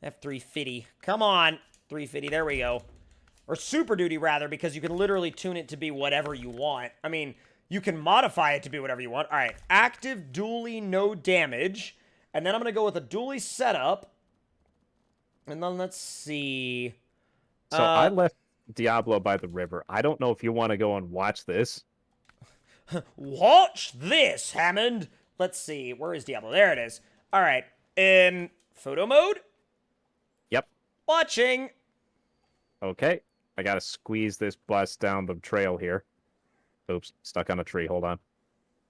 F350. Come on, 350. There we go. Or Super Duty, rather, because you can literally tune it to be whatever you want. I mean, you can modify it to be whatever you want. All right, active dually, no damage. And then I'm going to go with a dually setup. And then let's see. So I left Diablo by the river. I don't know if you want to go and watch this. Watch this, Hammond. Let's see. Where is Diablo? There it is. All right. In photo mode? Yep. Watching. Okay. I got to squeeze this bus down the trail here. Oops. Stuck on a tree. Hold on.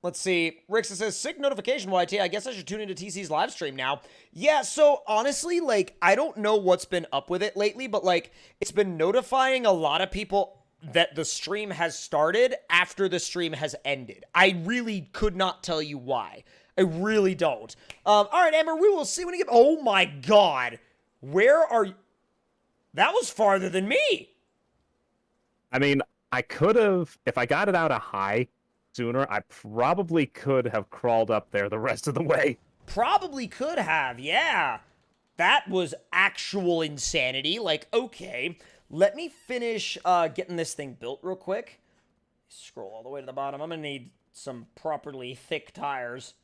Let's see. Rixa says, sick notification, YT. I guess I should tune into TC's live stream now. Yeah, so honestly, like, I don't know what's been up with it lately, but, like, it's been notifying a lot of people that the stream has started after the stream has ended. I really could not tell you why. I really don't. All right, Amber, we will see when you get... Oh, my God. Where are you? That was farther than me. I mean, I could have... If I got it out a high sooner, I probably could have crawled up there the rest of the way. Probably could have, yeah. That was actual insanity. Like, okay, let me finish getting this thing built real quick. Scroll all the way to the bottom. I'm gonna need some properly thick tires.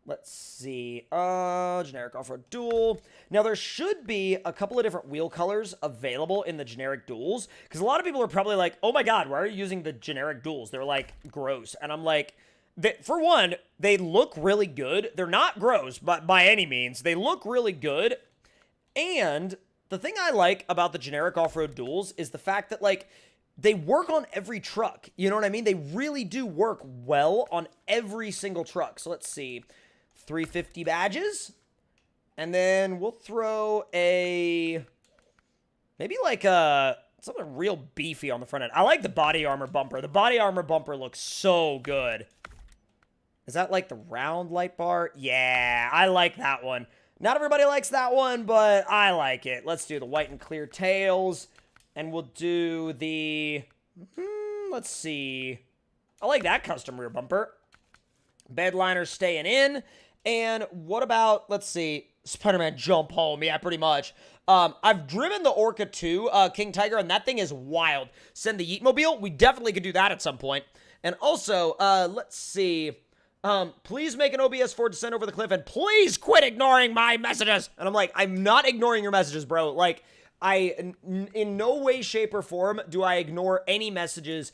Let's see. Generic off-road dual. Now, there should be a couple of different wheel colors available in the generic duals, because a lot of people are probably like, oh my God, why are you using the generic duals? They're, like, gross. And I'm like, for one, they look really good. They're not gross, but by any means. They look really good. And the thing I like about the generic off-road duals is the fact that, like, they work on every truck. You know what I mean? They really do work well on every single truck. So let's see. 350 badges, and then we'll throw maybe like something real beefy on the front end. I like the body armor bumper. The body armor bumper looks so good. Is that like the round light bar? Yeah, I like that one. Not everybody likes that one, but I like it. Let's do the white and clear tails, and we'll do the, let's see. I like that custom rear bumper. Bed liner staying in. And what about, let's see, Spider-Man jump home? Yeah, pretty much. I've driven the Orca 2, King Tiger, and that thing is wild. Send the Yeetmobile? We definitely could do that at some point. And also, let's see. Please make an OBS for descent over the cliff, and please quit ignoring my messages. And I'm like, I'm not ignoring your messages, bro. Like, in no way, shape, or form do I ignore any messages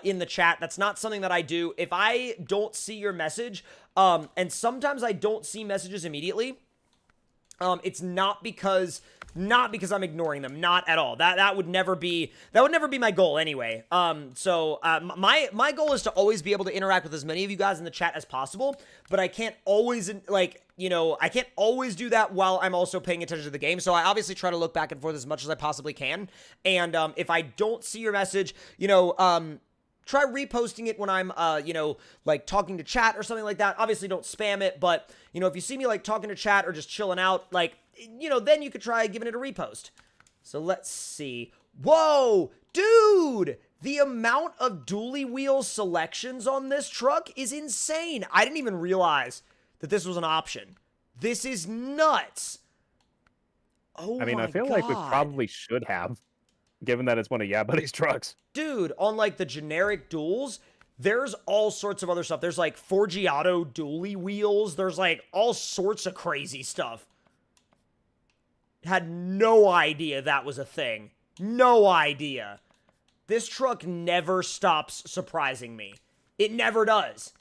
in the chat. That's not something that I do. If I don't see your message, and sometimes I don't see messages immediately, it's not because not because I'm ignoring them, not at all. That would never be my goal anyway. My goal is to always be able to interact with as many of you guys in the chat as possible, but I can't always I can't always do that while I'm also paying attention to the game. So I obviously try to look back and forth as much as I possibly can. And if I don't see your message, try reposting it when I'm, like talking to chat or something like that. Obviously, don't spam it, but, if you see me, like, talking to chat or just chilling out, like, then you could try giving it a repost. So let's see. Whoa, dude! The amount of dually wheel selections on this truck is insane. I didn't even realize that this was an option. This is nuts. Oh, I mean, I feel like we probably should have, given that it's one of Buddy's trucks. Dude, on like the generic duels, there's all sorts of other stuff. There's like Forgiato dually wheels. There's like all sorts of crazy stuff. Had no idea that was a thing. No idea. This truck never stops surprising me. It never does.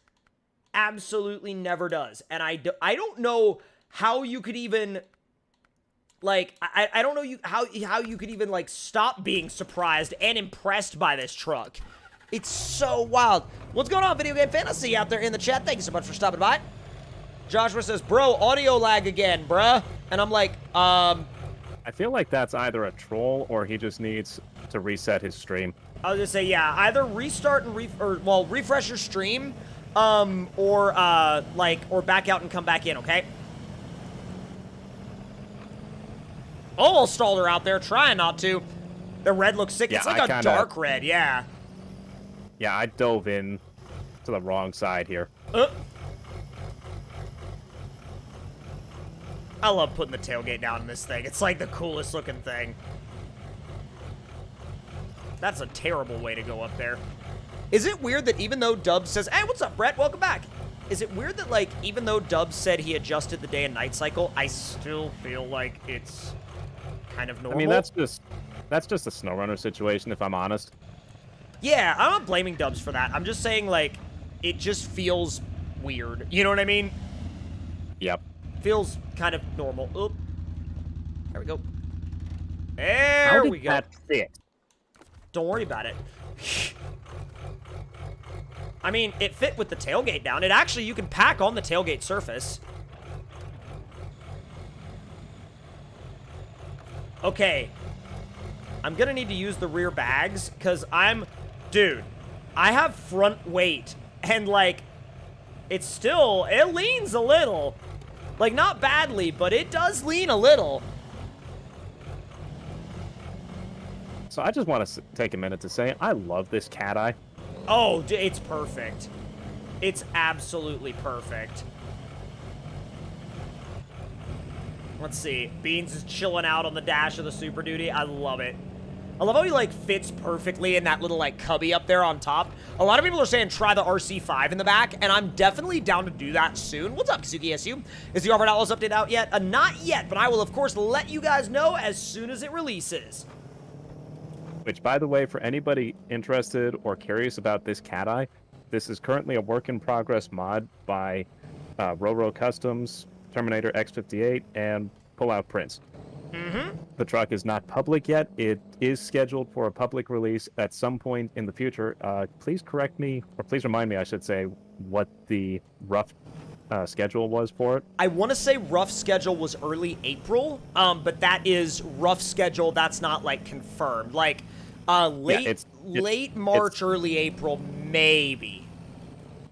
Absolutely never does. And I don't know how you could even... Like, I don't know how you could even, like, stop being surprised and impressed by this truck. It's so wild. What's going on, Video Game Fantasy, out there in the chat? Thank you so much for stopping by. Joshua says, bro, audio lag again, bruh. And I'm like, I feel like that's either a troll or he just needs to reset his stream. I was gonna say, yeah, either restart and refresh your stream, or back out and come back in, okay? Almost stalled her out there, trying not to. The red looks sick. Yeah, it's like a dark red, yeah. Yeah, I dove in to the wrong side here. I love putting the tailgate down in this thing. It's like the coolest looking thing. That's a terrible way to go up there. Is it weird that even though Dubs says, hey, what's up, Brett? Welcome back. Is it weird that, like, even though Dubs said he adjusted the day and night cycle, I still feel like it's kind of normal? I mean, that's just a SnowRunner situation, if I'm honest. Yeah, I'm not blaming Dubs for that. I'm just saying, like, it just feels weird. You know what I mean? Yep. Feels kind of normal. Oop. There we go. There we go. How did that fit? Don't worry about it. I mean, it fit with the tailgate down. It actually, you can pack on the tailgate surface. Okay. I'm gonna need to use the rear bags, because dude, I have front weight, and, like, it leans a little. Like, not badly, but it does lean a little. So I just want to take a minute to say, I love this cat eye. Oh, it's perfect. It's absolutely perfect. Let's see. Beans is chilling out on the dash of the Super Duty. I love it. I love how he, like, fits perfectly in that little, like, cubby up there on top. A lot of people are saying try the RC5 in the back, and I'm definitely down to do that soon. What's up, Kasuki SU? Is the Armored Outlaws update out yet? Not yet, but I will, of course, let you guys know as soon as it releases. Which, by the way, for anybody interested or curious about this cat eye, this is currently a work-in-progress mod by Roro Customs, Terminator X58, and Pullout Prince. Mm-hmm. The truck is not public yet. It is scheduled for a public release at some point in the future. Please correct me, or please remind me, I should say, what the rough schedule was for it. I want to say rough schedule was early April, but that is rough schedule. That's not, like, confirmed. Like, late March, early April, maybe.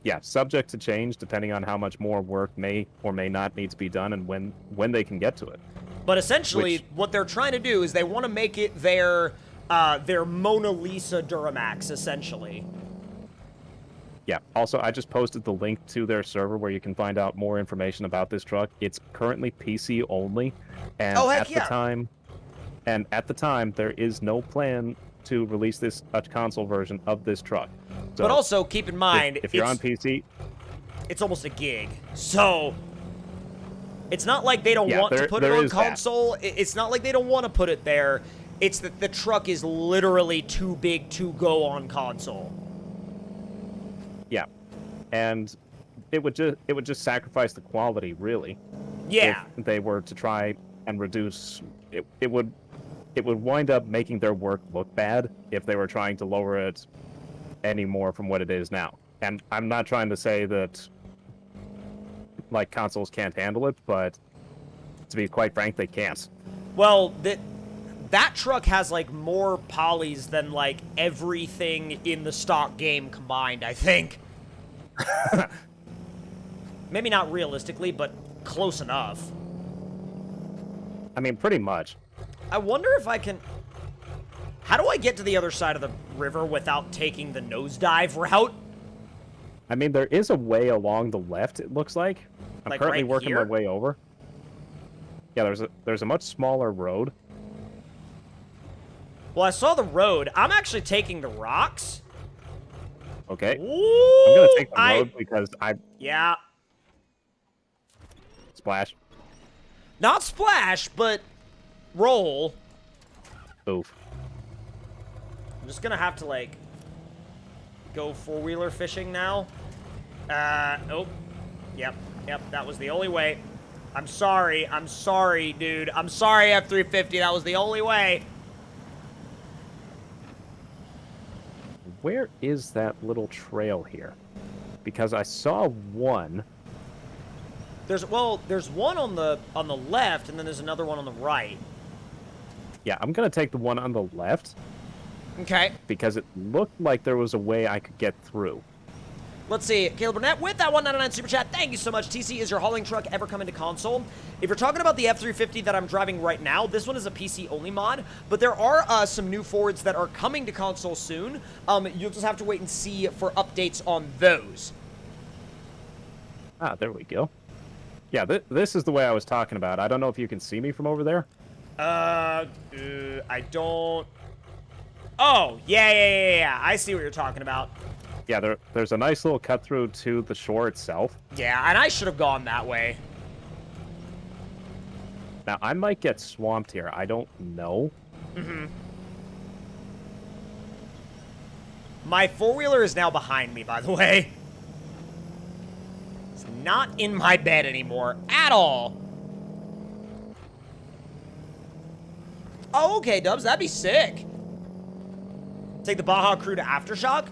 Yeah, subject to change depending on how much more work may or may not need to be done and when they can get to it. But essentially, what they're trying to do is they want to make it their Mona Lisa Duramax, essentially. Yeah. Also, I just posted the link to their server where you can find out more information about this truck. It's currently PC only, and at the time, there is no plan to release a console version of this truck. So but also, keep in mind, if you're on PC, it's almost a gig. So it's not like they don't want to put it on console. It's not like they don't want to put it there. It's that the truck is literally too big to go on console. Yeah, and it would just sacrifice the quality, really. Yeah. If they were to try and reduce it. It would wind up making their work look bad if they were trying to lower it any more from what it is now. And I'm not trying to say that like consoles can't handle it, but to be quite frank, they can't. Well, that truck has like more polys than like everything in the stock game combined, I think. Maybe not realistically, but close enough. I mean, pretty much. I wonder if I can... How do I get to the other side of the river without taking the nosedive route? I mean, there is a way along the left, it looks like. I'm Like currently right working here? my way over. Yeah, there's a much smaller road. Well, I saw the road. I'm actually taking the rocks. Okay. Ooh, I'm gonna take the road because Yeah. Splash. Not splash, but roll. Oof. I'm just gonna have to, like, go four-wheeler fishing now. Oh. Yep, that was the only way. I'm sorry, dude. I'm sorry, F350, that was the only way. Where is that little trail here? Because I saw one. There's one on the left, and then there's another one on the right. Yeah, I'm gonna take the one on the left. Okay. Because it looked like there was a way I could get through. Let's see. Caleb Burnett with that 199 super chat. Thank you so much. TC, is your hauling truck ever coming to console? If you're talking about the F350 that I'm driving right now, this one is a PC-only mod, but there are some new Fords that are coming to console soon. You'll just have to wait and see for updates on those. Ah, there we go. Yeah, this is the way I was talking about. I don't know if you can see me from over there. I don't... Oh, yeah. I see what you're talking about. Yeah, there's a nice little cut through to the shore itself. Yeah, and I should have gone that way. Now, I might get swamped here. I don't know. Mm-hmm. My four-wheeler is now behind me, by the way. It's not in my bed anymore at all. Oh, okay, Dubs, that'd be sick. Take the Baja Crew to Aftershock?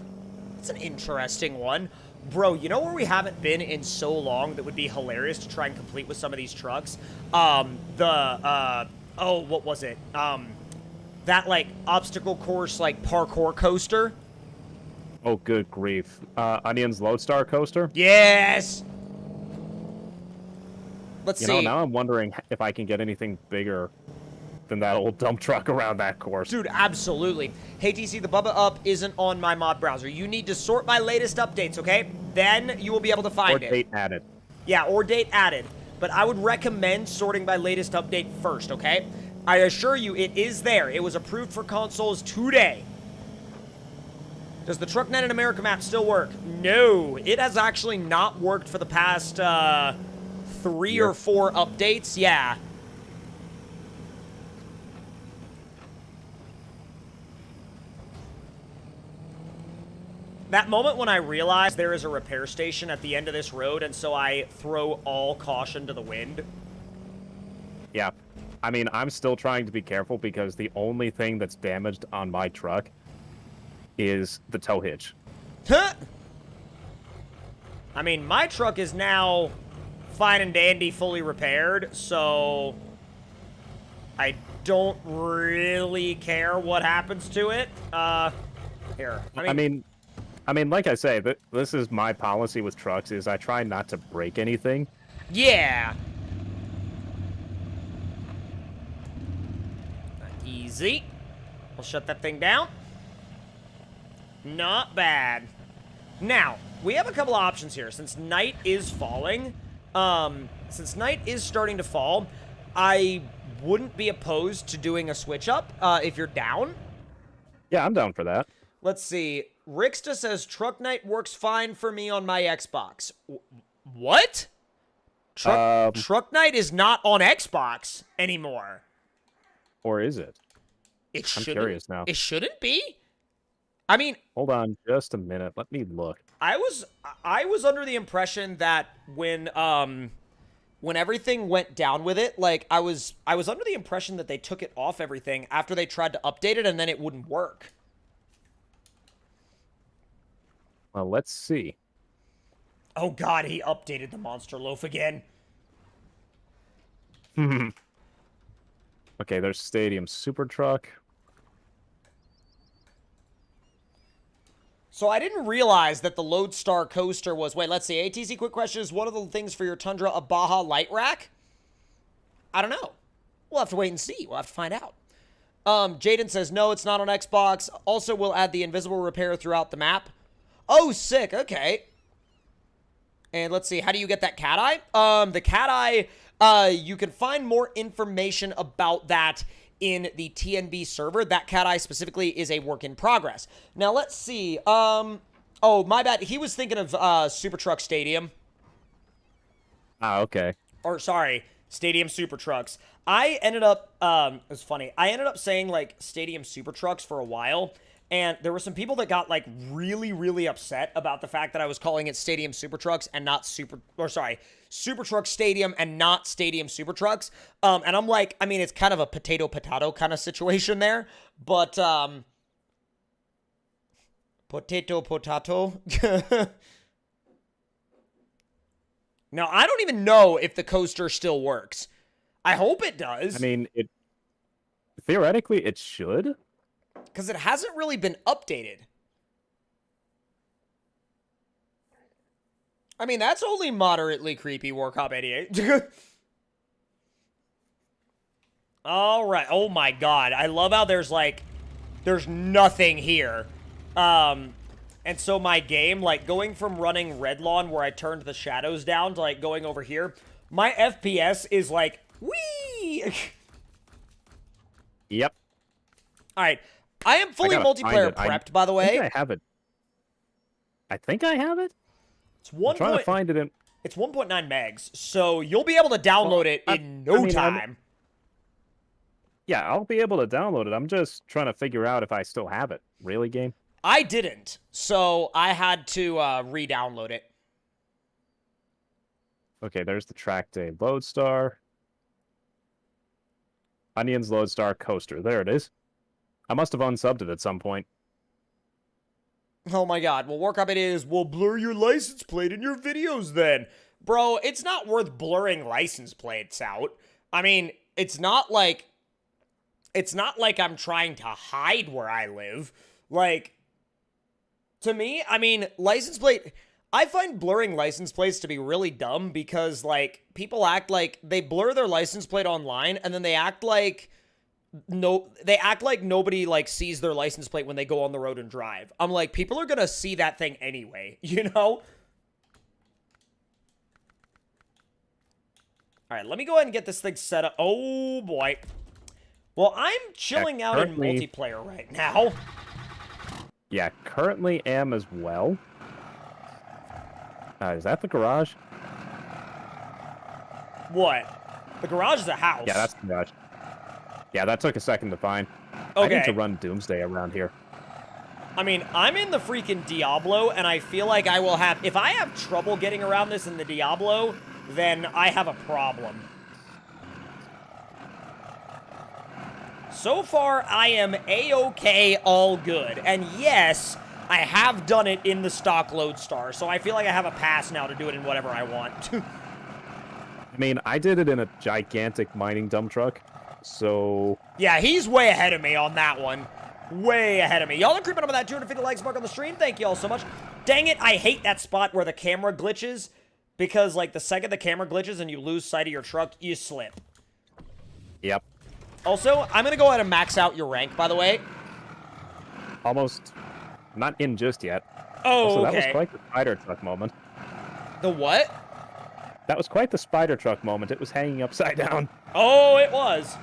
That's an interesting one. Bro, you know where we haven't been in so long that would be hilarious to try and complete with some of these trucks? Oh, what was it? That, like, obstacle course, like, parkour coaster? Oh, good grief. Onion's Lodestar coaster? Yes! Let's see. You know, now I'm wondering if I can get anything bigger than that old dump truck around that course. Dude, absolutely. Hey, TC, the Bubba Up isn't on my mod browser. You need to sort by latest updates, okay? Then you will be able to find it. Or date added. Yeah, or date added. But I would recommend sorting by latest update first, okay? I assure you, it is there. It was approved for consoles today. Does the TruckNet in America map still work? No, it has actually not worked for the past 3 or 4 updates. Yeah. That moment when I realize there is a repair station at the end of this road, and so I throw all caution to the wind. Yeah. I mean, I'm still trying to be careful because the only thing that's damaged on my truck is the tow hitch. Huh! I mean, my truck is now fine and dandy, fully repaired, so I don't really care what happens to it. Here. I mean, like I say, this is my policy with trucks, is I try not to break anything. Yeah. Easy. We'll shut that thing down. Not bad. Now, we have a couple options here. Since night is falling, since night is starting to fall, I wouldn't be opposed to doing a switch up, if you're down. Yeah, I'm down for that. Let's see. Rixta says, Truck Night works fine for me on my Xbox. What? Truck Night is not on Xbox anymore. Or is it? I'm curious now. It shouldn't be. I mean, hold on just a minute. Let me look. I was under the impression that when when everything went down with it, like, I was under the impression that they took it off everything after they tried to update it, and then it wouldn't work. Well, let's see. Oh god, he updated the Monster Loaf again. Okay, there's Stadium Super Truck. So I didn't realize that the Lodestar coaster was... Wait, let's see. ATC, quick question. Is one of the things for your Tundra a Baja light rack? I don't know. We'll have to wait and see. We'll have to find out. Jaden says, no, it's not on Xbox. Also, we'll add the invisible repair throughout the map. Oh, sick. Okay. And let's see. How do you get that cat eye? The cat eye, you can find more information about that in the TNB server. That cat eye specifically is a work in progress. Now, let's see. Oh, my bad. He was thinking of Super Truck Stadium. Ah, okay. Or, sorry, Stadium Super Trucks. I ended up, it was funny. I ended up saying, like, Stadium Super Trucks for a while. And there were some people that got, like, really, really upset about the fact that I was calling it Stadium Super Trucks and not Super Truck Stadium and not Stadium Super Trucks. And I'm like, I mean, it's kind of a potato-potato kind of situation there. But, potato-potato. Now, I don't even know if the coaster still works. I hope it does. I mean, theoretically, it should. Because it hasn't really been updated. I mean, that's only moderately creepy, Warcop 88. All right. Oh, my God. I love how there's nothing here. And so my game, like, going from running Red Lawn, where I turned the shadows down, to, like, going over here, my FPS is, like, whee! Yep. All right. I am fully multiplayer prepped, by the way. I think I have it. I think I have it. It's one. I'm trying to find it in. It's 1.9 megs, so you'll be able to download it in no time. Yeah, I'll be able to download it. I'm just trying to figure out if I still have it. Really, game? I didn't, so I had to re-download it. Okay, there's the Track Day Lodestar. Onions Lodestar Coaster. There it is. I must have unsubbed it at some point. Oh my god. Well, Warcop it is, we'll blur your license plate in your videos then. Bro, it's not worth blurring license plates out. I mean, it's not like I'm trying to hide where I live. Like, to me, I mean, license plate... I find blurring license plates to be really dumb because, like, people act like they blur their license plate online and then they act like nobody, like, sees their license plate when they go on the road and drive. I'm like, people are gonna see that thing anyway, you know? Alright, let me go ahead and get this thing set up. Oh, boy. Well, I'm chilling out in multiplayer right now. Yeah, currently am as well. Is that the garage? What? The garage is a house. Yeah, that's the garage. Yeah, that took a second to find. Okay. I need to run Doomsday around here. I mean, I'm in the freaking Diablo, and I feel like I will have... If I have trouble getting around this in the Diablo, then I have a problem. So far, I am A-okay, all good. And yes, I have done it in the stock Lodestar, so I feel like I have a pass now to do it in whatever I want. I mean, I did it in a gigantic mining dump truck, so... Yeah, he's way ahead of me on that one. Way ahead of me. Y'all are creeping up on that 250 likes mark on the stream. Thank you all so much. Dang it, I hate that spot where the camera glitches, because, like, the second the camera glitches and you lose sight of your truck, you slip. Yep. Also, I'm going to go ahead and max out your rank, by the way. Almost not in just yet. Oh, also, okay. That was quite the spider truck moment. The what? That was quite the spider truck moment. It was hanging upside down. Oh, it was.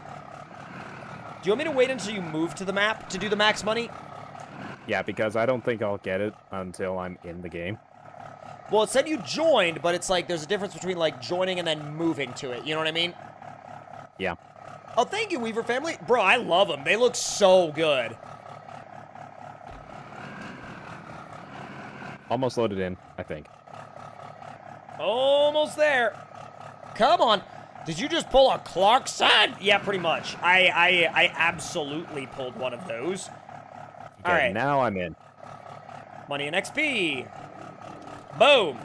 Do you want me to wait until you move to the map to do the max money? Yeah, because I don't think I'll get it until I'm in the game. Well, it said you joined, but it's like there's a difference between, like, joining and then moving to it. You know what I mean? Yeah. Oh, thank you, Weaver family. Bro, I love them. They look so good. Almost loaded in, I think. Almost there. come on. Did you just pull a Clarkson? Yeah, pretty much. I absolutely pulled one of those. Okay, All right. now I'm in. Money and XP. Boom.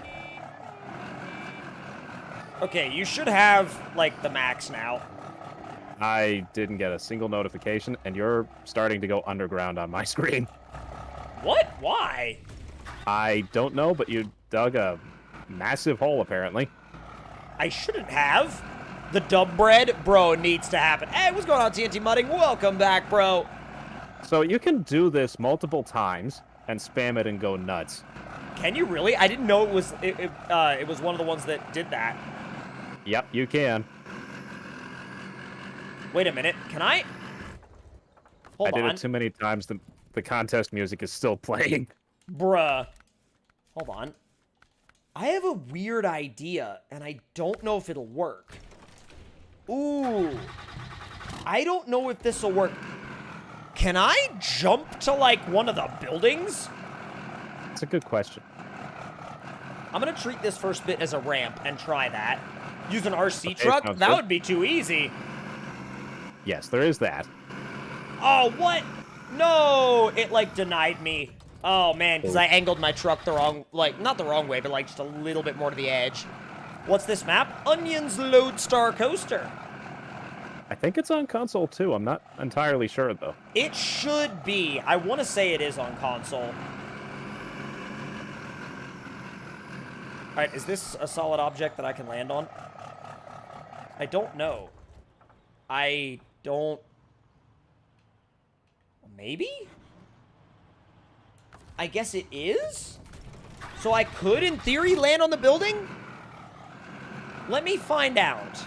Okay, you should have, like, the max now. I didn't get a single notification, and you're starting to go underground on my screen. What? Why? I don't know, but you dug a massive hole, apparently. I shouldn't have. The dub bread, bro, needs to happen. Hey, what's going on, TNT Mudding? Welcome back, bro. So you can do this multiple times and spam it and go nuts. Can you really? I didn't know it was it was one of the ones that did that. Yep, you can. Wait a minute. Can I? Hold on. I did it too many times. The contest music is still playing. Bruh. Hold on. I have a weird idea, and I don't know if it'll work. Ooh. I don't know if this will work. Can I jump to, like, one of the buildings? That's a good question. I'm gonna treat this first bit as a ramp and try that. Use an RC Okay, truck? sounds That good. would be too easy. Yes, there is that. Oh, what? No! It, like, denied me. Oh, man, because I angled my truck the wrong, like, not the wrong way, but, like, just a little bit more to the edge. What's this map? Onions Lodestar Coaster. I think it's on console too. I'm not entirely sure though. It should be. I want to say it is on console. Alright, is this a solid object that I can land on? I don't know. I don't... Maybe? I guess it is? So I could, in theory, land on the building? Let me find out.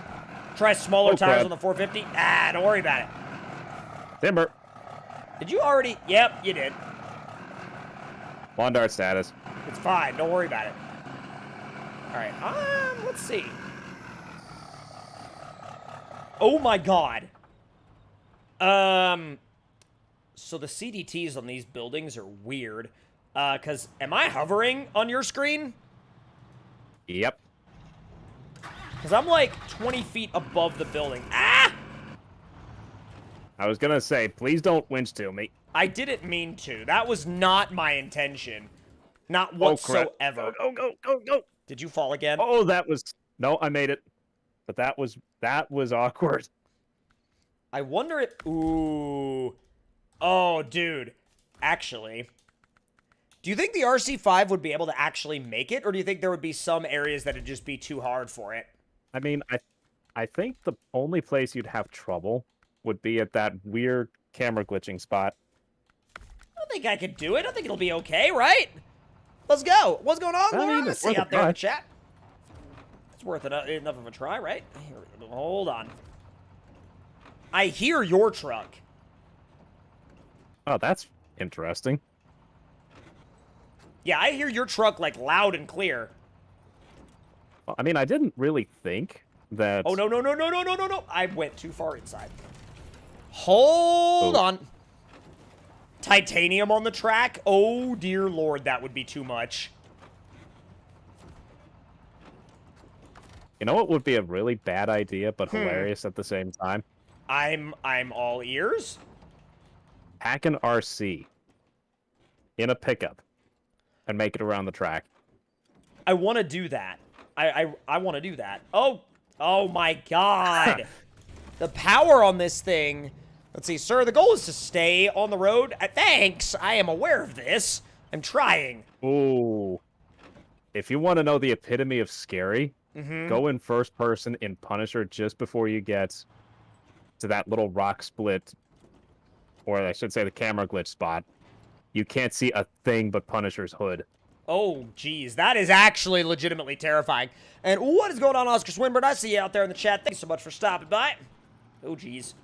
Try smaller tires on the 450? Ah, don't worry about it. Timber. Did you already? Yep, you did. Lawn dart status. It's fine. Don't worry about it. All right. Let's see. Oh my god. So the CDTs on these buildings are weird. Cause am I hovering on your screen? Yep. Cause I'm like 20 feet above the building. Ah! I was gonna say, please don't winch to me. I didn't mean to. That was not my intention. Not Oh, crap. whatsoever. Go, go, go, go. Did you fall again? Oh, that was... No, I made it. But that was awkward. I wonder if... Ooh. Oh, dude. Actually, do you think the RC5 would be able to actually make it? Or do you think there would be some areas that would just be too hard for it? I mean, I think the only place you'd have trouble would be at that weird camera glitching spot. I think I could do it. I think it'll be okay, right? Let's go. What's going on, Laura? Let's see out there in the chat. It's worth enough of a try, right? Hold on. I hear your truck. Oh, that's interesting. Yeah, I hear your truck, like, loud and clear. Well, I mean, I didn't really think that... Oh, no, no, no, no, no, no, no, no. I went too far inside. Hold on. Titanium on the track? Oh, dear Lord, that would be too much. You know what would be a really bad idea, but hilarious at the same time? I'm all ears. Pack an RC in a pickup and make it around the track. I want to do that. I want to do that. Oh my god. The power on this thing. Let's see, sir, the goal is to stay on the road. Thanks, I am aware of this. I'm trying. Ooh. If you want to know the epitome of scary, go in first person in Punisher just before you get to that little rock split, or I should say the camera glitch spot. You can't see a thing but Punisher's hood. Oh, geez, that is actually legitimately terrifying. And what is going on, Oscar Swinburne? I see you out there in the chat. Thanks so much for stopping by. Oh, geez.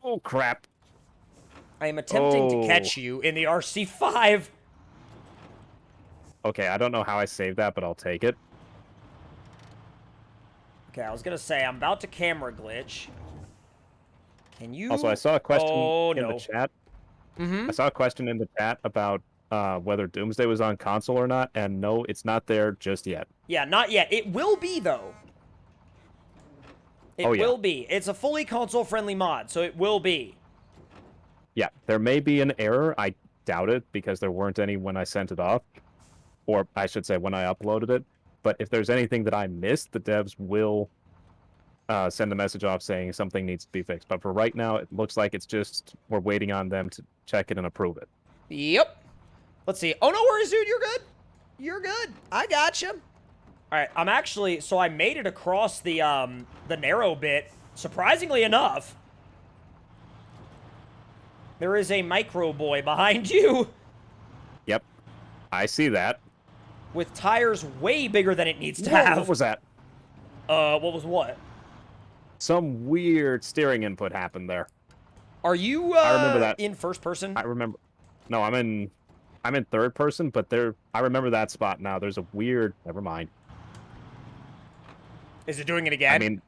Oh, crap. I am attempting to catch you in the RC5. Okay, I don't know how I saved that, but I'll take it. Okay, I was going to say, I'm about to camera glitch. Can you... Also, I saw a question in no. the chat. I saw a question in the chat about whether Doomsday was on console or not, and no, it's not there just yet. Yeah, not yet. It will be, though. It will be. It's a fully console-friendly mod, so it will be. Yeah, there may be an error. I doubt it, because there weren't any when I sent it off. Or I should say, when I uploaded it. But if there's anything that I missed, the devs will send a message off saying something needs to be fixed. But for right now, it looks like it's just we're waiting on them to check it and approve it. Yep. Let's see. Oh, no worries, dude. You're good. You're good. I gotcha. All right. I'm actually... So I made it across the narrow bit, surprisingly enough. There is a micro boy behind you. Yep. I see that. With tires way bigger than it needs to Whoa, have. what was that? What was what? Some weird steering input happened there. Are you I remember that. in first person? I remember. No, I'm in third person, but I remember that spot now. There's a weird... Never mind. Is it doing it again? I mean,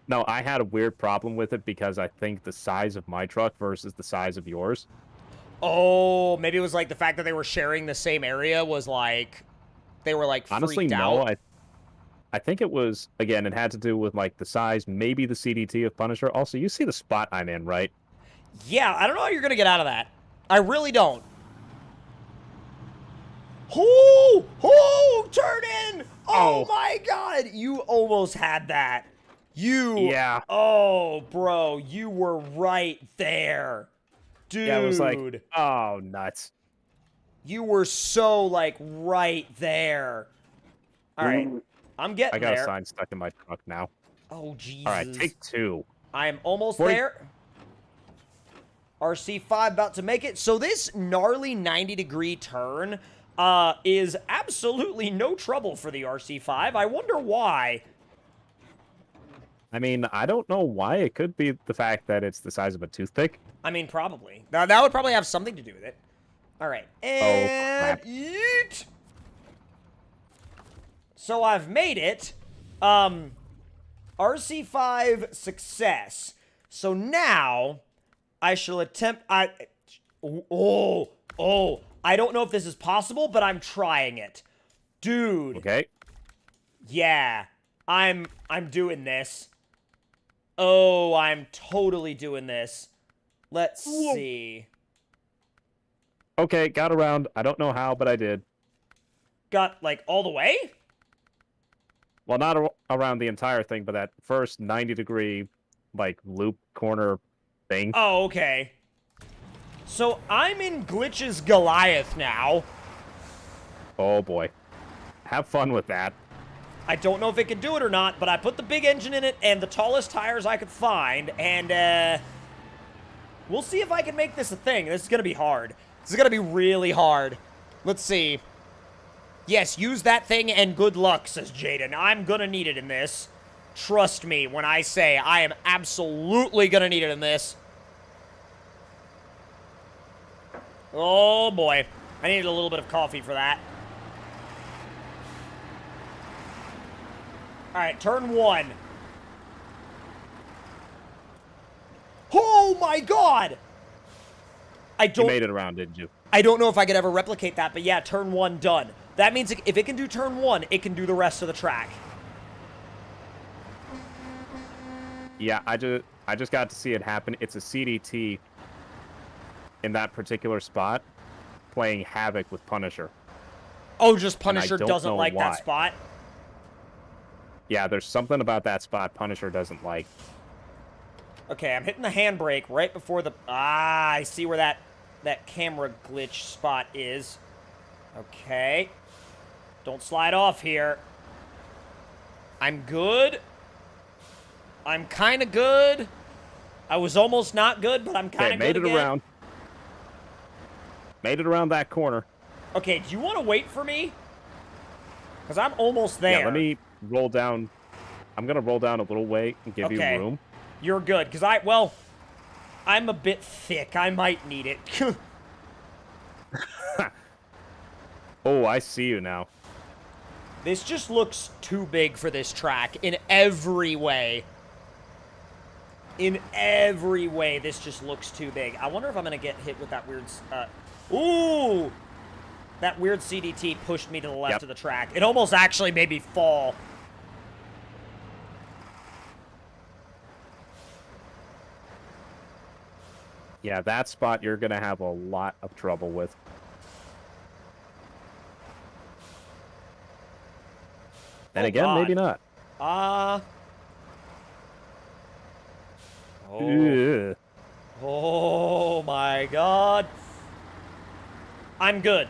no, I had a weird problem with it because I think the size of my truck versus the size of yours. Oh, maybe it was like the fact that they were sharing the same area was like... They were like Honestly, freaked no. out. I think it was, again, it had to do with like the size, maybe the CDT of Punisher. Also, you see the spot I'm in, right? Yeah, I don't know how you're going to get out of that. I really don't. Oh, turn in! Oh my god, you almost had that. Yeah. Oh, bro, you were right there. Dude. Yeah, it was like, oh, nuts. You were so, like, right there. All right, I'm getting there. I got a sign stuck in my truck now. Oh, Jesus. All right, take two. I am almost there. RC5 about to make it. So this gnarly 90-degree turn is absolutely no trouble for the RC5. I wonder why. I mean, I don't know why. It could be the fact that it's the size of a toothpick. I mean, probably. That would probably have something to do with it. All right. And crap. yeet. So I've made it. RC5 success. So now I shall attempt... I don't know if this is possible, but I'm trying it. Dude. Okay. Yeah. I'm doing this. Oh, I'm totally doing this. Let's see. Okay, got around. I don't know how, but I did. Got, like, all the way? Well, not around the entire thing, but that first 90-degree, like, loop corner thing. Oh, okay. So I'm in Glitch's Goliath now. Oh, boy. Have fun with that. I don't know if it can do it or not, but I put the big engine in it and the tallest tires I could find, and, we'll see if I can make this a thing. This is gonna be hard. This is gonna be really hard. Let's see. Yes, use that thing and good luck, says Jaden. I'm gonna need it in this. Trust me when I say I am absolutely gonna need it in this. Oh, boy. I needed a little bit of coffee for that. Alright, turn one. Oh, my God! You made it around, didn't you? I don't know if I could ever replicate that, but yeah, turn one done. That means if it can do turn one, it can do the rest of the track. Yeah, I just got to see it happen. It's a CDT in that particular spot playing havoc with Punisher. Oh, just Punisher doesn't like why. that spot? Yeah, there's something about that spot Punisher doesn't like. Okay, I'm hitting the handbrake right before the... Ah, I see where that camera glitch spot is. Okay. Don't slide off here. I'm good. I'm kind of good. I was almost not good, but I'm kind of good again. Around. Made it around that corner. Okay, do you want to wait for me? Because I'm almost there. Yeah, let me roll down. I'm going to roll down a little way and give you room. You're good, because I'm a bit thick. I might need it. Oh, I see you now. This just looks too big for this track in every way. In every way, this just looks too big. I wonder if I'm going to get hit with that weird... Ooh! That weird CDT pushed me to the left Yep. of the track. It almost actually made me fall. Yeah, that spot you're going to have a lot of trouble with. Then Oh, again, God. maybe not. Oh. Ugh. Oh, my God. I'm good.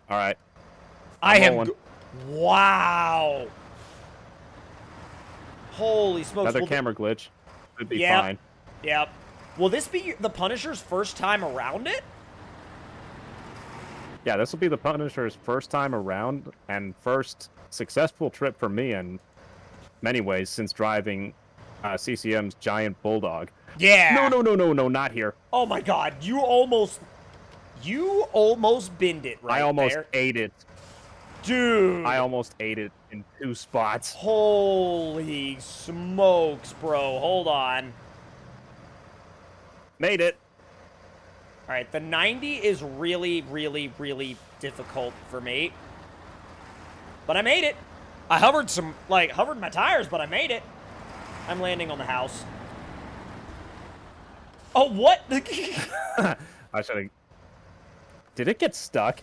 All right. I am rolling. Wow. Holy smokes. Another Will camera glitch. Should be Yep. fine. Yep. Will this be the Punisher's first time around it? Yeah, this will be the Punisher's first time around and first successful trip for me in many ways since driving CCM's Giant Bulldog. Yeah. No, not here. Oh my God. You almost binned it right I almost there. ate it. Dude. I almost ate it in 2 spots. Holy smokes, bro. Hold on. Made it. All right, the 90 is really, really, really difficult for me. But I made it. I hovered my tires, but I made it. I'm landing on the house. Oh, what? I should have. Did it get stuck?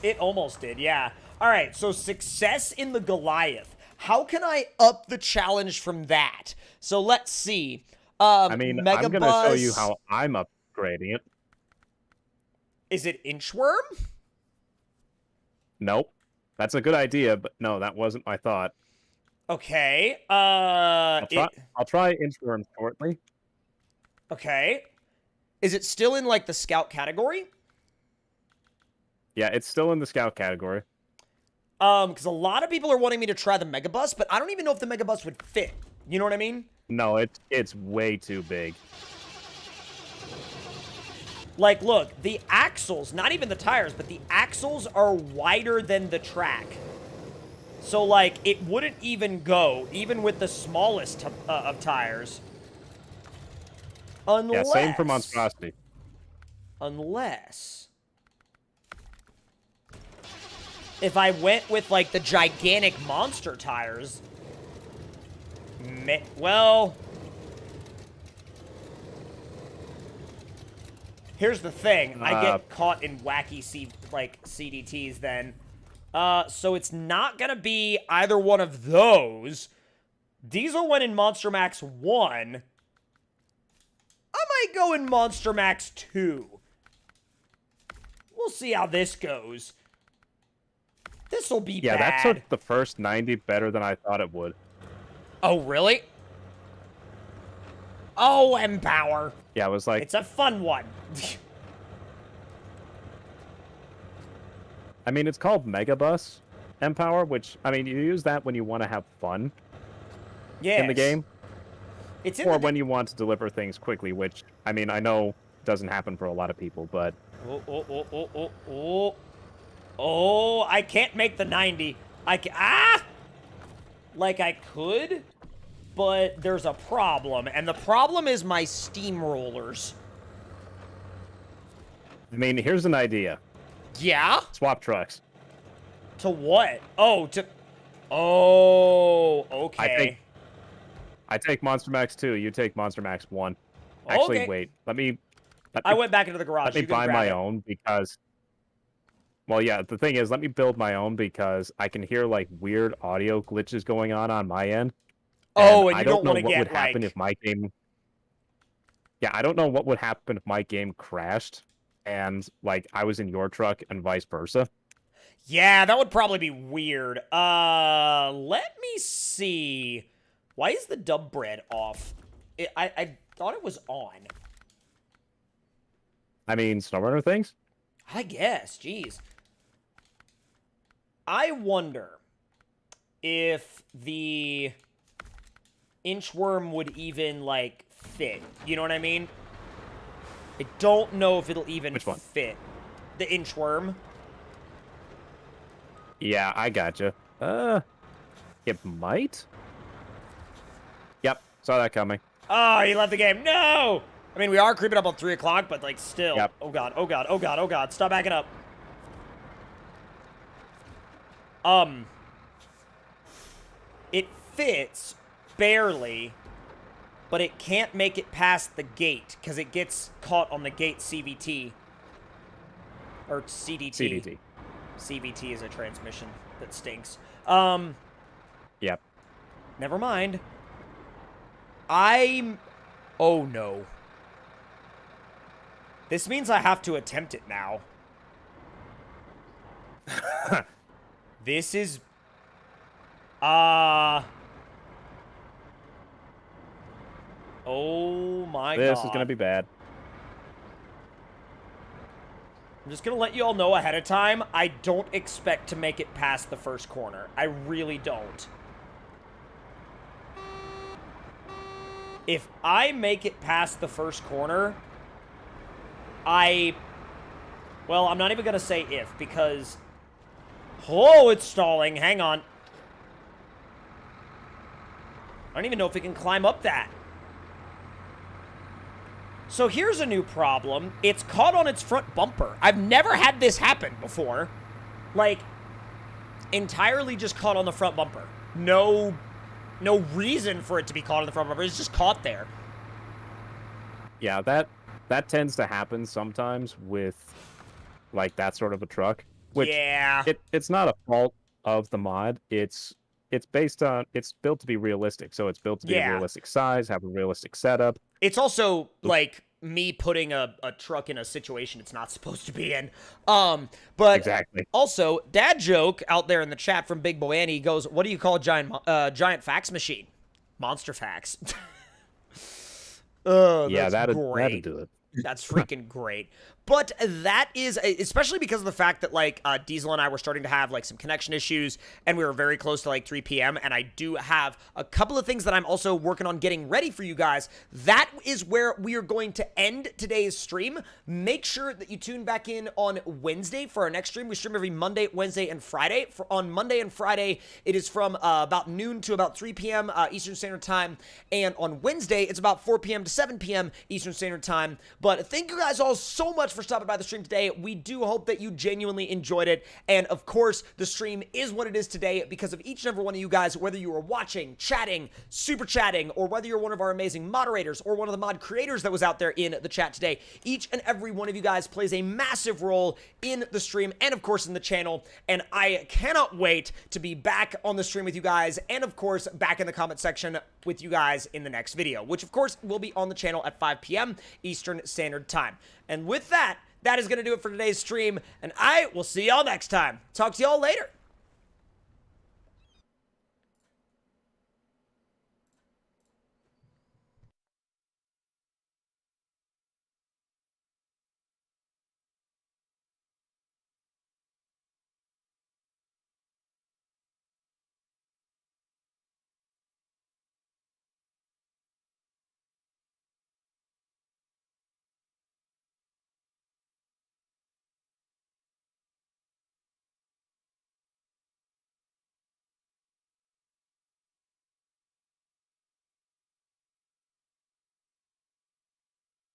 It almost did, yeah. All right, so success in the Goliath. How can I up the challenge from that? So let's see. I mean, Mega I'm going to Buzz. show you how I'm upgrading it. Is it Inchworm? Nope. That's a good idea, but no, that wasn't my thought. Okay. I'll try Inchworm shortly. Okay. Is it still in, like, the Scout category? Yeah, it's still in the Scout category. Because a lot of people are wanting me to try the Mega Bus, but I don't even know if the Mega Bus would fit. You know what I mean? No, it's way too big. Like, look, the axles, not even the tires, but the axles are wider than the track. So, like, it wouldn't even go, even with the smallest of tires. Unless... Yeah, same for Monstrosity. Unless... if I went with, like, the gigantic monster tires... well... here's the thing. I get caught in wacky CDTs then. So it's not gonna be either one of those. Diesel went in Monster Max 1. I might go in Monster Max 2. We'll see how this goes. This'll be bad. Yeah, that took the first 90 better than I thought it would. Oh, really? Oh, Empower. Yeah, it was like... it's a fun one. I mean, it's called Megabus Empower, which, I mean, you use that when you want to have fun in the game. It's in or when you want to deliver things quickly, which, I mean, I know doesn't happen for a lot of people, but... Oh, I can't make the 90. Like I could, but there's a problem, and the problem is my steamrollers. I mean, here's an idea. Yeah? Swap trucks. To what? Oh, oh, okay. I take Monster Max 2, you take Monster Max 1. Actually, okay. wait. I went back into the garage. Let me buy my own because... well, yeah, the thing is, let me build my own because I can hear, like, weird audio glitches going on my end. Oh, and I you don't know want to what get, would happen like... if my game... yeah, I don't know what would happen if my game crashed and, like, I was in your truck and vice versa. Yeah, that would probably be weird. Let me see. Why is the dub bread off? I thought it was on. I mean, SnowRunner things? I guess, jeez. I wonder if the inchworm would even, like, fit. You know what I mean? I don't know if it'll even fit. The inchworm. Yeah, I gotcha. It might? Yep, saw that coming. Oh, he left the game. No! I mean, we are creeping up on 3 o'clock, but, like, still. Yep. Oh, God, oh, God, oh, God, oh, God. Stop backing up. It fits barely, but it can't make it past the gate because it gets caught on the gate CVT. Or CDT. CDT. CVT is a transmission that stinks. Yep. Never mind. Oh no. This means I have to attempt it now. This is... Oh my god. This is gonna be bad. I'm just gonna let you all know ahead of time, I don't expect to make it past the first corner. I really don't. If I make it past the first corner, well, I'm not even gonna say if, because... Oh, it's stalling. Hang on. I don't even know if it can climb up that. So here's a new problem. It's caught on its front bumper. I've never had this happen before. Like, entirely just caught on the front bumper. No reason for it to be caught on the front bumper. It's just caught there. Yeah, that tends to happen sometimes with, like, that sort of a truck. Which, yeah. It's not a fault of the mod. It's based on, it's built to be realistic. So it's built to be a realistic size, have a realistic setup. It's also, like, me putting a truck in a situation it's not supposed to be in. But exactly. Also, dad joke out there in the chat from Big Boy Annie goes, what do you call a giant fax machine? Monster fax. Yeah, that's that'd great. do it. That's freaking great. But that is, especially because of the fact that, like, Diesel and I were starting to have, like, some connection issues, and we were very close to, like, 3 p.m., and I do have a couple of things that I'm also working on getting ready for you guys. That is where we are going to end today's stream. Make sure that you tune back in on Wednesday for our next stream. We stream every Monday, Wednesday, and Friday. On Monday and Friday, it is from about noon to about 3 p.m. Eastern Standard Time, and on Wednesday, it's about 4 p.m. to 7 p.m. Eastern Standard Time. But thank you guys all so much for stopping by the stream today. We do hope that you genuinely enjoyed it. And of course, the stream is what it is today because of each and every one of you guys, whether you are watching, chatting, super chatting, or whether you're one of our amazing moderators or one of the mod creators that was out there in the chat today. Each and every one of you guys plays a massive role in the stream and of course in the channel. And I cannot wait to be back on the stream with you guys and of course back in the comment section with you guys in the next video, which of course will be on the channel at 5 p.m. Eastern Standard Time. And with that, that is going to do it for today's stream, and I will see y'all next time. Talk to y'all later.